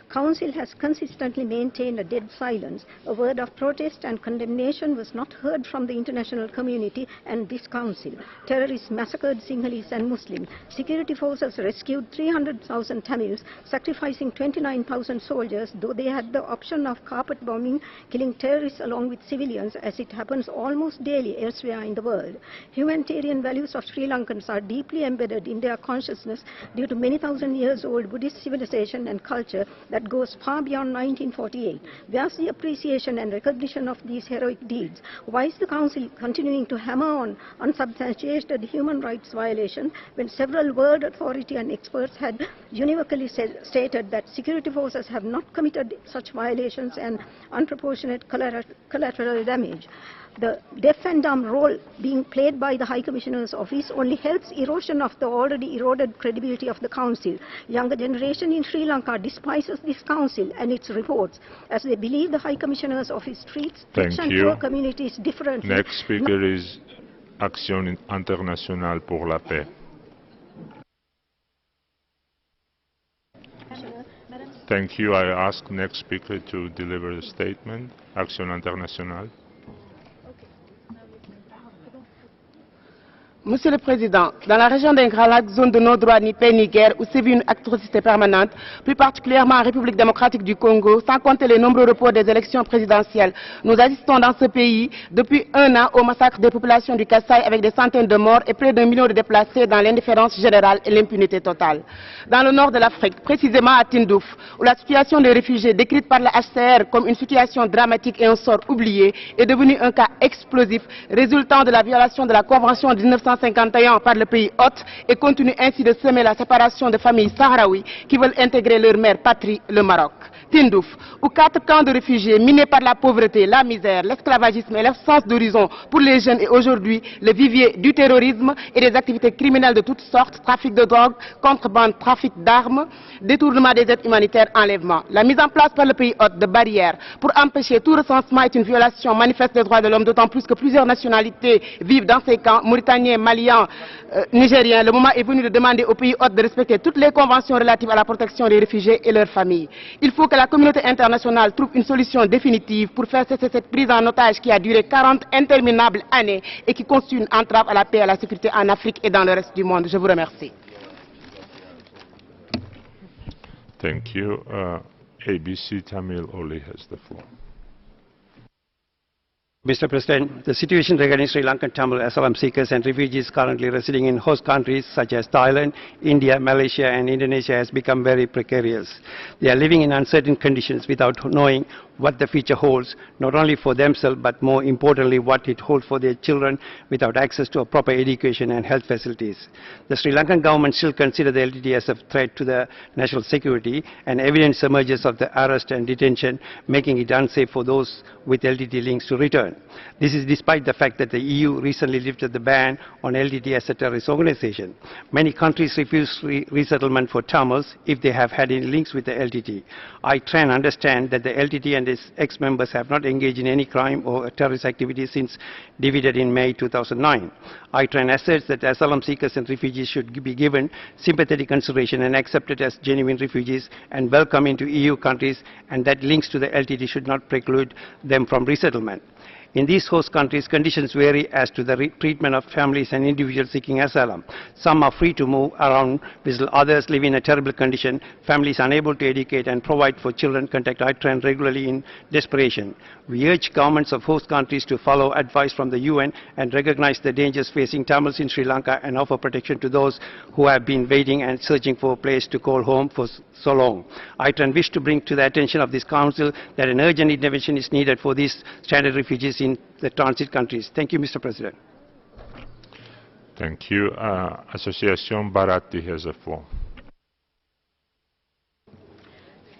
Council has consistently maintained a dead silence. A word of protest and condemnation was not heard from the international community and this Council. Terrorists massacred Sinhalese and Muslims. Security forces rescued 300,000 Tamils, sacrificing 29,000 soldiers, though they had the option of carpet bombing, killing terrorists along with civilians, as it happens almost daily elsewhere in the world. Humanitarian values of Sri Lankans are deeply embedded in their consciousness due to many thousand years old Buddhist civilization and culture that goes far beyond 1948. Where's the appreciation and recognition of these heroic deeds? Why is the Council continuing to hammer on unsubstantiated human rights violations when several world authority and experts had unequivocally stated that security forces have not committed such violations and unproportionate collateral damage? The deaf and dumb role being played by the High Commissioner's office only helps erosion of the already eroded credibility of the Council. Younger generation in Sri Lanka despises this Council and its reports, as they believe the High Commissioner's office treats rich and poor communities differently. Next speaker is Action Internationale pour la Paix. Thank you. I ask next speaker to deliver the statement. Action Internationale. Monsieur le Président, dans la région des Grands Lacs, zone de non-droit ni paix ni guerre, où sévit une atrocité permanente, plus particulièrement en République démocratique du Congo, sans compter les nombreux reports des élections présidentielles, nous assistons dans ce pays depuis un an au massacre des populations du Kasaï avec des centaines de morts et près d'1 million de déplacés dans l'indifférence générale et l'impunité totale. Dans le nord de l'Afrique, précisément à Tindouf, où la situation des réfugiés décrite par la HCR comme une situation dramatique et un sort oublié est devenue un cas explosif résultant de la violation de la Convention de 1951 1951 par le pays hôte et continue ainsi de semer la séparation de familles sahraouis qui veulent intégrer leur mère patrie, le Maroc. Tindouf, où 4 camps de réfugiés minés par la pauvreté, la misère, l'esclavagisme et l'absence d'horizon pour les jeunes est aujourd'hui le vivier du terrorisme et des activités criminelles de toutes sortes, trafic de drogue, contrebande, trafic d'armes, détournement des aides humanitaires, enlèvement. La mise en place par le pays hôte de barrières pour empêcher tout recensement est une violation manifeste des droits de l'homme, d'autant plus que plusieurs nationalités vivent dans ces camps, Mauritaniens, Maliens, Nigériens. Le moment est venu de demander aux pays hôtes de respecter toutes les conventions relatives à la protection des réfugiés et leurs familles. Il faut que la communauté internationale trouve une solution définitive pour faire cesser cette prise en otage qui a duré 40 interminables années et qui constitue une entrave à la paix et à la sécurité en Afrique et dans le reste du monde. Je vous remercie. Thank you. ABC Tamil Oli has the floor. Mr. President, the situation regarding Sri Lankan Tamil asylum seekers and refugees currently residing in host countries such as Thailand, India, Malaysia and Indonesia has become very precarious. They are living in uncertain conditions without knowing what the future holds, not only for themselves but more importantly what it holds for their children without access to a proper education and health facilities. The Sri Lankan government still considers the LTT as a threat to the national security, and evidence emerges of the arrest and detention, making it unsafe for those with LTT links to return. This is despite the fact that the EU recently lifted the ban on LTT as a terrorist organization. Many countries refuse resettlement for Tamils if they have had any links with the LTT. I try and understand that the LTT and its ex-members have not engaged in any crime or terrorist activity since divided in May 2009. I try and assert that asylum seekers and refugees should be given sympathetic consideration and accepted as genuine refugees and welcome into EU countries, and that links to the LTT should not preclude them from resettlement. In these host countries, conditions vary as to the treatment of families and individuals seeking asylum. Some are free to move around, while others live in a terrible condition. Families unable to educate and provide for children contact ITRAN regularly in desperation. We urge governments of host countries to follow advice from the UN and recognize the dangers facing Tamils in Sri Lanka and offer protection to those who have been waiting and searching for a place to call home for so long. ITRAN wish to bring to the attention of this Council that an urgent intervention is needed for these stranded refugees in the transit countries. Thank you, Mr. President. Thank you. Association Bharati has the floor.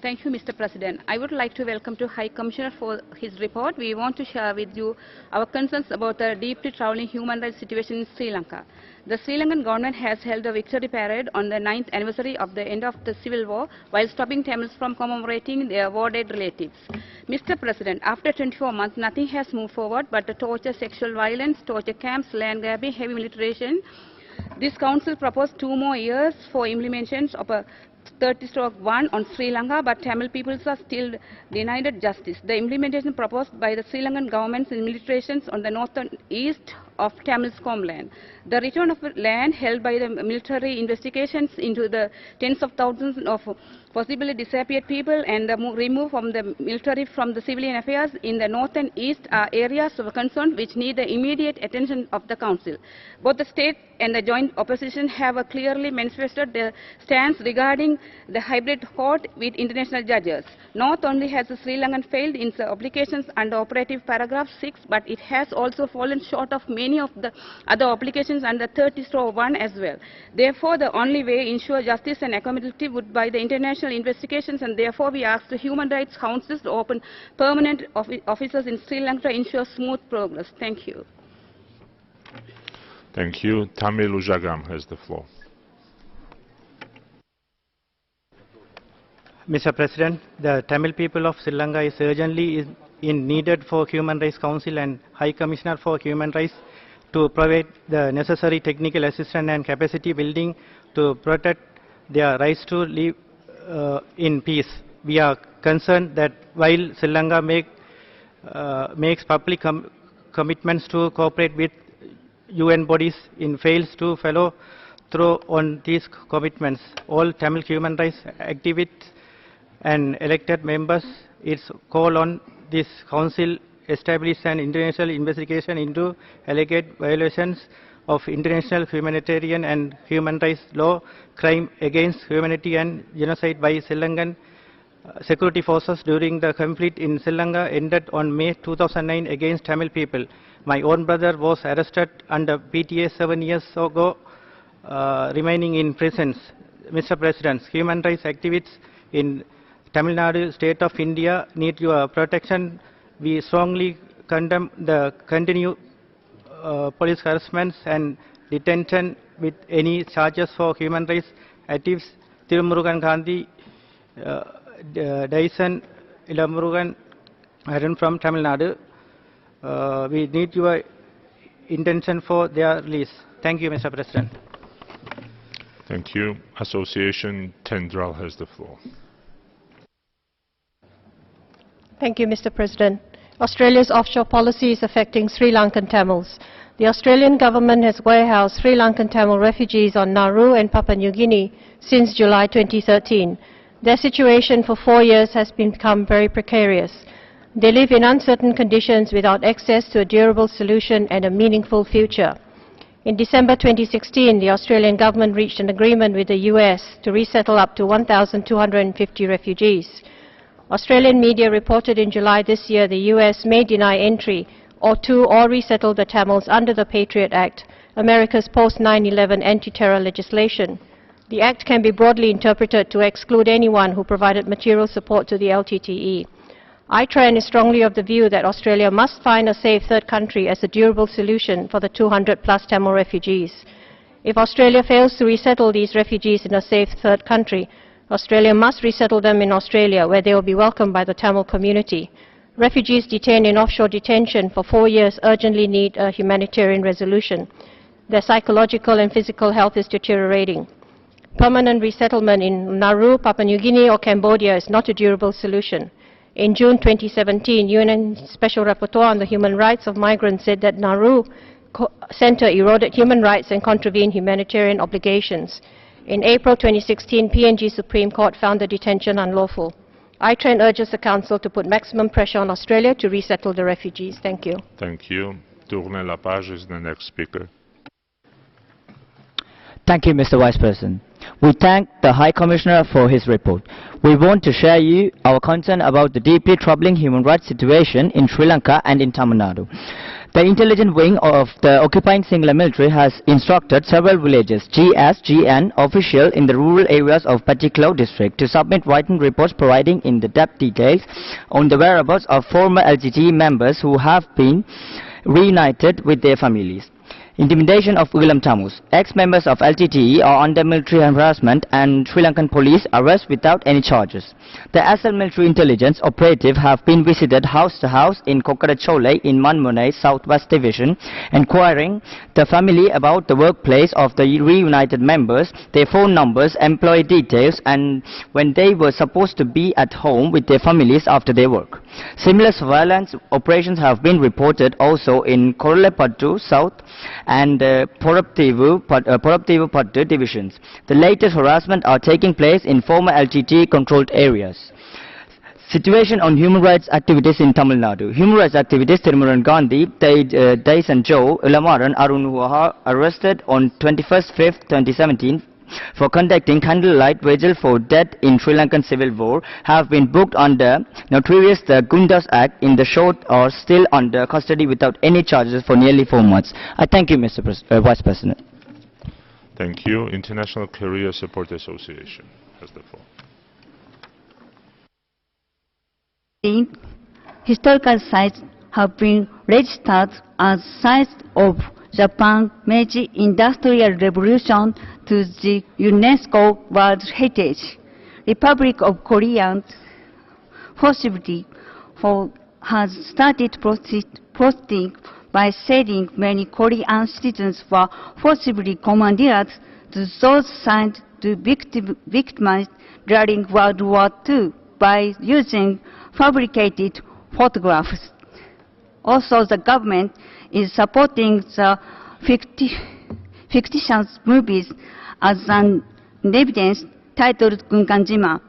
Thank you, Mr. President. I would like to welcome to High Commissioner for his report. We want to share with you our concerns about the deeply troubling human rights situation in Sri Lanka. The Sri Lankan government has held a victory parade on the 9th anniversary of the end of the civil war while stopping Tamils from commemorating their war-dead relatives. Mr. President, after 24 months, nothing has moved forward but the torture, sexual violence, torture camps, land grabbing, heavy militarization. This council proposed 2 more years for implementation of a 30/1 on Sri Lanka, but Tamil peoples are still denied justice. The implementation proposed by the Sri Lankan government's militarizations on the north and east of Tamil's homeland. The return of land held by the military investigations into the tens of thousands of possibly disappeared people and the remove from the military from the civilian affairs in the north and east are areas of concern which need the immediate attention of the Council. Both the state and the joint opposition have clearly manifested their stance regarding the hybrid court with international judges. Not only has Sri Lanka failed in its obligations under operative paragraph 6, but it has also fallen short of many of the other obligations under 30/1 as well. Therefore, the only way to ensure justice and accountability would be the international investigations, and therefore we ask the Human Rights Council to open permanent offices in Sri Lanka to ensure smooth progress. Thank you. Thank you. Tamil Ujagam has the floor. Mr. President, the Tamil people of Sri Lanka is urgently needed for Human Rights Council and High Commissioner for Human Rights to provide the necessary technical assistance and capacity building to protect their rights to live in peace. We are concerned that while Sri Lanka makes public commitments to cooperate with UN bodies, it fails to follow through on these commitments. All Tamil human rights activists and elected members, its call on this council establish an international investigation into alleged violations of international humanitarian and human rights law, crime against humanity and genocide by Sri Lankan security forces during the conflict in Sri Lanka ended on May 2009 against Tamil people. My own brother was arrested under PTA 7 years ago, remaining in prisons. Mr. President, human rights activists in Tamil Nadu, state of India, need your protection. We strongly condemn the continued police harassments and detention with any charges for human rights activists. Tirumurugan Gandhi, Dyson, Ilamurugan, Arun from Tamil Nadu. We need your intention for their release. Thank you, Mr. President. Thank you. Association Tendral has the floor. Thank you, Mr. President. Australia's offshore policy is affecting Sri Lankan Tamils. The Australian government has warehoused Sri Lankan Tamil refugees on Nauru and Papua New Guinea since July 2013. Their situation for 4 years has become very precarious. They live in uncertain conditions without access to a durable solution and a meaningful future. In December 2016, the Australian government reached an agreement with the US to resettle up to 1,250 refugees. Australian media reported in July this year the US may deny entry or resettle the Tamils under the Patriot Act, America's post-9/11 anti-terror legislation. The act can be broadly interpreted to exclude anyone who provided material support to the LTTE. ITRAN is strongly of the view that Australia must find a safe third country as a durable solution for the 200+ Tamil refugees. If Australia fails to resettle these refugees in a safe third country, Australia must resettle them in Australia, where they will be welcomed by the Tamil community. Refugees detained in offshore detention for 4 years urgently need a humanitarian resolution. Their psychological and physical health is deteriorating. Permanent resettlement in Nauru, Papua New Guinea or Cambodia is not a durable solution. In June 2017, UN Special Rapporteur on the Human Rights of Migrants said that Nauru Center eroded human rights and contravened humanitarian obligations. In April 2016, PNG Supreme Court found the detention unlawful. ITRAN urges the Council to put maximum pressure on Australia to resettle the refugees. Thank you. Thank you. Tourne Lapage is the next speaker. Thank you, Mr. Vice President. We thank the High Commissioner for his report. We want to share you our concern about the deeply troubling human rights situation in Sri Lanka and in Tamil Nadu. The intelligence wing of the occupying Sinhala military has instructed several villages, GN officials in the rural areas of Pattiklau district to submit written reports providing in-depth details on the whereabouts of former LTTE members who have been reunited with their families. Intimidation of Ulam Tamils. Ex-members of LTTE are under military harassment and Sri Lankan police arrest without any charges. The ASL military intelligence operative have been visited house to house in Kokkarachole in Manmunai, Southwest Division, inquiring the family about the workplace of the reunited members, their phone numbers, employee details, and when they were supposed to be at home with their families after their work. Similar surveillance operations have been reported also in Korlepattu South and Poraptivu Pattu divisions. The latest harassment are taking place in former LTT controlled areas. Situation on human rights activities in Tamil Nadu. Human rights activists Tirumurugan Gandhi, Dyson Joe, Ilamaran Arun, who are arrested on 21st 2017 for conducting candlelight vigil for death in Sri Lankan civil war, have been booked under notorious the Gundas Act in the short are still under custody without any charges for nearly 4 months. I thank you, Mr. Vice President. Thank you. International Career Support Association has the floor. Historical sites have been registered as sites of Japan's Meiji Industrial Revolution to the UNESCO World Heritage. Republic of Korea forcibly has started protesting by saying many Korean citizens were forcibly commandeered to those sites to victimize during World War II by using fabricated photographs. Also, the government is supporting the fictitious movies as an evidence titled Gunganjima.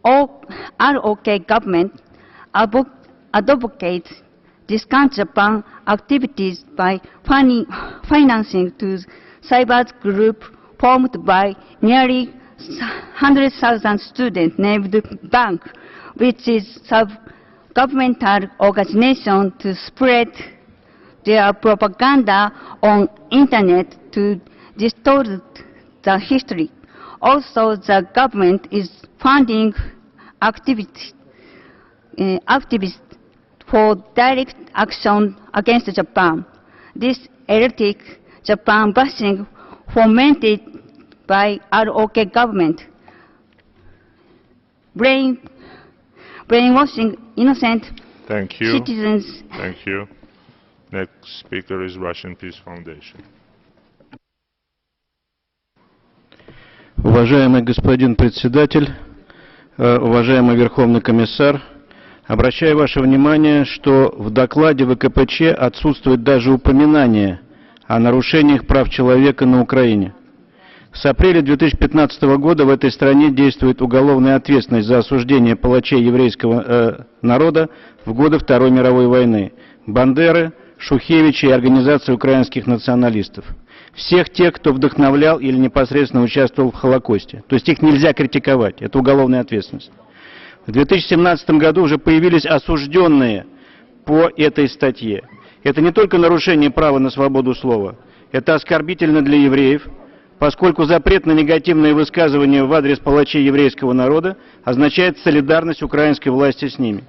ROK government advocates discount Japan activities by financing to cyber group formed by nearly 100,000 students named Bank, which is sub-governmental organization to spread their propaganda on internet to distort the history. Also, the government is funding activists for direct action against Japan. This erratic Japan bashing fomented by ROK government, brainwashing innocent citizens. Thank you. Next speaker is Russian Peace Foundation. Уважаемый господин председатель, уважаемый Верховный комиссар, обращаю ваше внимание, что в докладе ВКПЧ отсутствует даже упоминание о нарушениях прав человека на Украине. С апреля 2015 года в этой стране действует уголовная ответственность за осуждение палачей еврейского народа в годы Второй мировой войны, Бандеры, Шухевича и организации украинских националистов. Всех тех, кто вдохновлял или непосредственно участвовал в Холокосте. То есть их нельзя критиковать, это уголовная ответственность. В 2017 году уже появились осужденные по этой статье. Это не только нарушение права на свободу слова, это оскорбительно для евреев, поскольку запрет на негативные высказывания в адрес палачей еврейского народа означает солидарность украинской власти с ними.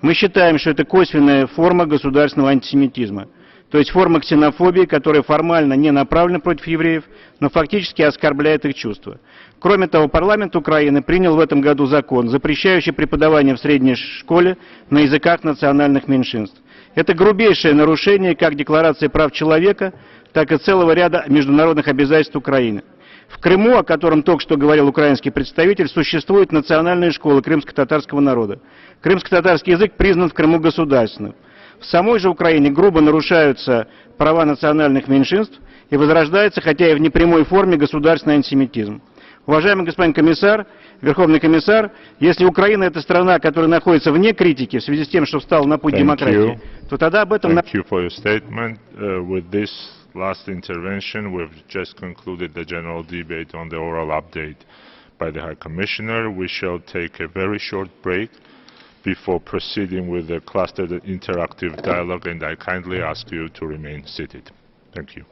Мы считаем, что это косвенная форма государственного антисемитизма. То есть форма ксенофобии, которая формально не направлена против евреев, но фактически оскорбляет их чувства. Кроме того, парламент Украины принял в этом году закон, запрещающий преподавание в средней школе на языках национальных меньшинств. Это грубейшее нарушение как Декларации прав человека, так и целого ряда международных обязательств Украины. В Крыму, о котором только что говорил украинский представитель, существует национальная школа крымско-татарского народа. Крымско-татарский язык признан в Крыму государственным. В самой же Украине грубо нарушаются права национальных меньшинств и возрождается, хотя и в непрямой форме, государственный антисемитизм. Уважаемый господин комиссар, Верховный комиссар, если Украина это страна, которая находится вне критики в связи с тем, что встала на путь демократии, то тогда об этом... Thank you for your statement. With this last intervention, we've just concluded the general debate on the oral update by the High Commissioner. We shall take a very short break before proceeding with the clustered interactive dialogue, and I kindly ask you to remain seated. Thank you.